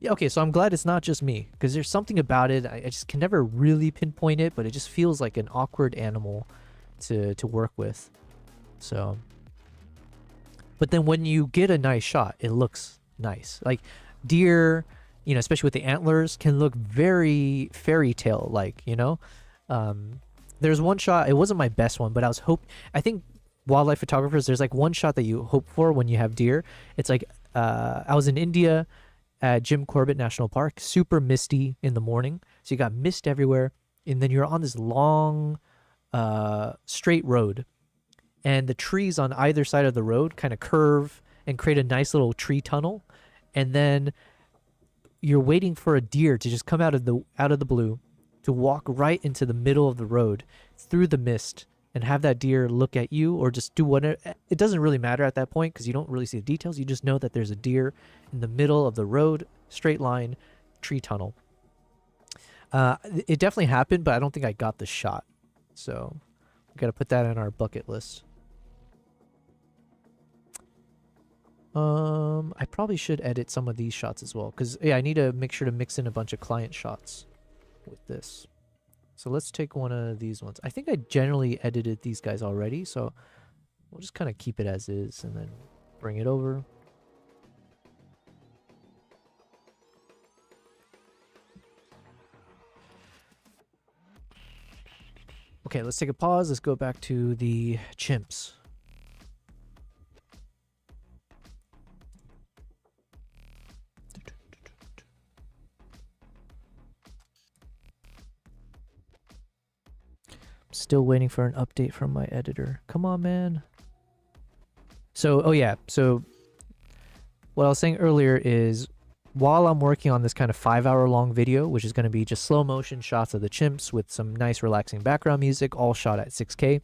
okay, so I'm glad it's not just me, because there's something about it. I just can never really pinpoint it, but it just feels like an awkward animal to work with. So, but then when you get a nice shot, it looks nice. Like, deer, you know, especially with the antlers, can look very fairy tale like, you know. There's one shot, it wasn't my best one, but I think wildlife photographers, there's like one shot that you hope for when you have deer. It's like I was in India at Jim Corbett National Park, super misty in the morning, so you got mist everywhere, and then you're on this long straight road, and the trees on either side of the road kind of curve and create a nice little tree tunnel. And then you're waiting for a deer to just come out of the blue, to walk right into the middle of the road through the mist and have that deer look at you or just do whatever. It doesn't really matter at that point because you don't really see the details. You just know that there's a deer in the middle of the road, straight line, tree tunnel. It definitely happened, but I don't think I got the shot. So we got to put that in our bucket list. I probably should edit some of these shots as well, because yeah, I need to make sure to mix in a bunch of client shots with this. So let's take one of these ones. I think I generally edited these guys already, so we'll just kind of keep it as is and then bring it over. Okay, let's take a pause. Let's go back to the chimps. Still waiting for an update from my editor. Come on, man. So, oh yeah. So what I was saying earlier is while I'm working on this kind of 5-hour long video, which is going to be just slow motion shots of the chimps with some nice relaxing background music, all shot at 6K.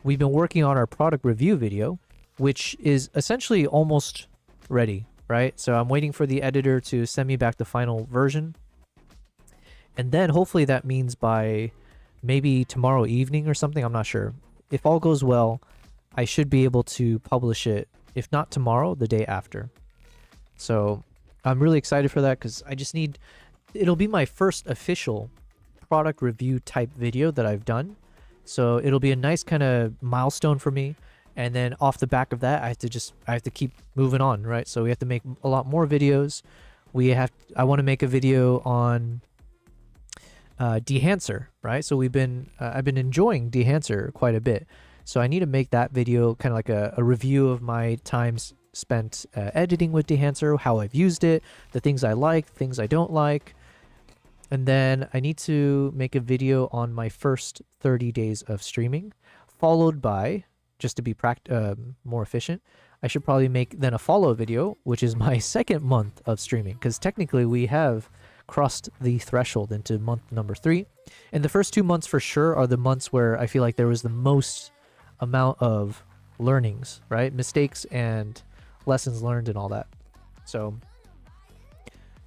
We've been working on our product review video, which is essentially almost ready, right? So I'm waiting for the editor to send me back the final version. And then hopefully that means by maybe tomorrow evening or something, I'm not sure. If all goes well, I should be able to publish it, if not tomorrow, the day after. So I'm really excited for that because I just need, it'll be my first official product review type video that I've done. So it'll be a nice kind of milestone for me. And then off the back of that, I have to keep moving on, right? So we have to make a lot more videos. I want to make a video on dehancer, right? So I've been enjoying dehancer quite a bit. So I need to make that video kind of like a review of my times spent editing with dehancer, how I've used it, the things I like, things I don't like. And then I need to make a video on my first 30 days of streaming, followed by, just to be more efficient, I should probably make then a follow video, which is my second month of streaming, because technically we have crossed the threshold into month number 3. And the first 2 months for sure are the months where I feel like there was the most amount of learnings, right? Mistakes and lessons learned and all that. So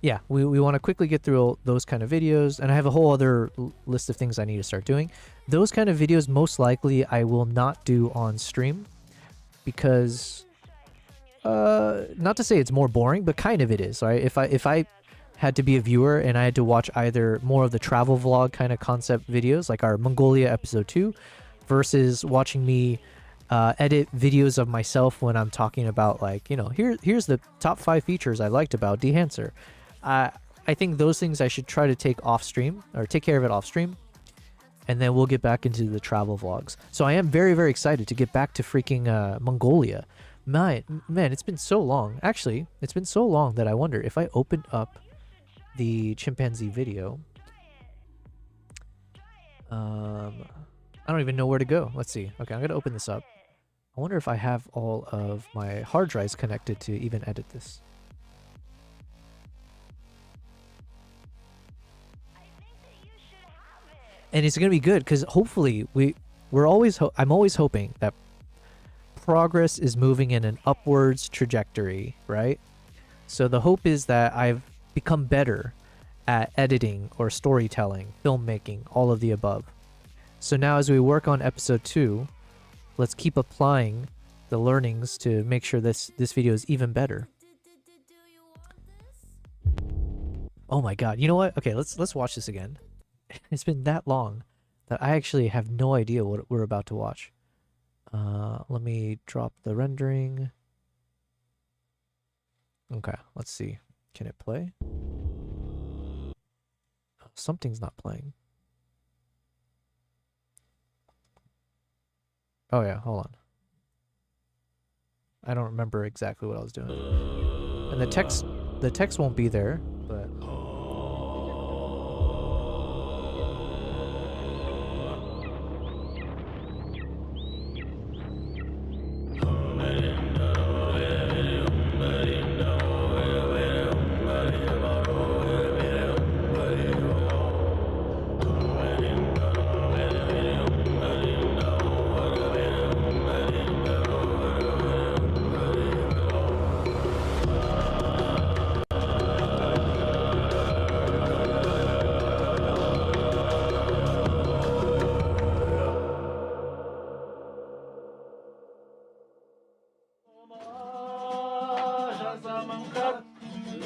yeah, we want to quickly get through all those kind of videos, and I have a whole other list of things I need to start doing. Those kind of videos most likely I will not do on stream because not to say it's more boring, but kind of it is, right? If I had to be a viewer and I had to watch either more of the travel vlog kind of concept videos like our Mongolia episode 2 versus watching me edit videos of myself when I'm talking about, like, you know, here's the top 5 features I liked about dehancer. I think those things I should try to take off stream, or take care of it off stream, and then we'll get back into the travel vlogs. So I am very, very excited to get back to freaking Mongolia. Man, it's been so long. Actually, it's been so long that I wonder if I opened up the chimpanzee video. I don't even know where to go. Let's see. Okay, I'm gonna open this up. I wonder if I have all of my hard drives connected to even edit this. And it's gonna be good because hopefully I'm always hoping that progress is moving in an upwards trajectory, right? So the hope is that I've become better at editing or storytelling, filmmaking, all of the above. So now as we work on episode 2, let's keep applying the learnings to make sure this video is even better. Oh my god, you know what? Okay, let's watch this again. It's been that long that I actually have no idea what we're about to watch. Let me drop the rendering. Okay, let's see. Can it play? Oh, something's not playing. Oh yeah, hold on. I don't remember exactly what I was doing. And the text won't be there, but Yazamam kat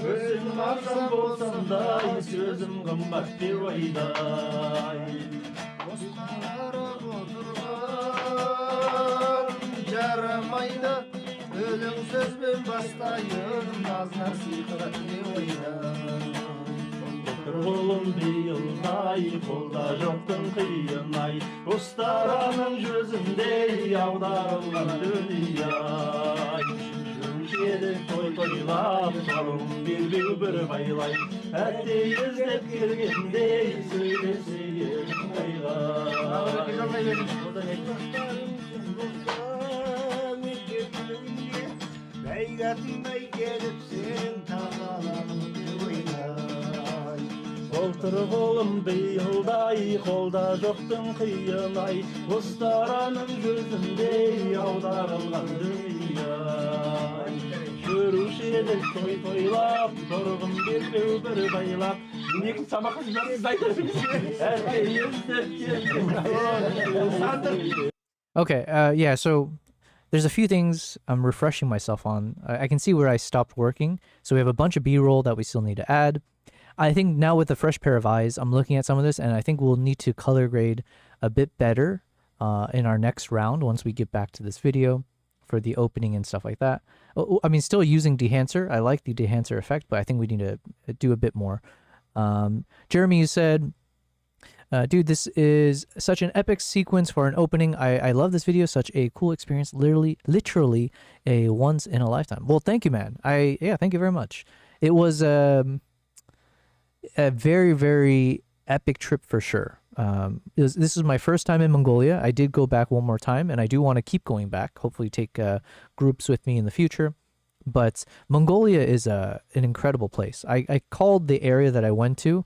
Özüm arzam bolsam da Sözüm kımbat bir oyday Dostlara oturgan Jaramaydı Ölüm söz ben bastayım Naz nasihat bir oyday Kolum bir yılday Kolda joktun kıyınay Dostlarının yüzünde Yavdarılan dünyay Şöyle toy toylap Sorun bir baylay Hatta yüzlep girgende Söyleseyim baylay Beygatınday gelip sen Tağalanın bir oynay Oltır kolum bir yılday Kolda joktun kıyınay Ustaranın gözünde Yavdarılan dünyay Görüşelim toy toylap Sorgun bir baylap Niye sama kızlar izdaydı Her yüzlep girgende Okay, yeah, so there's a few things I'm refreshing myself on. I can see where I stopped working. So we have a bunch of B-roll that we still need to add. I think now with a fresh pair of eyes, I'm looking at some of this, and I think we'll need to color grade a bit better in our next round once we get back to this video for the opening and stuff like that. I mean, still using dehancer. I like the dehancer effect, but I think we need to do a bit more. Jeremy, you said... dude, this is such an epic sequence for an opening. I love this video. Such a cool experience. Literally a once in a lifetime. Well, thank you, man. Yeah, thank you very much. It was a very, very epic trip for sure. This is my first time in Mongolia. I did go back one more time, and I do want to keep going back. Hopefully take groups with me in the future. But Mongolia is an incredible place. I called the area that I went to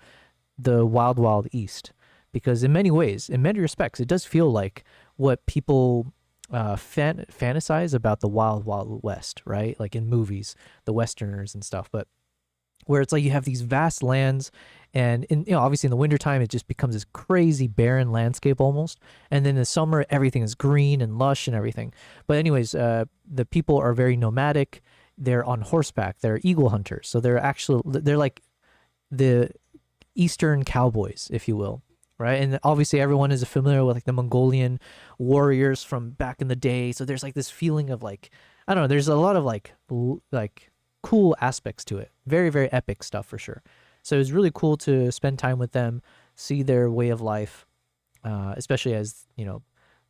the Wild Wild East. Because in many ways, in many respects, it does feel like what people fantasize about the Wild Wild West, right? Like in movies, the Westerners and stuff. But where it's like you have these vast lands, and obviously in the wintertime, it just becomes this crazy barren landscape almost. And then in the summer, everything is green and lush and everything. But anyways, the people are very nomadic. They're on horseback. They're eagle hunters. So they're like the Eastern cowboys, if you will. Right, and obviously everyone is familiar with like the Mongolian warriors from back in the day. So there's like this feeling of like, I don't know, there's a lot of like cool aspects to it. Very, very epic stuff for sure. So it was really cool to spend time with them, see their way of life, especially as,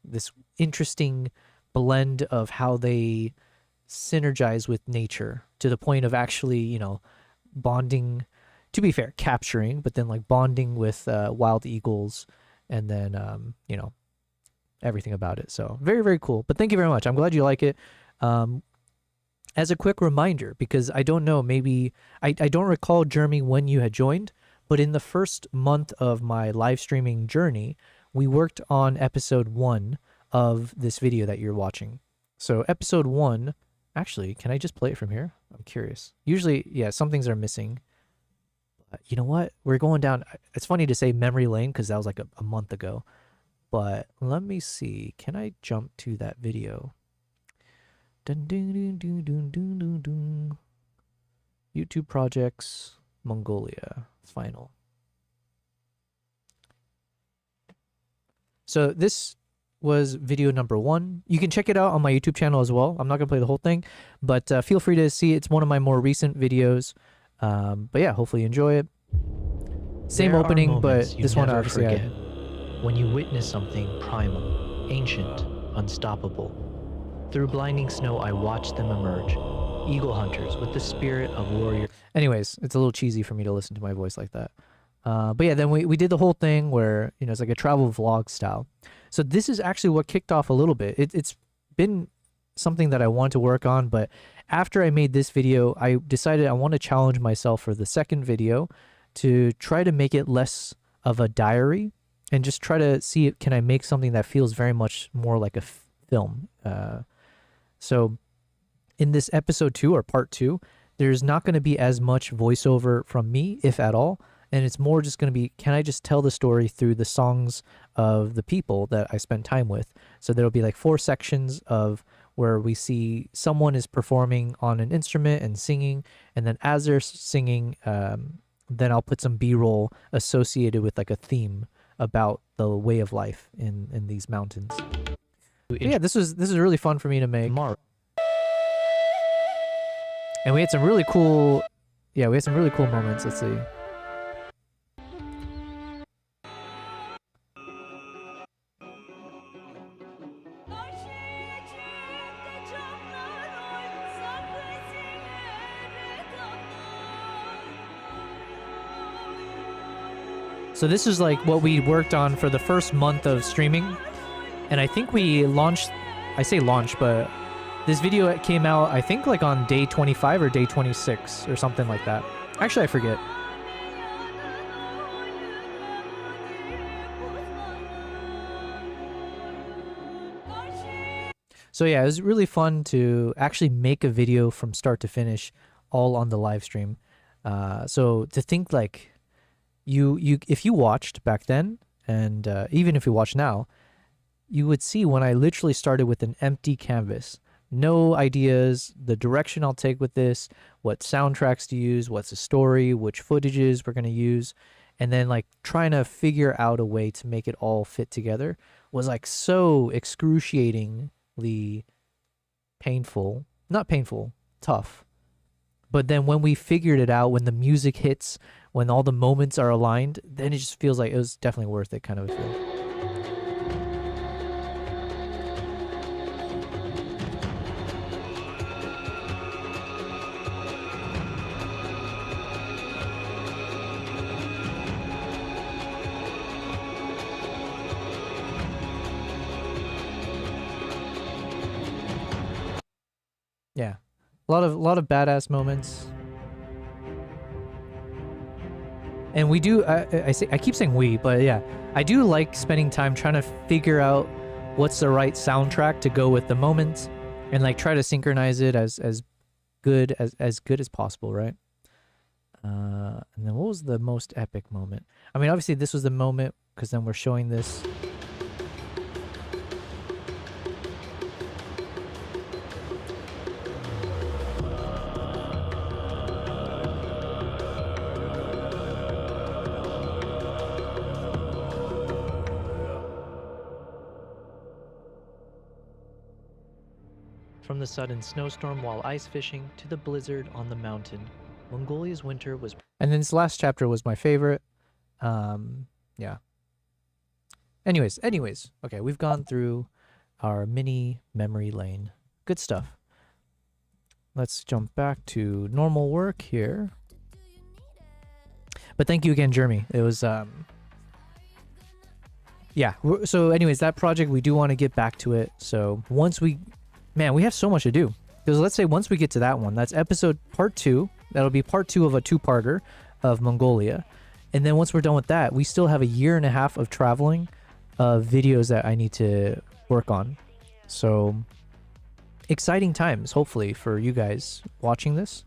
this interesting blend of how they synergize with nature to the point of actually, bonding. To be fair, capturing, but then like bonding with wild eagles, and then everything about it. So very, very cool. But thank you very much. I'm glad you like it. As a quick reminder, because I don't know, maybe I don't recall, Jeremy, when you had joined, but in the first month of my live streaming journey, we worked on episode 1 of this video that you're watching. So episode 1, actually, can I just play it from here? I'm curious. Usually, yeah, some things are missing. You know what? We're going down. It's funny to say memory lane because that was like a month ago. But let me see. Can I jump to that video? Dun, dun, dun, dun, dun, dun, dun, dun. YouTube projects, Mongolia, final. So this was video number 1. You can check it out on my YouTube channel as well. I'm not going to play the whole thing, but feel free to see. It's one of my more recent videos. But yeah, hopefully you enjoy it. Same opening, but this one obviously forget. When you witness something primal, ancient, unstoppable. Through blinding snow, I watched them emerge. Eagle hunters with the spirit of warrior. Anyways, it's a little cheesy for me to listen to my voice like that. But yeah, then we did the whole thing where, it's like a travel vlog style. So this is actually what kicked off a little bit. It's been something that I want to work on, but after I made this video, I decided I want to challenge myself for the second video to try to make it less of a diary and just try to see, can I make something that feels very much more like a film. So in this episode 2 or part 2, there's not going to be as much voiceover from me, if at all. And it's more just going to be, can I just tell the story through the songs of the people that I spend time with? So there'll be like 4 sections of where we see someone is performing on an instrument and singing, and then as they're singing, then I'll put some B-roll associated with like a theme about the way of life in these mountains. But yeah, this is really fun for me to make. Tomorrow. And we had some really cool, moments. Let's see. So this is like what we worked on for the first month of streaming. And I think we launched, I say launched, but this video came out, I think like on day 25 or day 26 or something like that. Actually, I forget. So yeah, it was really fun to actually make a video from start to finish all on the live stream. So to think like, if you watched back then, and even if you watch now, you would see when I literally started with an empty canvas, no ideas, the direction I'll take with this, what soundtracks to use, what's the story, which footages we're going to use, and then like trying to figure out a way to make it all fit together was like so excruciatingly painful, not painful, tough. But then when we figured it out, when the music hits, when all the moments are aligned, then it just feels like it was definitely worth it, kind of a feel. Yeah, a lot of badass moments. And we do, I keep saying we, but yeah, I do like spending time trying to figure out what's the right soundtrack to go with the moments, and like try to synchronize it as good as possible, right? And then what was the most epic moment? I mean, obviously this was the moment because then we're showing this. From the sudden snowstorm while ice fishing to the blizzard on the mountain, Mongolia's winter was... And then this last chapter was my favorite. Yeah. Anyways. Okay, we've gone through our mini memory lane. Good stuff. Let's jump back to normal work here. But thank you again, Jeremy. It was, yeah. So anyways, that project, we do want to get back to it. So once we... Man, we have so much to do. Because let's say once we get to that one, that's episode part 2. That'll be part 2 of a 2-parter of Mongolia. And then once we're done with that, we still have a year and a half of traveling videos that I need to work on. So exciting times, hopefully, for you guys watching this.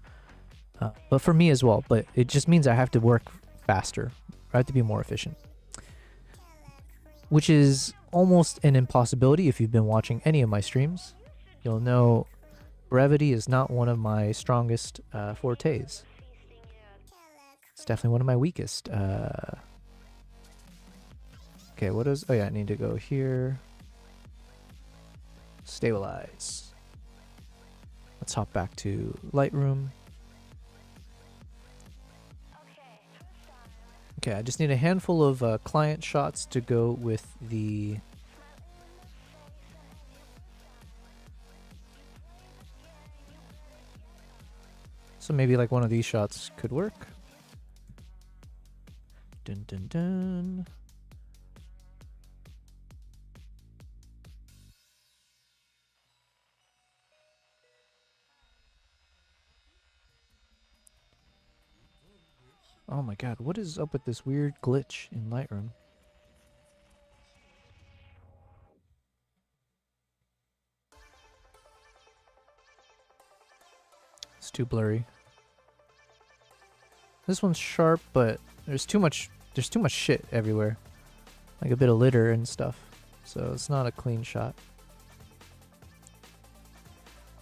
But for me as well. But it just means I have to work faster. I have to be more efficient. Which is almost an impossibility if you've been watching any of my streams. You'll know brevity is not one of my strongest fortes. It's definitely one of my weakest. Okay, what is... Oh yeah, I need to go here. Stabilize. Let's hop back to Lightroom. Okay, I just need a handful of client shots to go with the... So maybe like one of these shots could work. Dun dun dun. Oh my god, what is up with this weird glitch in Lightroom? It's too blurry. This one's sharp, but there's too much shit everywhere. Like a bit of litter and stuff. So it's not a clean shot.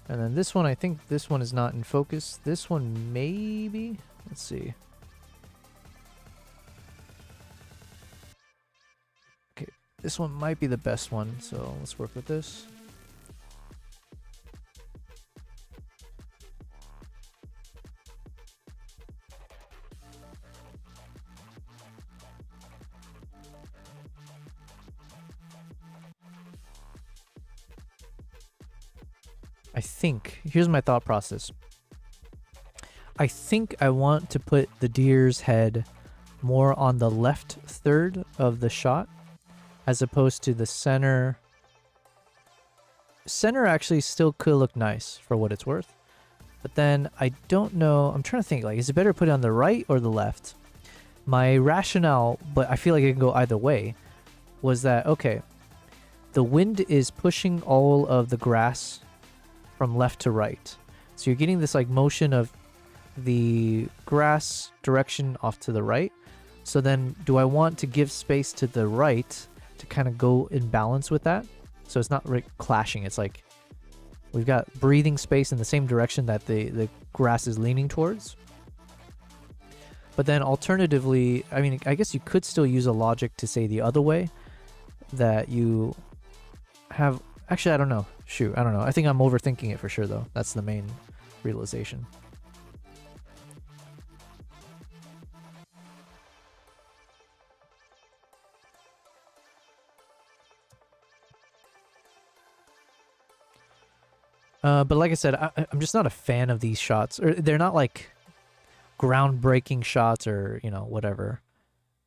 And then this one, I think this one is not in focus. This one maybe. Let's see. Okay, this one might be the best one, so let's work with this. I think, here's my thought process. I think I want to put the deer's head more on the left third of the shot as opposed to the center. Center actually still could look nice for what it's worth. But then I don't know, I'm trying to think, like, is it better to put it on the right or the left? My rationale, but I feel like it can go either way, was that, okay, the wind is pushing all of the grass from left to right. So you're getting this like motion of the grass direction off to the right. So then do I want to give space to the right to kind of go in balance with that? So it's not clashing. It's like we've got breathing space in the same direction that the grass is leaning towards. But then alternatively, I mean, I guess you could still use a logic to say the other way, that you have, actually, I don't know. Shoot, I don't know. I think I'm overthinking it for sure, though. That's the main realization. But like I said, I'm just not a fan of these shots. Or they're not like groundbreaking shots or, you know, whatever.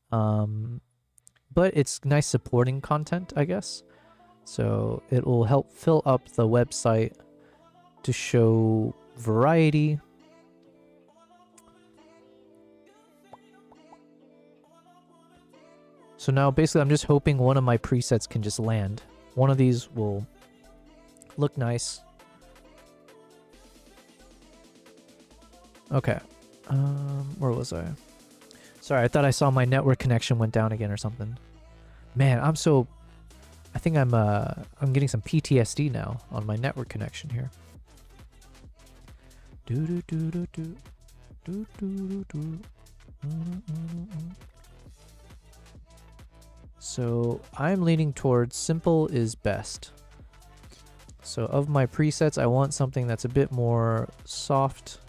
But it's nice supporting content, I guess. So it will help fill up the website to show variety. So now basically I'm just hoping one of my presets can just land. One of these will look nice. Okay. Where was I? Sorry, I thought I saw my network connection went down again or something. Man, I think I'm getting some PTSD now on my network connection here. So I'm leaning towards simple is best. So of my presets, I want something that's a bit more soft.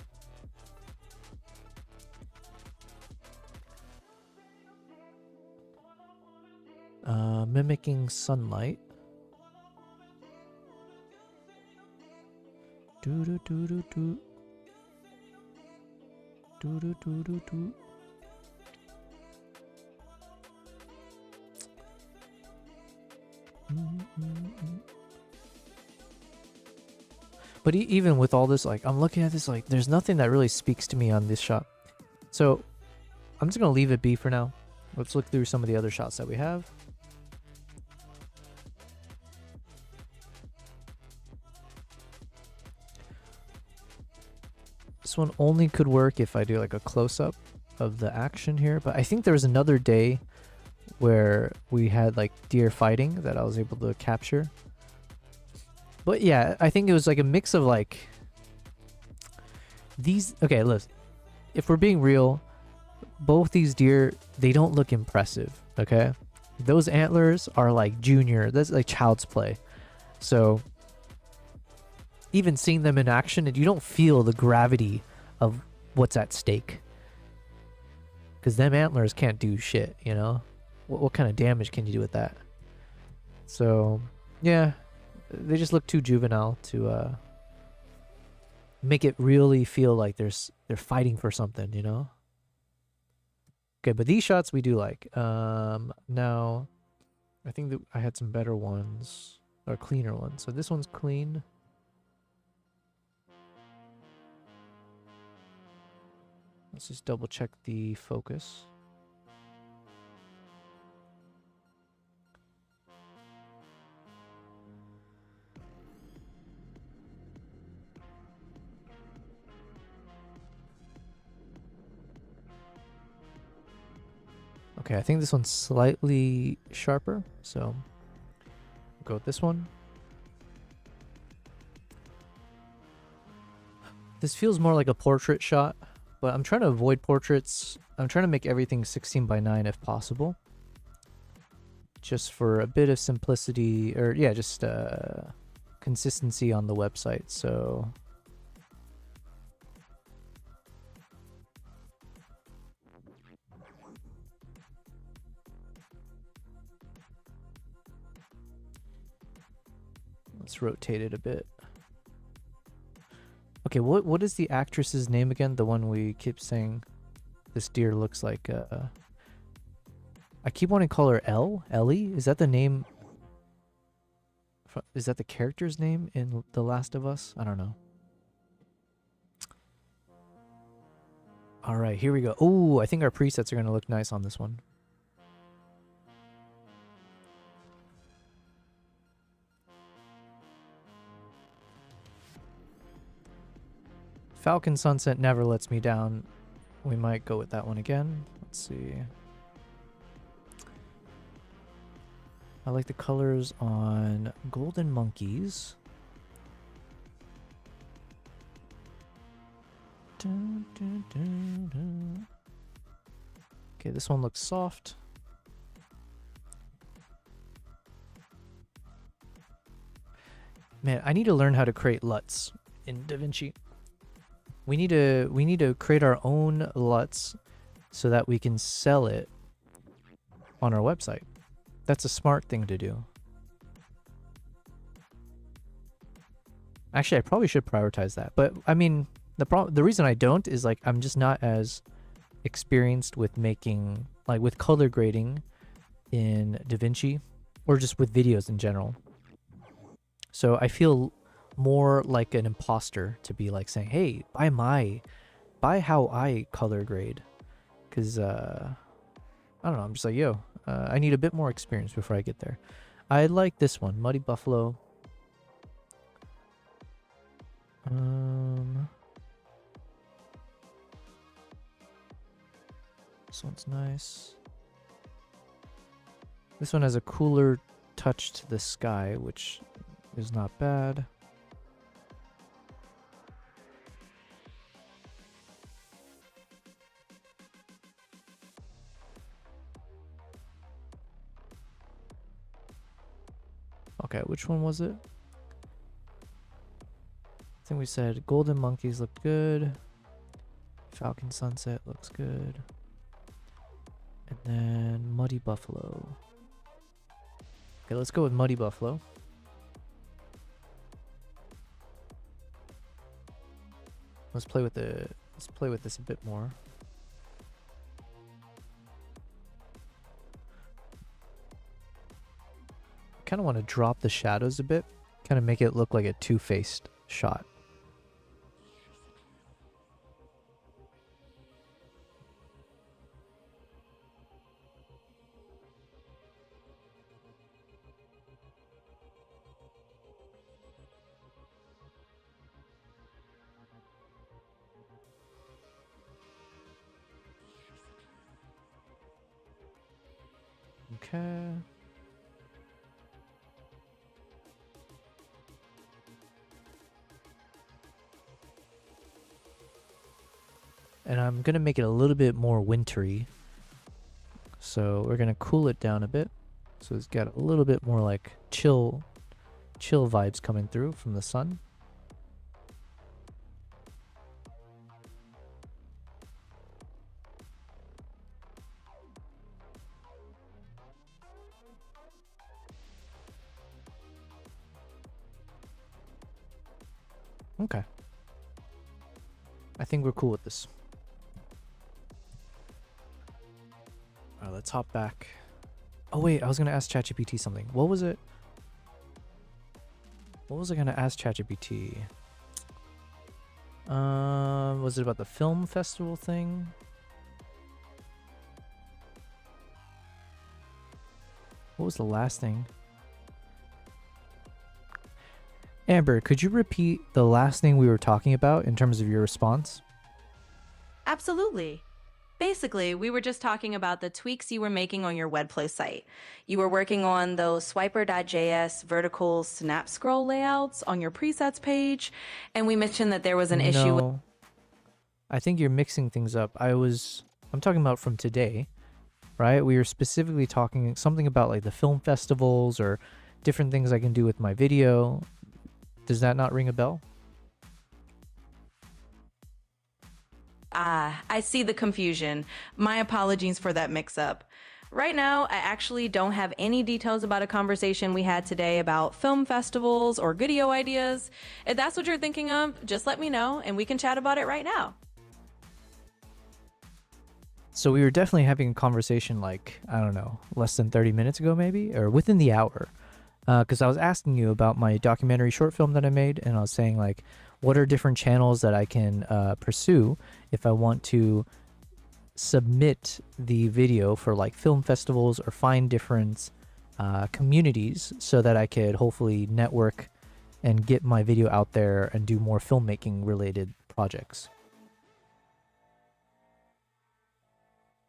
Mimicking sunlight. Do do do do do. Do do do do do. But even with all this, like, I'm looking at this, like, there's nothing that really speaks to me on this shot. So I'm just gonna leave it be for now. Let's look through some of the other shots that we have. This one only could work if I do like a close-up of the action here, but I think there was another day where we had like deer fighting that I was able to capture. But yeah, I think it was like a mix of like these. Okay, listen, if we're being real, both these deer, they don't look impressive. Okay, those antlers are like junior, that's like child's play. So even seeing them in action, and you don't feel the gravity of what's at stake, because them antlers can't do shit, you know. What kind of damage can you do with that? So yeah, they just look too juvenile to make it really feel like they're fighting for something, you know. Okay, but these shots we do like. Now I think that I had some better ones or cleaner ones. So this one's clean. Let's just double check the focus. Okay, I think this one's slightly sharper, so we'll go with this one. This feels more like a portrait shot, but I'm trying to avoid portraits. I'm trying to make everything 16:9 if possible. Just for a bit of simplicity, or yeah, just consistency on the website. So let's rotate it a bit. Okay, what is the actress's name again? The one we keep saying this deer looks like. I keep wanting to call her Ellie. Is that the name? Is that the character's name in The Last of Us? I don't know. All right, here we go. Oh, I think our presets are gonna look nice on this one. Falcon Sunset never lets me down. We might go with that one again. Let's see. I like the colors on Golden Monkeys. Dun, dun, dun, dun. Okay, this one looks soft. Man, I need to learn how to create LUTs in DaVinci. We need to create our own LUTs so that we can sell it on our website. That's a smart thing to do. Actually, I probably should prioritize that. But I mean, the reason I don't is like I'm just not as experienced with making, like with color grading in DaVinci or just with videos in general. So I feel more like an imposter to be like saying, hey, buy how I color grade. Cause I don't know, I'm just like, yo, I need a bit more experience before I get there. I like this one, Muddy Buffalo. This one's nice. This one has a cooler touch to the sky, which is not bad. Okay, which one was it? I think we said Golden Monkeys look good. Falcon Sunset looks good. And then Muddy Buffalo. Okay, let's go with Muddy Buffalo. Let's play with this a bit more. I kind of want to drop the shadows a bit, kind of make it look like a two-faced shot. Okay. And I'm going to make it a little bit more wintry. So we're going to cool it down a bit. So it's got a little bit more like chill vibes coming through from the sun. Okay. I think we're cool with this. Alright, let's hop back. Oh wait, I was gonna ask ChatGPT something. What was it? What was I gonna ask ChatGPT? Was it about the film festival thing? What was the last thing? Amber, could you repeat the last thing we were talking about in terms of your response? Absolutely. Basically, we were just talking about the tweaks you were making on your WebPlay site. You were working on those swiper.js vertical snap scroll layouts on your presets page, and we mentioned that there was an issue with No, I think you're mixing things up. I'm talking about from today, right? We were specifically talking something about like the film festivals or different things I can do with my video. Does that not ring a bell? I see the confusion. My apologies for that mix-up. Right now, I actually don't have any details about a conversation we had today about film festivals or video ideas. If that's what you're thinking of, just let me know and we can chat about it right now. So we were definitely having a conversation like, I don't know, less than 30 minutes ago maybe, or within the hour. Because I was asking you about my documentary short film that I made, and I was saying like, what are different channels that I can pursue if I want to submit the video for like film festivals or find different communities so that I could hopefully network and get my video out there and do more filmmaking related projects.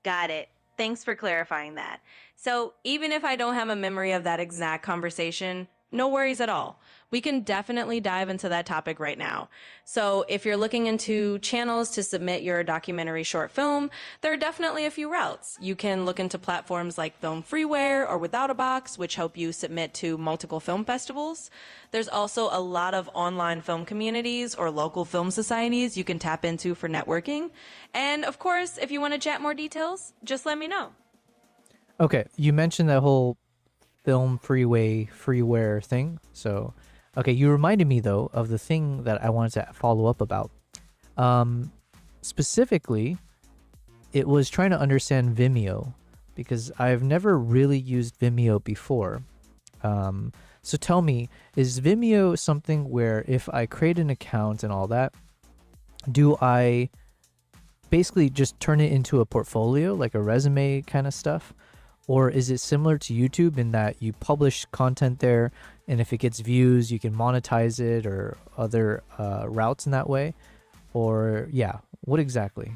Got it. Thanks for clarifying that. So even if I don't have a memory of that exact conversation, no worries at all. We can definitely dive into that topic right now. So if you're looking into channels to submit your documentary short film, there are definitely a few routes. You can look into platforms like Film Freeware or Without a Box, which help you submit to multiple film festivals. There's also a lot of online film communities or local film societies you can tap into for networking. And of course, if you want to chat more details, just let me know. Okay, you mentioned that whole film freeware thing. So, okay, you reminded me though of the thing that I wanted to follow up about. Specifically, it was trying to understand Vimeo because I've never really used Vimeo before. So tell me, is Vimeo something where if I create an account and all that, do I basically just turn it into a portfolio, like a resume kind of stuff? Or is it similar to YouTube in that you publish content there, and if it gets views, you can monetize it or other routes in that way? Or, yeah, what exactly?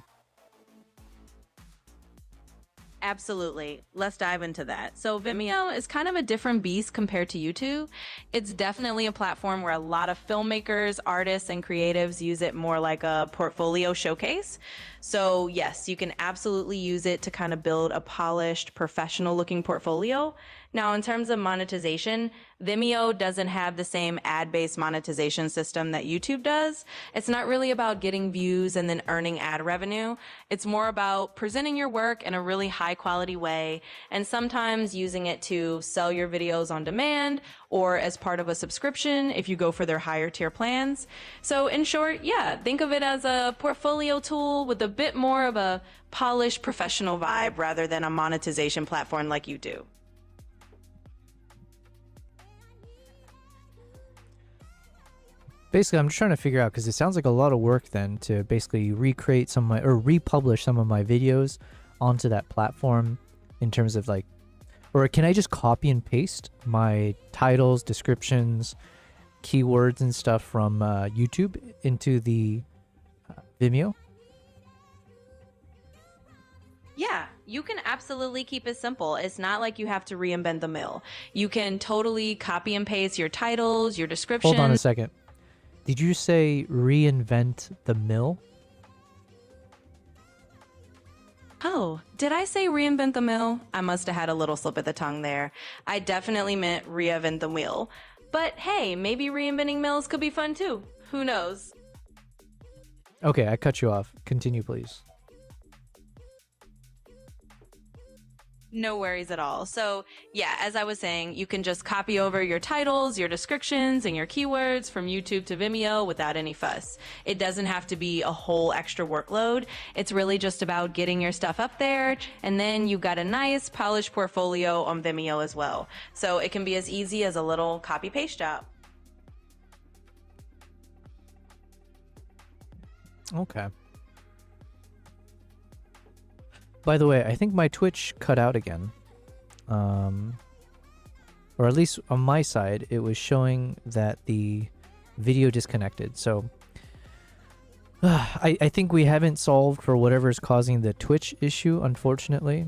Absolutely. Let's dive into that. So Vimeo is kind of a different beast compared to YouTube. It's definitely a platform where a lot of filmmakers, artists, and creatives use it more like a portfolio showcase. So yes, you can absolutely use it to kind of build a polished, professional looking portfolio. Now, in terms of monetization, Vimeo doesn't have the same ad-based monetization system that YouTube does. It's not really about getting views and then earning ad revenue. It's more about presenting your work in a really high quality way and sometimes using it to sell your videos on demand or as part of a subscription if you go for their higher tier plans. So in short, yeah, think of it as a portfolio tool with a bit more of a polished professional vibe rather than a monetization platform like you do. Basically, I'm just trying to figure out, because it sounds like a lot of work then to basically recreate some of my, or republish some of my videos onto that platform in terms of like, or can I just copy and paste my titles, descriptions, keywords and stuff from YouTube into the Vimeo? Yeah, you can absolutely keep it simple. It's not like you have to reinvent the mill. You can totally copy and paste your titles, your descriptions. Hold on a second. Did you say reinvent the mill? Oh, did I say reinvent the mill? I must have had a little slip of the tongue there. I definitely meant reinvent the wheel. But hey, maybe reinventing mills could be fun too. Who knows? Okay, I cut you off. Continue, please. No worries at all. So yeah, as I was saying, you can just copy over your titles, your descriptions, and your keywords from YouTube to Vimeo without any fuss. It doesn't have to be a whole extra workload. It's really just about getting your stuff up there, and then you've got a nice polished portfolio on Vimeo as well. So it can be as easy as a little copy-paste job. Okay. By the way, I think my Twitch cut out again. Or at least on my side, it was showing that the video disconnected. So I think we haven't solved for whatever is causing the Twitch issue, unfortunately.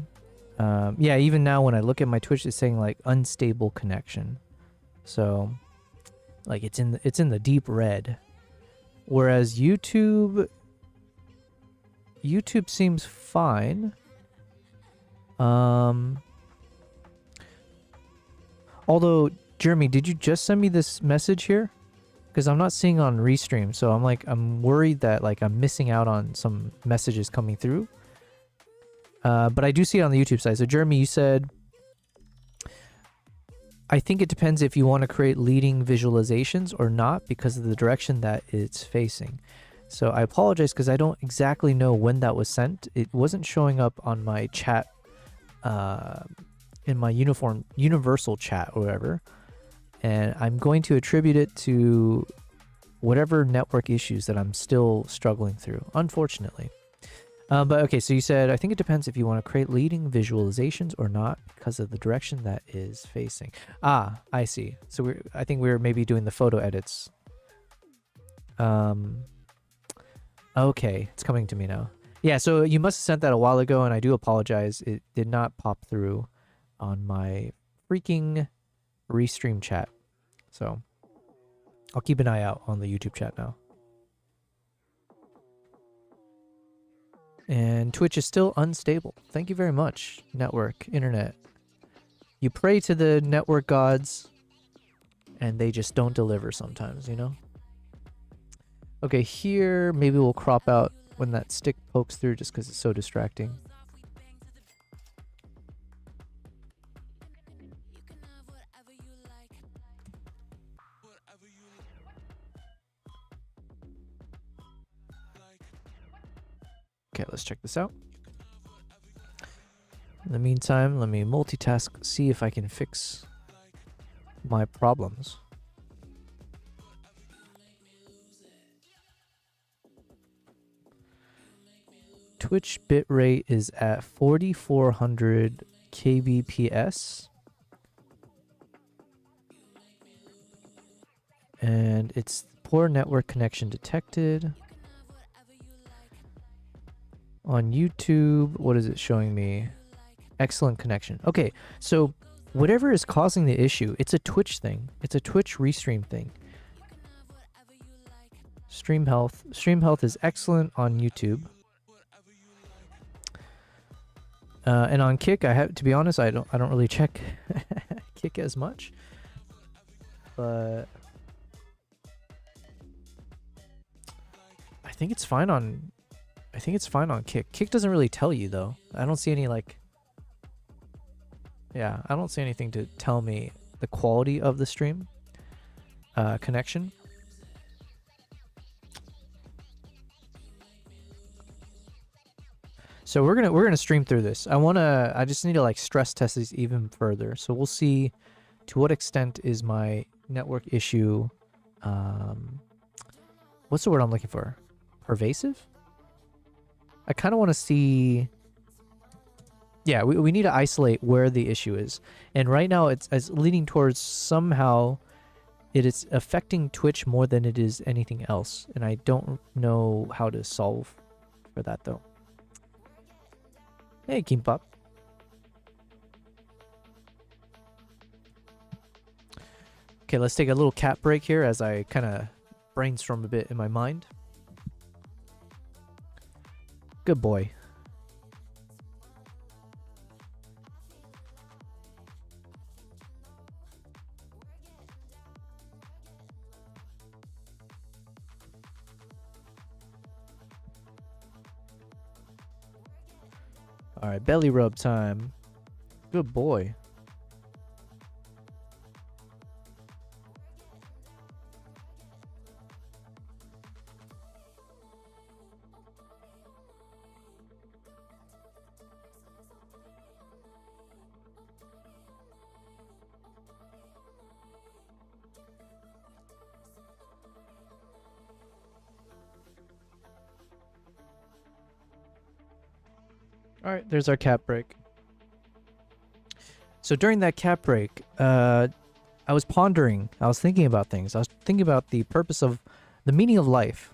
Yeah, even now when I look at my Twitch, it's saying like unstable connection. So, like it's in the deep red. Whereas YouTube seems fine. Although, Jeremy, did you just send me this message here? Because I'm not seeing on Restream, so I'm worried that like I'm missing out on some messages coming through. But I do see it on the YouTube side. So Jeremy, you said, I think it depends if you want to create leading visualizations or not because of the direction that it's facing. So I apologize because I don't exactly know when that was sent. It wasn't showing up on my chat, in my universal chat or whatever. And I'm going to attribute it to whatever network issues that I'm still struggling through, unfortunately. But okay, so you said, I think it depends if you want to create leading visualizations or not because of the direction that is facing. Ah, I see. So I think we're maybe doing the photo edits. Okay, it's coming to me now. Yeah, so you must have sent that a while ago, and I do apologize. It did not pop through on my freaking Restream chat. So I'll keep an eye out on the YouTube chat now. And Twitch is still unstable. Thank you very much, network, internet. You pray to the network gods, and they just don't deliver sometimes, you know? Okay, here, maybe we'll crop out when that stick pokes through just because it's so distracting. Okay, let's check this out. In the meantime, let me multitask, see if I can fix my problems. Twitch bitrate is at 4400 kbps. And it's poor network connection detected. On YouTube, what is it showing me? Excellent connection. Okay, so whatever is causing the issue, it's a Twitch thing. It's a Twitch restream thing. Stream health. Stream health is excellent on YouTube. And on Kick, I have to be honest, I don't really check Kick as much. But I think it's fine on Kick. Kick doesn't really tell you though. I don't see any like, yeah, I don't see anything to tell me the quality of the stream connection. So we're gonna stream through this. I just need to like stress test these even further. So we'll see to what extent is my network issue, what's the word I'm looking for? Pervasive? I kind of want to see, yeah, we need to isolate where the issue is. And right now it's leaning towards somehow it is affecting Twitch more than it is anything else. And I don't know how to solve for that though. Hey, Chimp. Okay, let's take a little cat break here as I kind of brainstorm a bit in my mind. Good boy. All right, belly rub time. Good boy. All right, there's our cap break. So during that cap break, I was pondering, I was thinking about things. I was thinking about the purpose of, the meaning of life.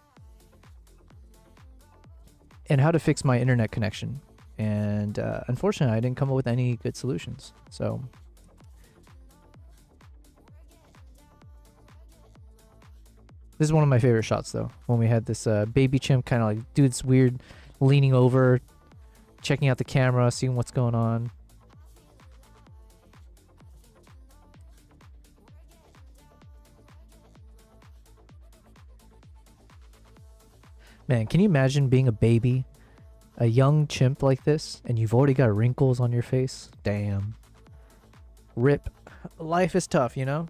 and how to fix my internet connection. And unfortunately, I didn't come up with any good solutions. So this is one of my favorite shots, though, when we had this baby chimp kind of like do this weird leaning over, checking out the camera, seeing what's going on. Man, can you imagine being a baby, a young chimp like this, and you've already got wrinkles on your face? Damn. Rip. Life is tough, you know?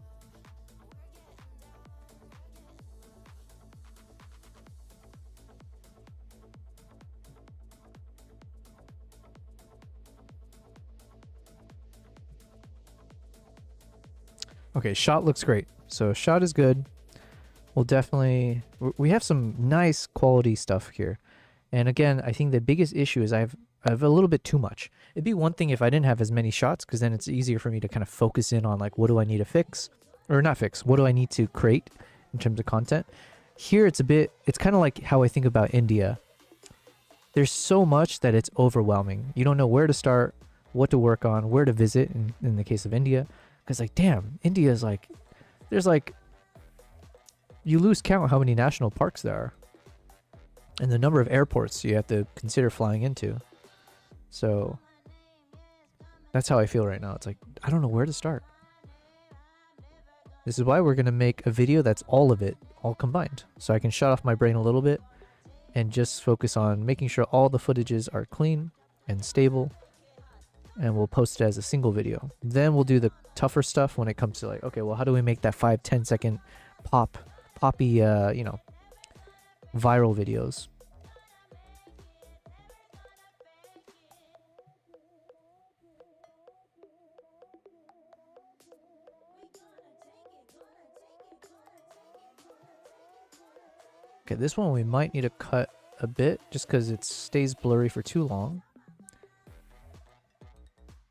Okay, shot looks great. So shot is good. We'll definitely... We have some nice quality stuff here. And again, I think the biggest issue is I have a little bit too much. It'd be one thing if I didn't have as many shots, because then it's easier for me to kind of focus in on like, what do I need to fix? Or not fix, what do I need to create in terms of content? Here it's kind of like how I think about India. There's so much that it's overwhelming. You don't know where to start, what to work on, where to visit in the case of India. Because like, damn, India is like, there's like, you lose count how many national parks there are. And the number of airports you have to consider flying into. So that's how I feel right now. It's like, I don't know where to start. This is why we're going to make a video that's all of it, all combined. So I can shut off my brain a little bit and just focus on making sure all the footages are clean and stable. And we'll post it as a single video. Then we'll do the tougher stuff when it comes to like, okay, well, how do we make that 5-10 second poppy, you know, viral videos? Okay, this one we might need to cut a bit just because it stays blurry for too long.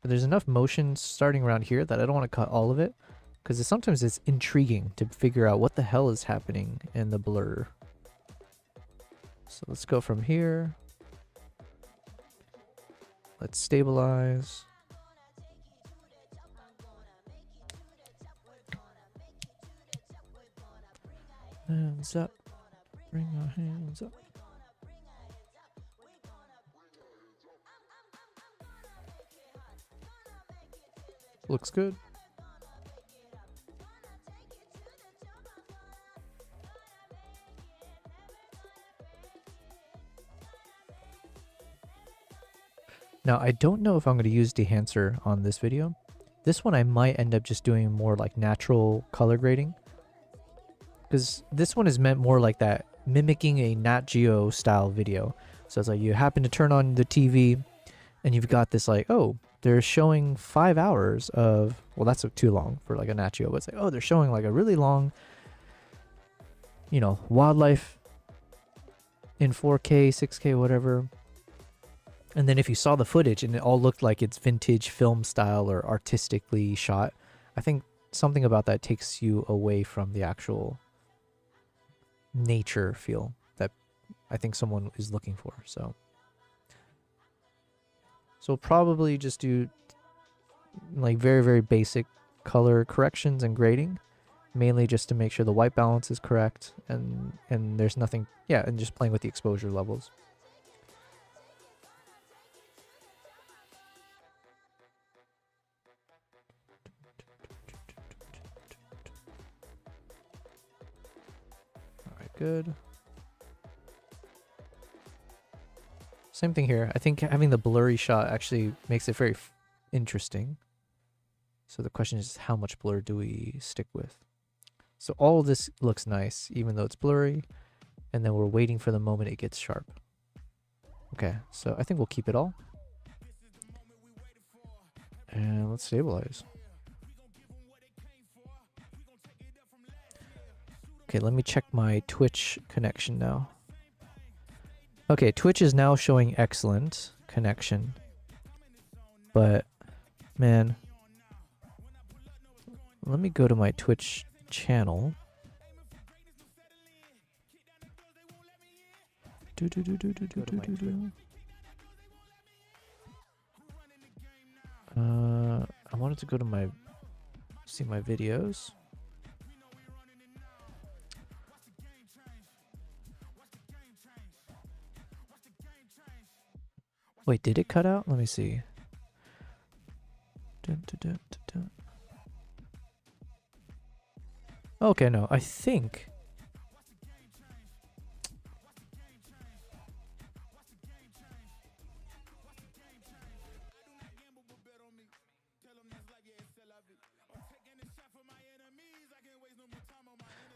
But there's enough motion starting around here that I don't want to cut all of it, because sometimes it's intriguing to figure out what the hell is happening in the blur. So let's go from here. Let's stabilize. Hands up. Bring our hands up. Looks good. Now, I don't know if I'm going to use dehancer on this video. This one I might end up just doing more like natural color grading, because this one is meant more like that, mimicking a Nat Geo style video. So it's like you happen to turn on the TV and you've got this like, oh, they're showing 5 hours of, well, that's too long for like a Nat Geo, but it's like, oh, they're showing like a really long, you know, wildlife in 4K, 6K, whatever. And then if you saw the footage and it all looked like it's vintage film style or artistically shot, I think something about that takes you away from the actual nature feel that I think someone is looking for. So we'll probably just do like very, very basic color corrections and grading, mainly just to make sure the white balance is correct and there's nothing, yeah, and just playing with the exposure levels. All right, good. Same thing here. I think having the blurry shot actually makes it very interesting. So the question is, how much blur do we stick with? So all of this looks nice, even though it's blurry. And then we're waiting for the moment it gets sharp. Okay, so I think we'll keep it all. And let's stabilize. Okay, let me check my Twitch connection now. Okay, Twitch is now showing excellent connection. But, man, let me go to my Twitch channel. I wanted to go to my see my videos. Wait, did it cut out? Let me see. Okay, no, I think.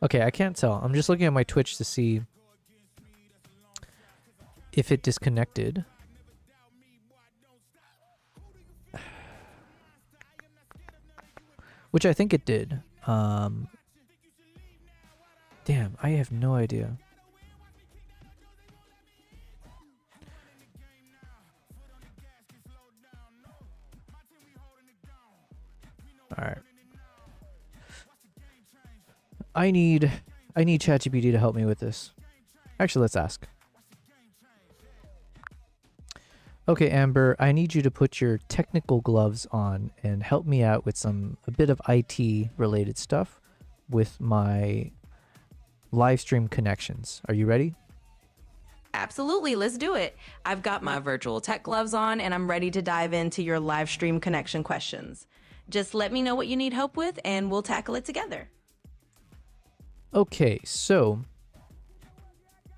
Okay, I can't tell. I'm just looking at my Twitch to see if it disconnected. Which I think it did. Damn, I have no idea. Alright. I need ChatGPT to help me with this. Actually, let's ask. Okay, Amber, I need you to put your technical gloves on and help me out with a bit of IT related stuff with my live stream connections. Are you ready? Absolutely, let's do it. I've got my virtual tech gloves on and I'm ready to dive into your live stream connection questions. Just let me know what you need help with and we'll tackle it together. Okay, so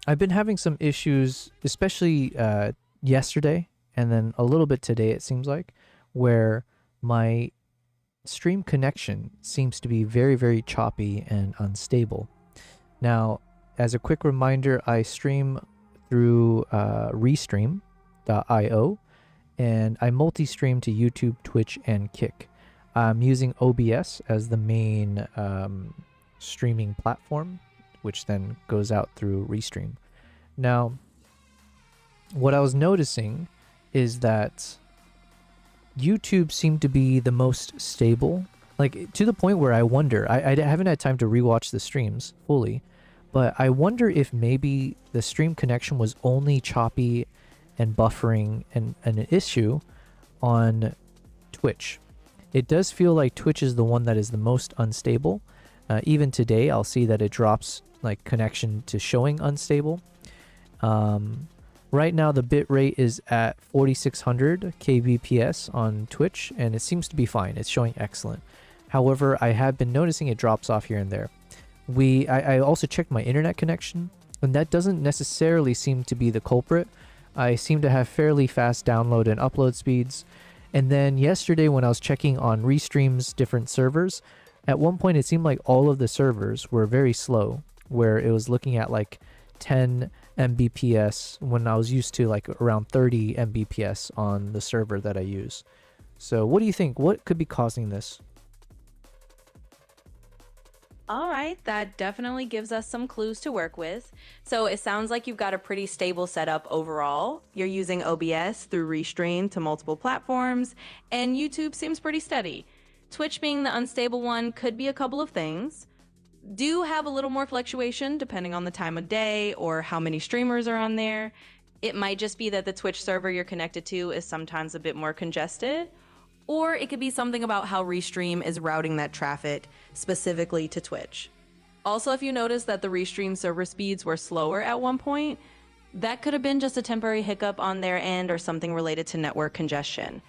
I've been having some issues, especially yesterday and then a little bit today, it seems like, where my stream connection seems to be very, very choppy and unstable. Now, as a quick reminder, I stream through restream.io and I multi-stream to YouTube, Twitch, and Kick. I'm using OBS as the main streaming platform, which then goes out through Restream. Now, what I was noticing is that YouTube seemed to be the most stable, like to the point where I wonder, I haven't had time to rewatch the streams fully, but I wonder if maybe the stream connection was only choppy and buffering and an issue on Twitch. It does feel like Twitch is the one that is the most unstable. Even today, I'll see that it drops like connection to showing unstable. Right now, the bit rate is at 4600 kbps on Twitch, and it seems to be fine. It's showing excellent. However, I have been noticing it drops off here and there. I also checked my internet connection, and that doesn't necessarily seem to be the culprit. I seem to have fairly fast download and upload speeds. And then yesterday when I was checking on Restream's different servers, at one point it seemed like all of the servers were very slow, where it was looking at like 10 Mbps when I was used to like around 30 Mbps on the server that I use. So what do you think? What could be causing this? All right, that definitely gives us some clues to work with. So it sounds like you've got a pretty stable setup overall. You're using OBS through Restream to multiple platforms, and YouTube seems pretty steady. Twitch being the unstable one could be a couple of things. Do have a little more fluctuation depending on the time of day or how many streamers are on there. It might just be that the Twitch server you're connected to is sometimes a bit more congested. Or it could be something about how Restream is routing that traffic specifically to Twitch. Also, if you notice that the Restream server speeds were slower at one point, that could have been just a temporary hiccup on their end or something related to network congestion.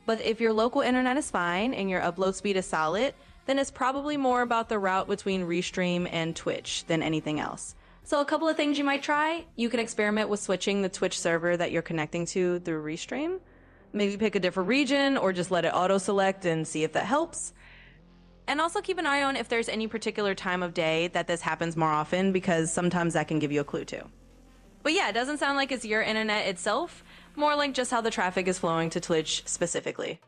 But if your local internet is fine and your upload speed is solid, then it's probably more about the route between Restream and Twitch than anything else. So a couple of things you might try. You can experiment with switching the Twitch server that you're connecting to through Restream. Maybe pick a different region or just let it auto-select and see if that helps. And also keep an eye on if there's any particular time of day that this happens more often, because sometimes that can give you a clue too. But yeah, it doesn't sound like it's your internet itself, more like just how the traffic is flowing to Twitch specifically.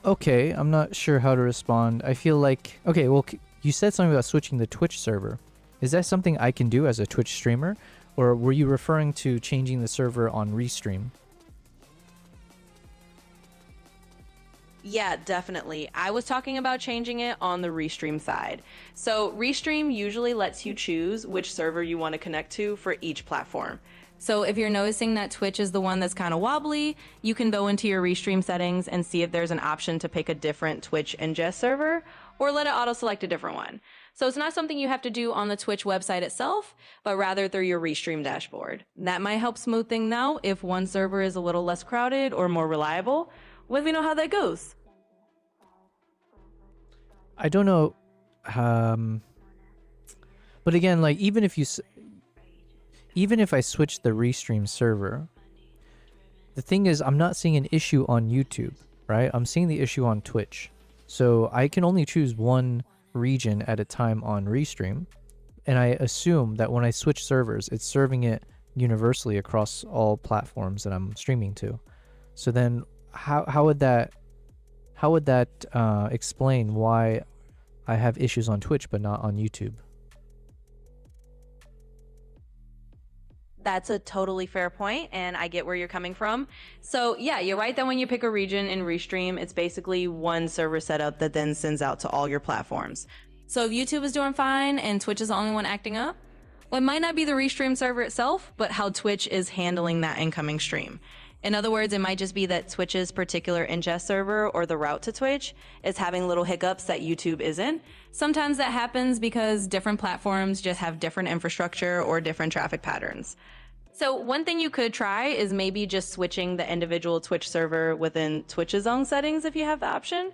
Okay, I'm not sure how to respond. I feel like, okay, well, you said something about switching the Twitch server. Is that something I can do as a Twitch streamer? Or were you referring to changing the server on Restream? Yeah, definitely. I was talking about changing it on the Restream side. So Restream usually lets you choose which server you want to connect to for each platform. So if you're noticing that Twitch is the one that's kind of wobbly, you can go into your Restream settings and see if there's an option to pick a different Twitch ingest server or let it auto-select a different one. So it's not something you have to do on the Twitch website itself, but rather through your Restream dashboard. That might help smooth things out if one server is a little less crowded or more reliable. Let me know how that goes. I don't know, but again, like even if I switch the Restream server, the thing is I'm not seeing an issue on YouTube, right? I'm seeing the issue on Twitch. So I can only choose one region at a time on Restream, and I assume that when I switch servers, it's serving it universally across all platforms that I'm streaming to. So then how would that explain why I have issues on Twitch but not on YouTube? That's a totally fair point, and I get where you're coming from. So yeah, you're right that when you pick a region in Restream, it's basically one server setup that then sends out to all your platforms. So if YouTube is doing fine and Twitch is the only one acting up, well, it might not be the Restream server itself, but how Twitch is handling that incoming stream. In other words, it might just be that Twitch's particular ingest server or the route to Twitch is having little hiccups that YouTube isn't. Sometimes that happens because different platforms just have different infrastructure or different traffic patterns. So one thing you could try is maybe just switching the individual Twitch server within Twitch's own settings if you have the option,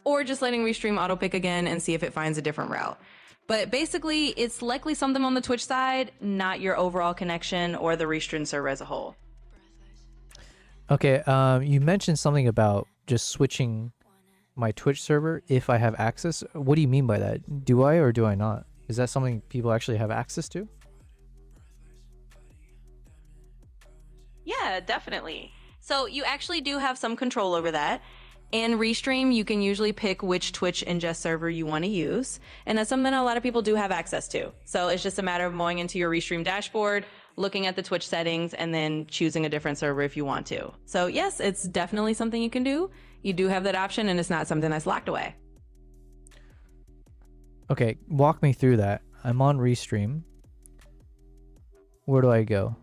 or just letting Restream auto pick again and see if it finds a different route. But basically, it's likely something on the Twitch side, not your overall connection or the Restream server as a whole. Okay, you mentioned something about just switching my Twitch server if I have access. What do you mean by that? Do I or do I not? Is that something people actually have access to? Yeah, definitely. So you actually do have some control over that. In Restream, you can usually pick which Twitch ingest server you want to use. And that's something a lot of people do have access to. So it's just a matter of going into your Restream dashboard, looking at the Twitch settings, and then choosing a different server if you want to. So yes, it's definitely something you can do. You do have that option, and it's not something that's locked away. Okay, walk me through that. I'm on Restream. Where do I go?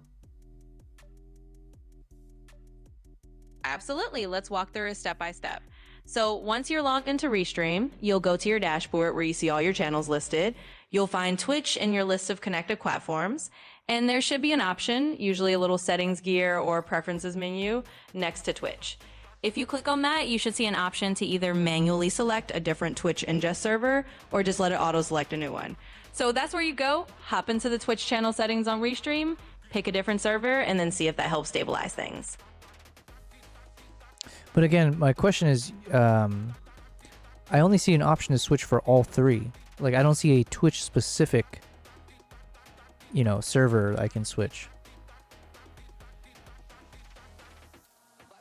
Absolutely. Let's walk through it step by step. So once you're logged into Restream, you'll go to your dashboard where you see all your channels listed. You'll find Twitch in your list of connected platforms, and there should be an option, usually a little settings gear or preferences menu next to Twitch. If you click on that, you should see an option to either manually select a different Twitch ingest server or just let it auto select a new one. So that's where you go, hop into the Twitch channel settings on Restream, pick a different server, and then see if that helps stabilize things. But again, my question is, I only see an option to switch for all three. Like, I don't see a Twitch specific, server I can switch.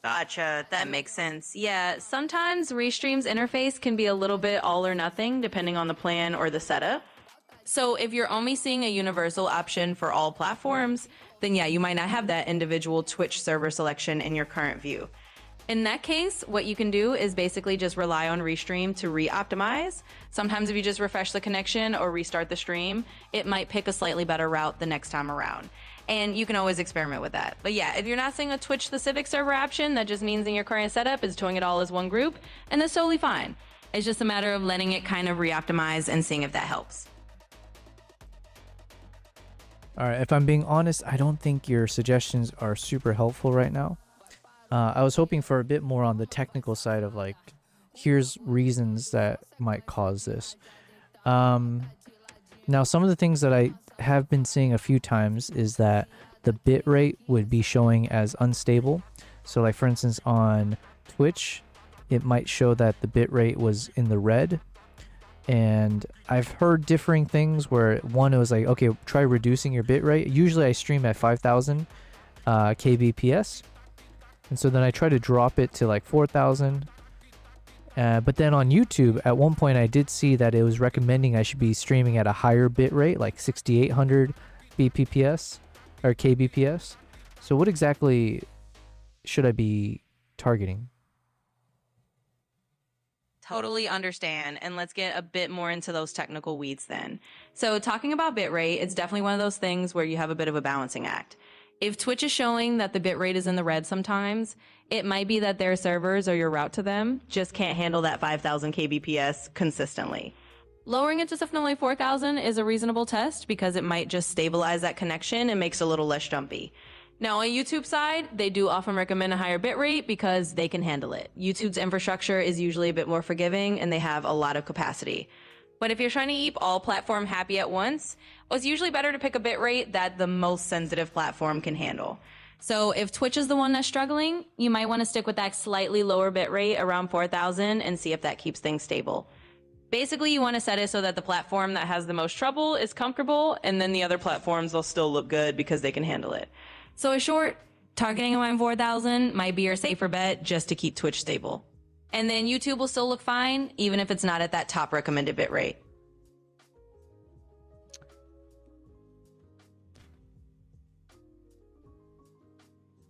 Gotcha. That makes sense. Yeah, sometimes Restream's interface can be a little bit all or nothing depending on the plan or the setup. So if you're only seeing a universal option for all platforms, then yeah, you might not have that individual Twitch server selection in your current view. In that case, what you can do is basically just rely on Restream to re-optimize. Sometimes if you just refresh the connection or restart the stream, it might pick a slightly better route the next time around. And you can always experiment with that. But yeah, if you're not seeing a Twitch-specific server option, that just means in your current setup is doing it all as one group, and that's totally fine. It's just a matter of letting it kind of re-optimize and seeing if that helps. All right, if I'm being honest, I don't think your suggestions are super helpful right now. I was hoping for a bit more on the technical side of like, here's reasons that might cause this. Now, some of the things that I have been seeing a few times is that the bitrate would be showing as unstable. So like, for instance, on Twitch, it might show that the bitrate was in the red. And I've heard differing things where one, it was like, okay, try reducing your bitrate. Usually I stream at 5,000 kbps. And so then I try to drop it to like 4,000. But then on YouTube, at one point I did see that it was recommending I should be streaming at a higher bit rate, like 6,800 bpps or kbps. So what exactly should I be targeting? Totally understand. And let's get a bit more into those technical weeds then. So, talking about bitrate, it's definitely one of those things where you have a bit of a balancing act. If Twitch is showing that the bitrate is in the red sometimes, it might be that their servers or your route to them just can't handle that 5000 kbps consistently. Lowering it to something like 4000 is a reasonable test because it might just stabilize that connection and makes it a little less jumpy. Now, on YouTube side, they do often recommend a higher bitrate because they can handle it. YouTube's infrastructure is usually a bit more forgiving and they have a lot of capacity. But if you're trying to keep all platform happy at once, it's usually better to pick a bitrate that the most sensitive platform can handle. So if Twitch is the one that's struggling, you might want to stick with that slightly lower bitrate around 4000 and see if that keeps things stable. Basically, you want to set it so that the platform that has the most trouble is comfortable, and then the other platforms will still look good because they can handle it. So in short, targeting around 4000 might be your safer bet just to keep Twitch stable. And then YouTube will still look fine, even if it's not at that top recommended bitrate.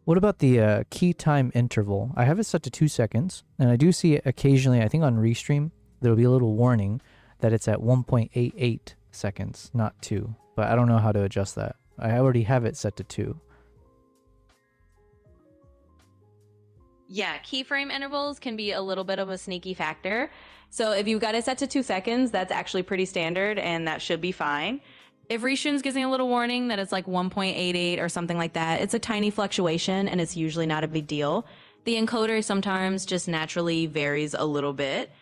What about the key time interval? I have it set to 2 seconds, and I do see it occasionally, I think on Restream, there'll be a little warning that it's at 1.88 seconds, not 2. But I don't know how to adjust that. I already have it set to 2. Yeah, keyframe intervals can be a little bit of a sneaky factor. So if you've got it set to 2 seconds, that's actually pretty standard and that should be fine. If Restream's giving a little warning that it's like 1.88 or something like that, it's a tiny fluctuation and it's usually not a big deal. The encoder sometimes just naturally varies a little bit.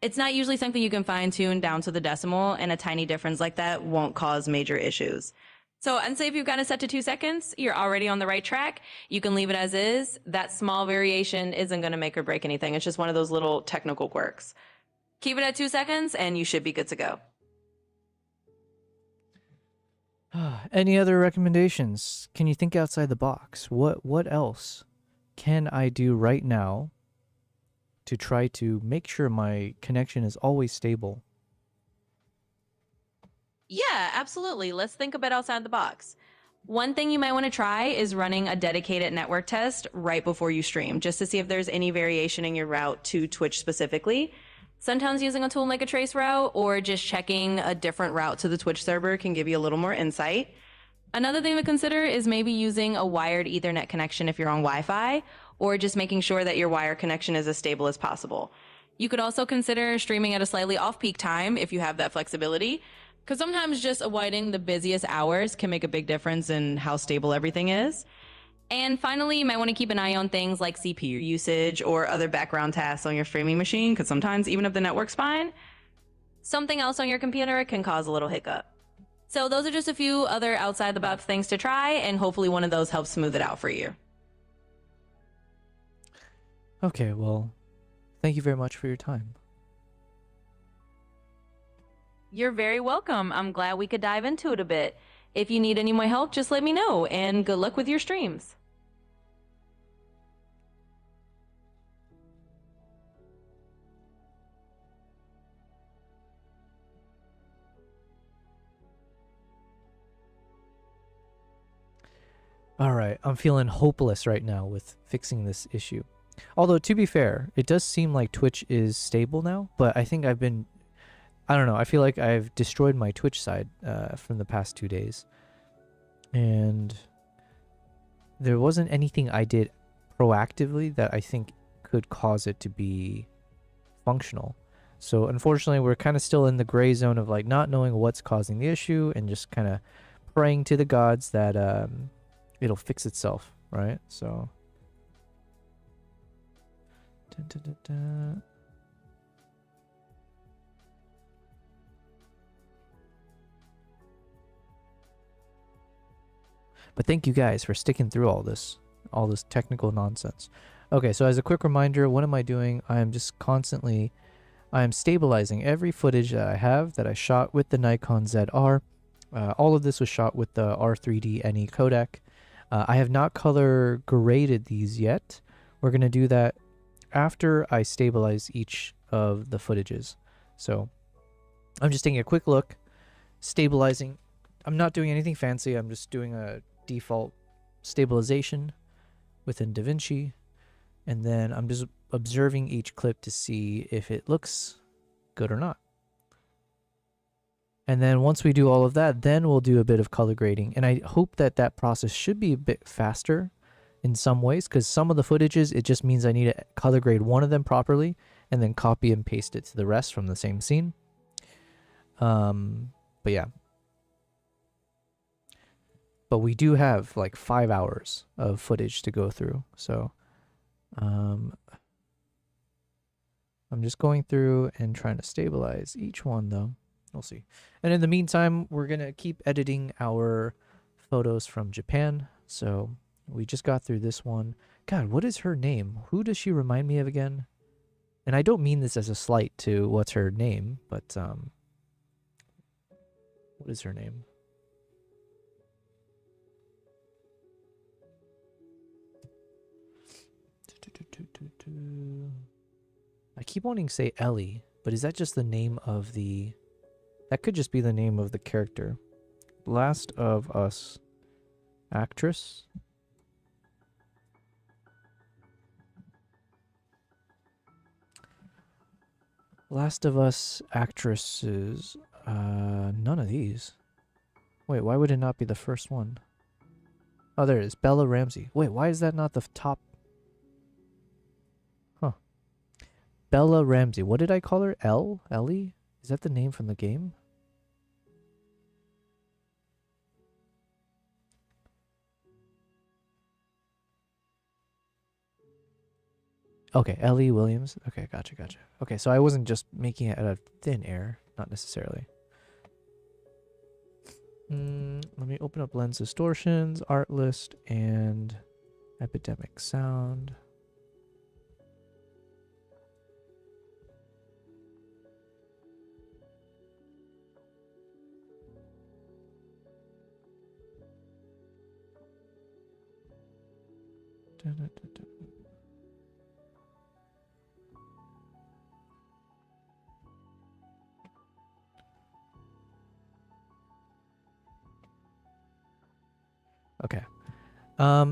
It's not usually something you can fine tune down to the decimal, and a tiny difference like that won't cause major issues. So I'd say if you've got it set to 2 seconds, you're already on the right track. You can leave it as is. That small variation isn't going to make or break anything. It's just one of those little technical quirks. Keep it at 2 seconds and you should be good to go. Any other recommendations? Can you think outside the box? What else can I do right now to try to make sure my connection is always stable? Yeah, absolutely. Let's think a bit outside the box. One thing you might want to try is running a dedicated network test right before you stream, just to see if there's any variation in your route to Twitch specifically. Sometimes using a tool like a traceroute or just checking a different route to the Twitch server can give you a little more insight. Another thing to consider is maybe using a wired Ethernet connection if you're on Wi-Fi, or just making sure that your wire connection is as stable as possible. You could also consider streaming at a slightly off-peak time if you have that flexibility, because sometimes just avoiding the busiest hours can make a big difference in how stable everything is. And finally, you might want to keep an eye on things like CPU usage or other background tasks on your streaming machine, because sometimes even if the network's fine, something else on your computer can cause a little hiccup. So those are just a few other outside the box things to try, and hopefully one of those helps smooth it out for you. Okay, well, thank you very much for your time. You're very welcome. I'm glad we could dive into it a bit. If you need any more help, just let me know, and good luck with your streams. Alright, I'm feeling hopeless right now with fixing this issue. Although, to be fair, it does seem like Twitch is stable now, but I think I don't know, I feel like I've destroyed my Twitch side from the past 2 days. And there wasn't anything I did proactively that I think could cause it to be functional. So unfortunately, we're kind of still in the gray zone of like not knowing what's causing the issue and just kind of praying to the gods that it'll fix itself, right? So dun, dun, dun, dun. But thank you guys for sticking through all this technical nonsense. Okay, so as a quick reminder, what am I doing? I am just constantly, I am stabilizing every footage that I have that I shot with the Nikon ZR. All of this was shot with the R3D NE codec. I have not color graded these yet. We're going to do that after I stabilize each of the footages. So I'm just taking a quick look, stabilizing. I'm not doing anything fancy. I'm just doing a default stabilization within DaVinci. And then I'm just observing each clip to see if it looks good or not. And then once we do all of that, then we'll do a bit of color grading. And I hope that that process should be a bit faster in some ways, because some of the footages, it just means I need to color grade one of them properly and then copy and paste it to the rest from the same scene. But yeah. But we do have like 5 hours of footage to go through. So I'm just going through and trying to stabilize each one though. We'll see. And in the meantime, we're going to keep editing our photos from Japan. So we just got through this one. God, what is her name? Who does she remind me of again? And I don't mean this as a slight to what's her name, but what is her name? I keep wanting to say Ellie, but is that just the name of the... That could just be the name of the character. Last of Us actress. Last of Us actresses. None of these. Wait, why would it not be the first one? Oh, there it is. Bella Ramsey. Wait, why is that not the top? Huh. Bella Ramsey. What did I call her? Ellie? Is that the name from the game? Okay, Ellie Williams. Okay, gotcha. Okay, so I wasn't just making it out of thin air. Not necessarily. Let me open up lens distortions, art list, and epidemic sound. Okay.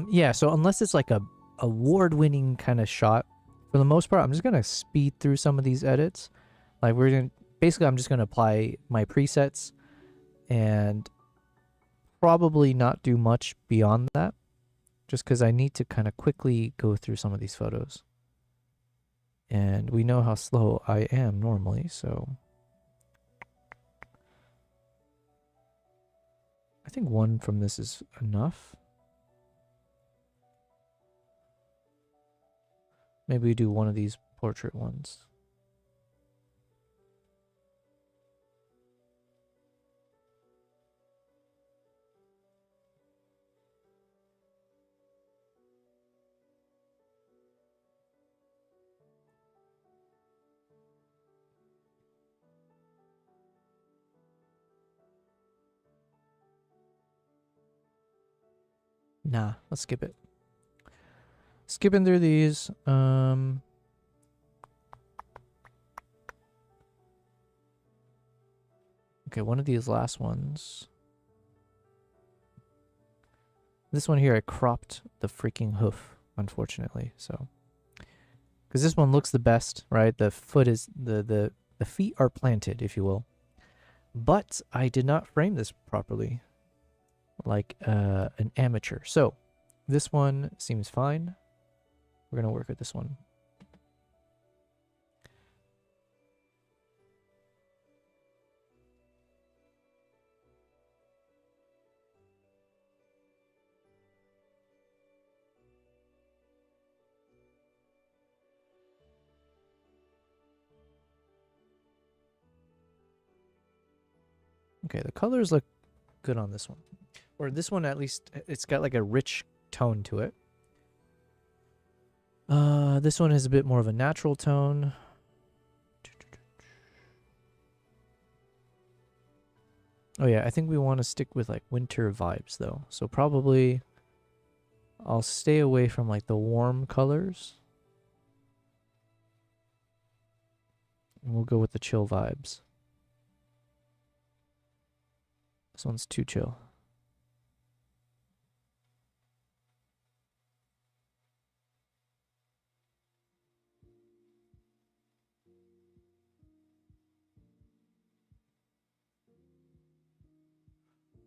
Yeah, so unless it's like a award-winning kind of shot, for the most part, I'm just going to speed through some of these edits. Like basically I'm just going to apply my presets and probably not do much beyond that, just because I need to kind of quickly go through some of these photos. And we know how slow I am normally, so I think one from this is enough. Maybe we do one of these portrait ones. Nah, let's skip it. Skipping through these. Okay, one of these last ones. This one here, I cropped the freaking hoof, unfortunately. So, because this one looks the best, right? The foot is the feet are planted, if you will. But I did not frame this properly, like an amateur. So, this one seems fine. We're gonna work with this one. Okay, the colors look good on this one. Or this one, at least, it's got like a rich tone to it. This one is a bit more of a natural tone. Oh yeah, I think we want to stick with like winter vibes though. So probably I'll stay away from like the warm colors. And we'll go with the chill vibes. This one's too chill.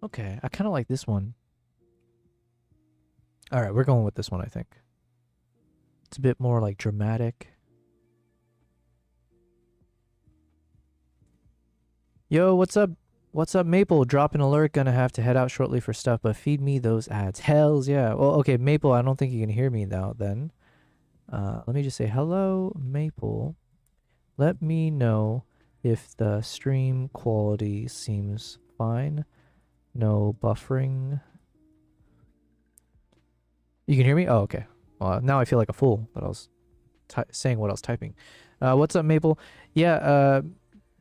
Okay, I kind of like this one. All right, we're going with this one, I think. It's a bit more like dramatic. Yo, what's up? What's up, Maple? Drop an alert. Gonna have to head out shortly for stuff, but feed me those ads. Hells yeah. Well, okay, Maple, I don't think you can hear me now then. Let me just say hello, Maple. Let me know if the stream quality seems fine. No buffering. You can hear me? Oh, okay. Well, now I feel like a fool that I was saying what I was typing. What's up, Maple? Yeah,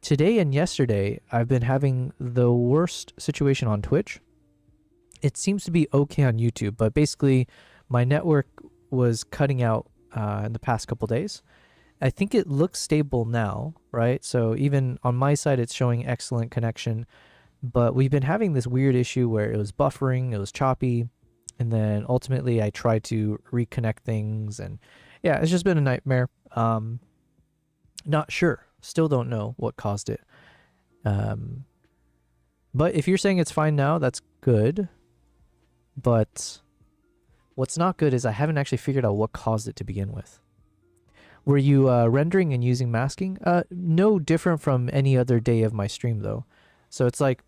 today and yesterday, I've been having the worst situation on Twitch. It seems to be okay on YouTube, but basically, my network was cutting out in the past couple days. I think it looks stable now, right? So even on my side, it's showing excellent connection. But we've been having this weird issue where it was buffering, it was choppy, and then ultimately I tried to reconnect things, and yeah, it's just been a nightmare. Not sure. Still don't know what caused it. But if you're saying it's fine now, that's good. But what's not good is I haven't actually figured out what caused it to begin with. Were you rendering and using masking? No different from any other day of my stream, though. So it's like,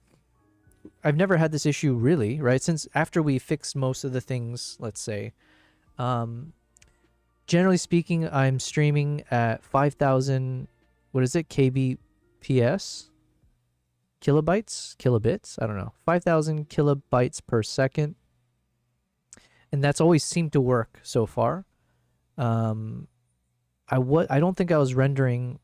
I've never had this issue really, right? Since after we fixed most of the things, let's say, generally speaking, I'm streaming at 5,000, what is it, kbps? Kilobits? I don't know. 5,000 kilobytes per second. And that's always seemed to work so far. I don't think I was rendering.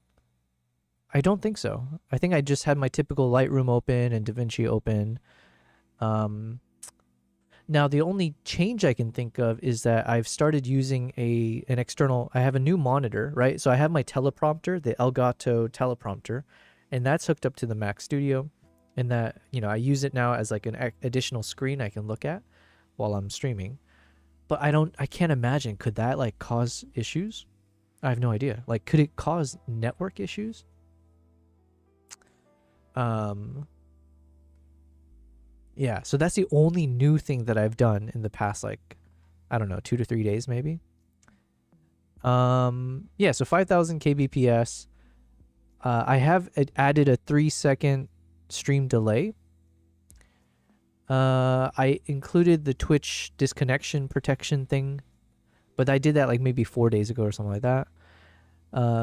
I don't think so. I think I just had my typical Lightroom open and DaVinci open. Now the only change I can think of is that I've started using an external. I have a new monitor, right? So I have my teleprompter, the Elgato teleprompter, and that's hooked up to the Mac Studio, and that, you know, I use it now as like an additional screen I can look at while I'm streaming. But I can't imagine, could that like cause issues? I have no idea. Like, could it cause network issues? Yeah, so that's the only new thing that I've done in the past, like, I don't know, 2 to 3 days maybe. Yeah, so 5,000 kbps. I have added a 3-second stream delay. I included the Twitch disconnection protection thing, but I did that like maybe 4 days ago or something like that.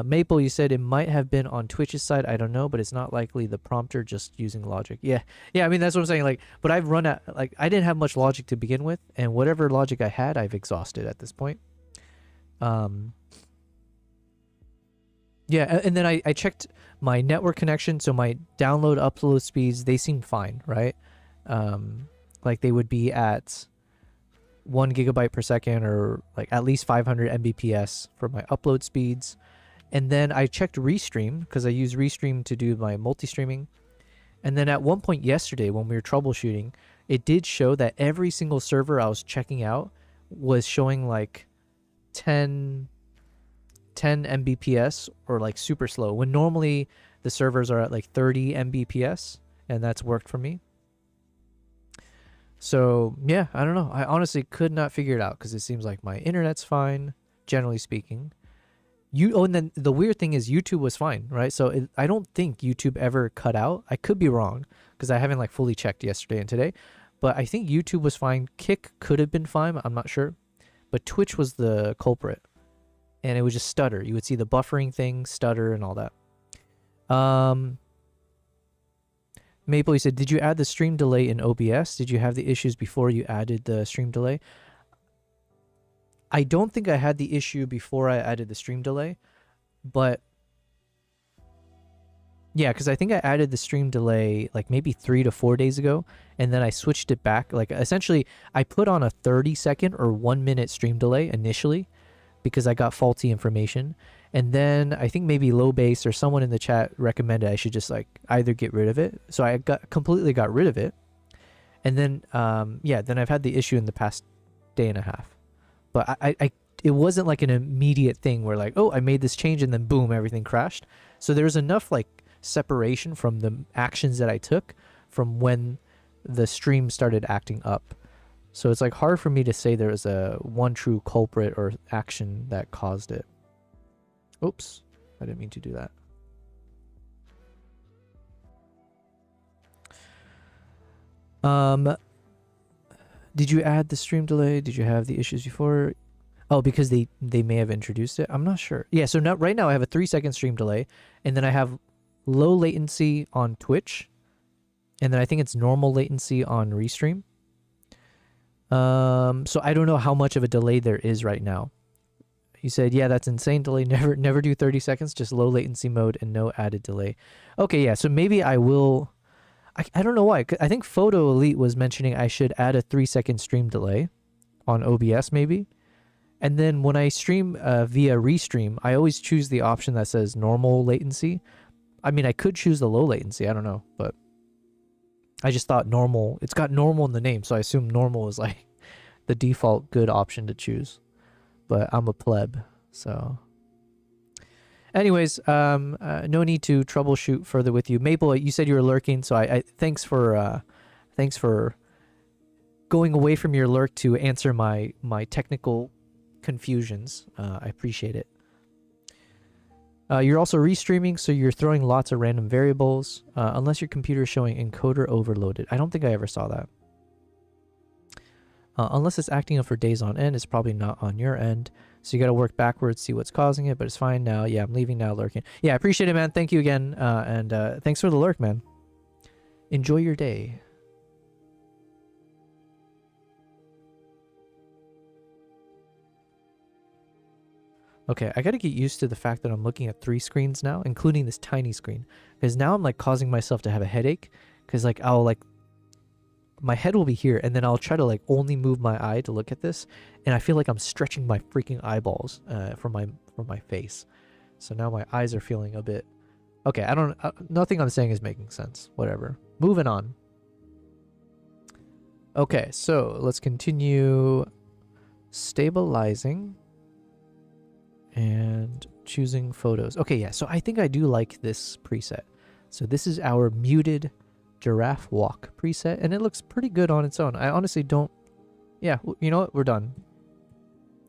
Maple, you said it might have been on Twitch's side. I don't know, but it's not likely the prompter, just using logic. Yeah, I mean, that's what I'm saying. Like, but I've run out, like, I didn't have much logic to begin with, and whatever logic I had, I've exhausted at this point. Yeah, and then I checked my network connection, so my download upload speeds, they seem fine, right? Like they would be at 1 gigabyte per second, or like at least 500 Mbps for my upload speeds. And then I checked Restream, because I use Restream to do my multi-streaming. And then at one point yesterday when we were troubleshooting, it did show that every single server I was checking out was showing like 10 Mbps or like super slow, when normally the servers are at like 30 Mbps, and that's worked for me. So yeah, I don't know. I honestly could not figure it out, because it seems like my internet's fine, generally speaking. And then the weird thing is YouTube was fine, right? So I don't think YouTube ever cut out. I could be wrong, because I haven't like fully checked yesterday and today, but I think YouTube was fine. Kick could have been fine, I'm not sure, but Twitch was the culprit, and it would just stutter. You would see the buffering thing stutter and all that. Maple, you said, did you add the stream delay in OBS? Did you have the issues before you added the stream delay? I don't think I had the issue before I added the stream delay, but yeah, because I think I added the stream delay like maybe 3 to 4 days ago, and then I switched it back. Like, essentially, I put on a 30-second or 1-minute stream delay initially because I got faulty information. And then I think maybe Low Base or someone in the chat recommended I should just like either get rid of it. So I completely got rid of it. And then, yeah, then I've had the issue in the past day and a half. But it wasn't like an immediate thing where like, oh, I made this change and then boom, everything crashed. So there was enough like separation from the actions that I took from when the stream started acting up. So it's like hard for me to say there was a one true culprit or action that caused it. Oops, I didn't mean to do that. Did you add the stream delay? Did you have the issues before? Oh, because they may have introduced it. I'm not sure. Yeah, so now right now I have a 3-second stream delay, and then I have low latency on Twitch, and then I think it's normal latency on Restream. So I don't know how much of a delay there is right now. You said, yeah, that's insane delay. Never do 30 seconds, just low latency mode and no added delay. Okay, yeah, so maybe I will. I don't know why. I think Photo Elite was mentioning I should add a 3-second stream delay on OBS maybe. And then when I stream via Restream, I always choose the option that says normal latency. I mean, I could choose the low latency. I don't know, but I just thought normal. It's got normal in the name, so I assume normal is like the default good option to choose. But I'm a pleb, so. Anyways, no need to troubleshoot further with you. Maple, you said you were lurking, so I thanks for going away from your lurk to answer my technical confusions. I appreciate it. You're also restreaming, so you're throwing lots of random variables, unless your computer is showing encoder overloaded. I don't think I ever saw that. Unless it's acting up for days on end, it's probably not on your end. So you got to work backwards, see what's causing it, but it's fine now. Yeah, I'm leaving now, lurking. Yeah, I appreciate it, man. Thank you again. And thanks for the lurk, man. Enjoy your day. Okay, I got to get used to the fact that I'm looking at 3 screens now, including this tiny screen. Because now I'm like causing myself to have a headache. Because like I'll like, my head will be here, and then I'll try to like only move my eye to look at this, and I feel like I'm stretching my freaking eyeballs from my face. So now my eyes are feeling a bit. Okay, I don't. Nothing I'm saying is making sense. Whatever. Moving on. Okay, so let's continue stabilizing and choosing photos. Okay, yeah. So I think I do like this preset. So this is our muted giraffe walk preset, and it looks pretty good on its own. I honestly don't. Yeah, you know what? We're done.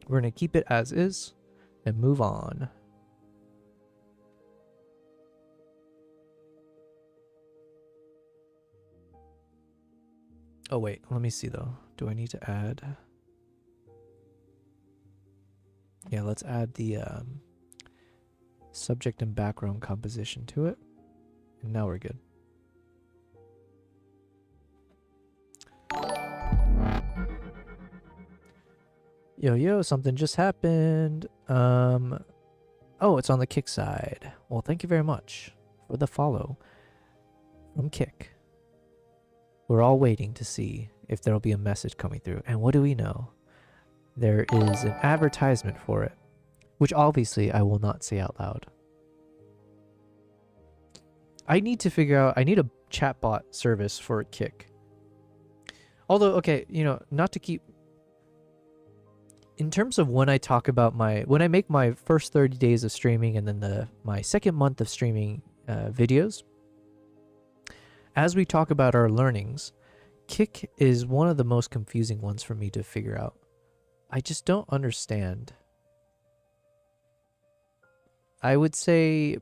We're gonna keep it as is and move on. Oh wait, let me see though. Do I need to add? Yeah, let's add the subject and background composition to it, and now we're good. Yo, something just happened. Oh, it's on the Kick side. Well, thank you very much for the follow from Kick. We're all waiting to see if there'll be a message coming through. And what do we know? There is an advertisement for it, which obviously I will not say out loud. I need to figure out, I need a chatbot service for Kick. Although, okay, you know, not to keep... In terms of when I talk about when I make my first 30 days of streaming and then my second month of streaming videos, as we talk about our learnings, Kick is one of the most confusing ones for me to figure out. I just don't understand. I would say,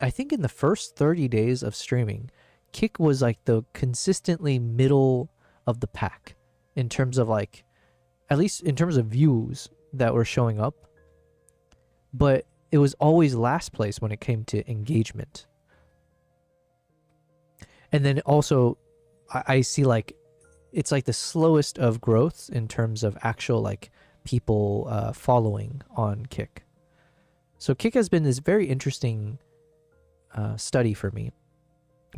I think in the first 30 days of streaming, Kick was like the consistently middle of the pack in terms of like, at least in terms of views that were showing up, but it was always last place when it came to engagement. And then also I see like it's like the slowest of growths in terms of actual like people following on Kick. So Kick has been this very interesting study for me,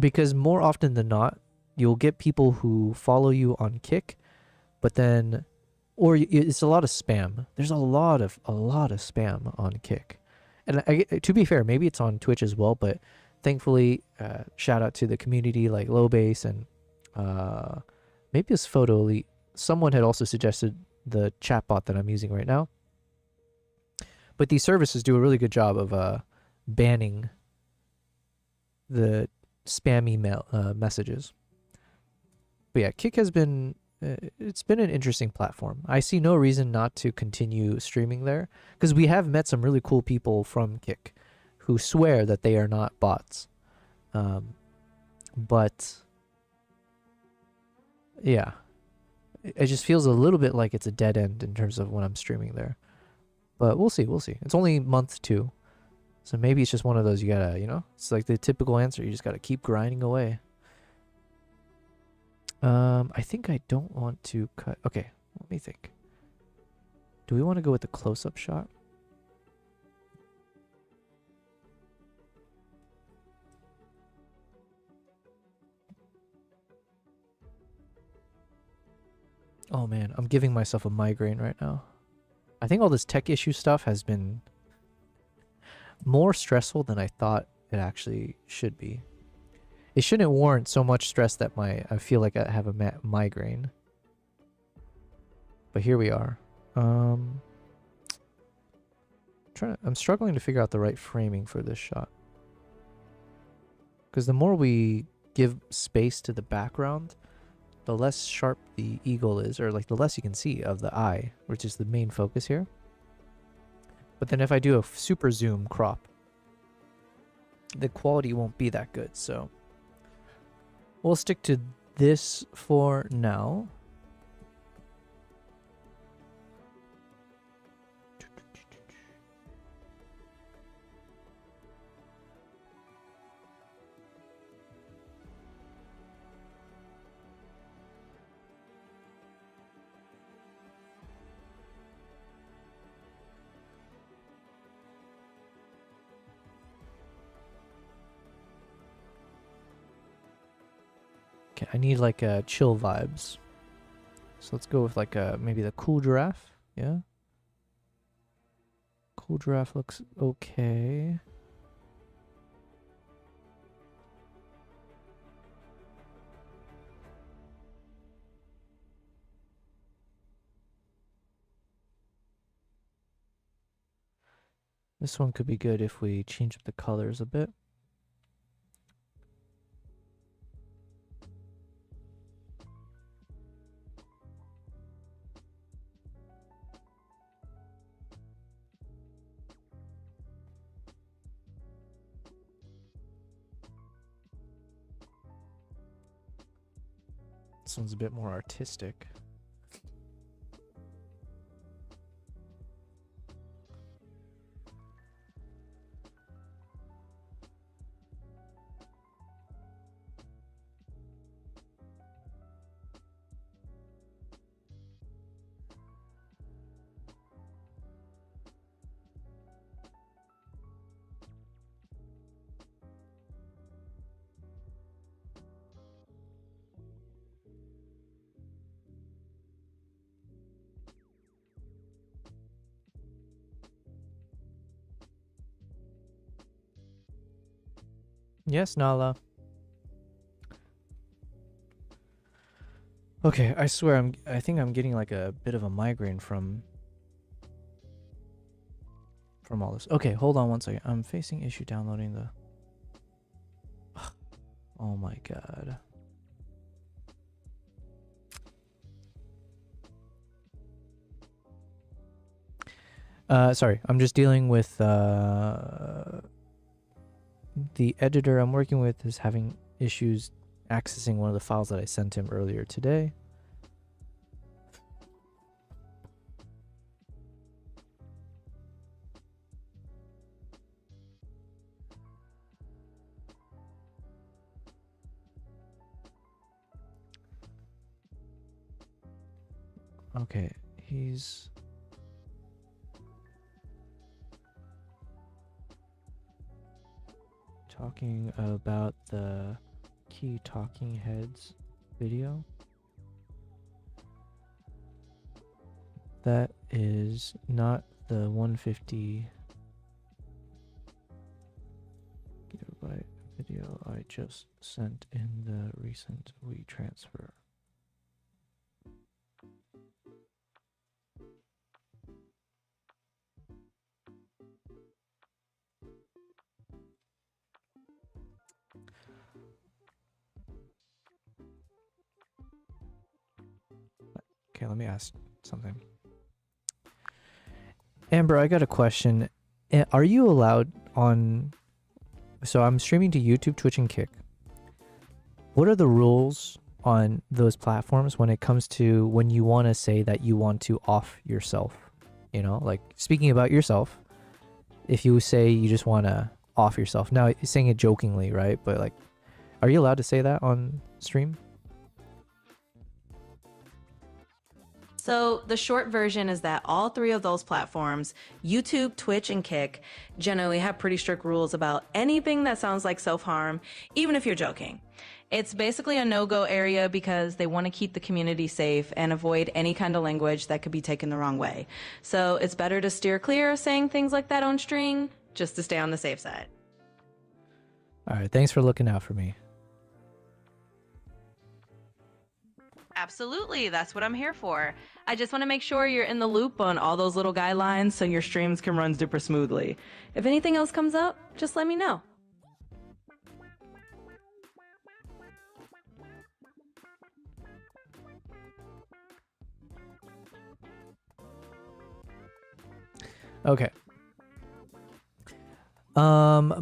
because more often than not you'll get people who follow you on Kick, but then it's a lot of spam. There's a lot of spam on Kick. And to be fair, maybe it's on Twitch as well, but thankfully, shout out to the community like Lowbase and maybe it's Photo Elite. Someone had also suggested the chatbot that I'm using right now. But these services do a really good job of banning the spam email messages. But yeah, Kick has been it's been an interesting platform. I see no reason not to continue streaming there because we have met some really cool people from Kick who swear that they are not bots. But yeah, it just feels a little bit like it's a dead end in terms of when I'm streaming there. But we'll see, we'll see. It's only month 2. So maybe it's just one of those you gotta, you know, it's like the typical answer. You just gotta keep grinding away. I think I don't want to cut. Okay, let me think. Do we want to go with the close-up shot? Oh man, I'm giving myself a migraine right now. I think all this tech issue stuff has been more stressful than I thought it actually should be. It shouldn't warrant so much stress that I feel like I have a migraine. But here we are. I'm struggling to figure out the right framing for this shot. Because the more we give space to the background, the less sharp the eagle is, or like the less you can see of the eye, which is the main focus here. But then if I do a super zoom crop, the quality won't be that good, so we'll stick to this for now. Okay, I need like chill vibes. So let's go with like maybe the cool giraffe. Yeah. Cool giraffe looks okay. This one could be good if we change up the colors a bit. This one's a bit more artistic. Yes, Nala. Okay, I swear I think I'm getting like a bit of a migraine from all this. Okay, hold on one second. I'm facing issue downloading the Oh my god. Sorry, I'm just dealing with the editor I'm working with is having issues accessing one of the files that I sent him earlier today. Okay, he's talking about the key talking heads video. That is not the 150 gigabyte video I just sent in the recent WeTransfer. let me ask something. Amber, I got a question. Are you allowed on... So I'm streaming to YouTube, Twitch, and Kick. What are the rules on those platforms when it comes to when you want to say that you want to off yourself? You know, like speaking about yourself, if you say you just want to off yourself. Now, you're saying it jokingly, right? But like, are you allowed to say that on stream? So the short version is that all three of those platforms, YouTube, Twitch, and Kick, generally have pretty strict rules about anything that sounds like self-harm, even if you're joking. It's basically a no-go area because they want to keep the community safe and avoid any kind of language that could be taken the wrong way. So it's better to steer clear of saying things like that on stream, just to stay on the safe side. All right, thanks for looking out for me. Absolutely, that's what I'm here for. I just want to make sure you're in the loop on all those little guidelines so your streams can run super smoothly. If anything else comes up, just let me know. Okay.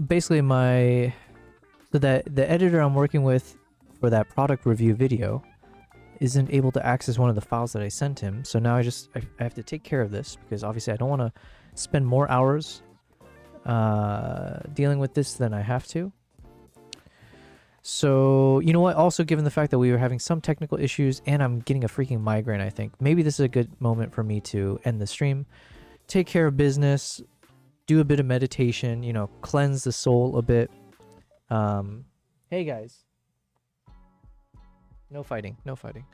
Basically so that the editor I'm working with for that product review video isn't able to access one of the files that I sent him. So now I have to take care of this because obviously I don't want to spend more hours dealing with this than I have to. So, you know what? Also, given the fact that we were having some technical issues and I'm getting a freaking migraine, I think maybe this is a good moment for me to end the stream, take care of business, do a bit of meditation, you know, cleanse the soul a bit. Hey guys. No fighting, no fighting.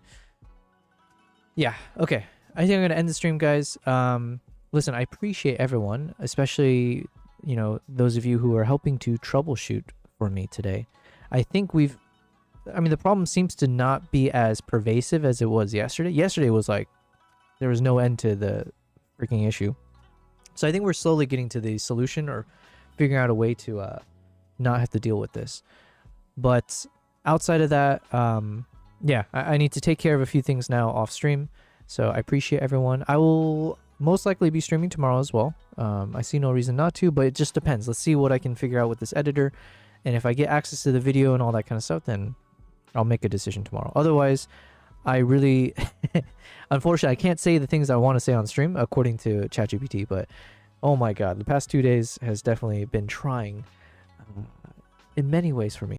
Yeah, okay. I think I'm gonna end the stream, guys. Listen, I appreciate everyone, especially, you know, those of you who are helping to troubleshoot for me today. I think I mean, the problem seems to not be as pervasive as it was yesterday. Yesterday was like, there was no end to the freaking issue. So I think we're slowly getting to the solution or figuring out a way to not have to deal with this. But outside of that, yeah, I need to take care of a few things now off stream. So I appreciate everyone. I will most likely be streaming tomorrow as well. I see no reason not to, but it just depends. Let's see what I can figure out with this editor. And if I get access to the video and all that kind of stuff, then I'll make a decision tomorrow. Otherwise, I really, unfortunately, I can't say the things I want to say on stream according to ChatGPT, but oh my God, the past 2 days has definitely been trying in many ways for me.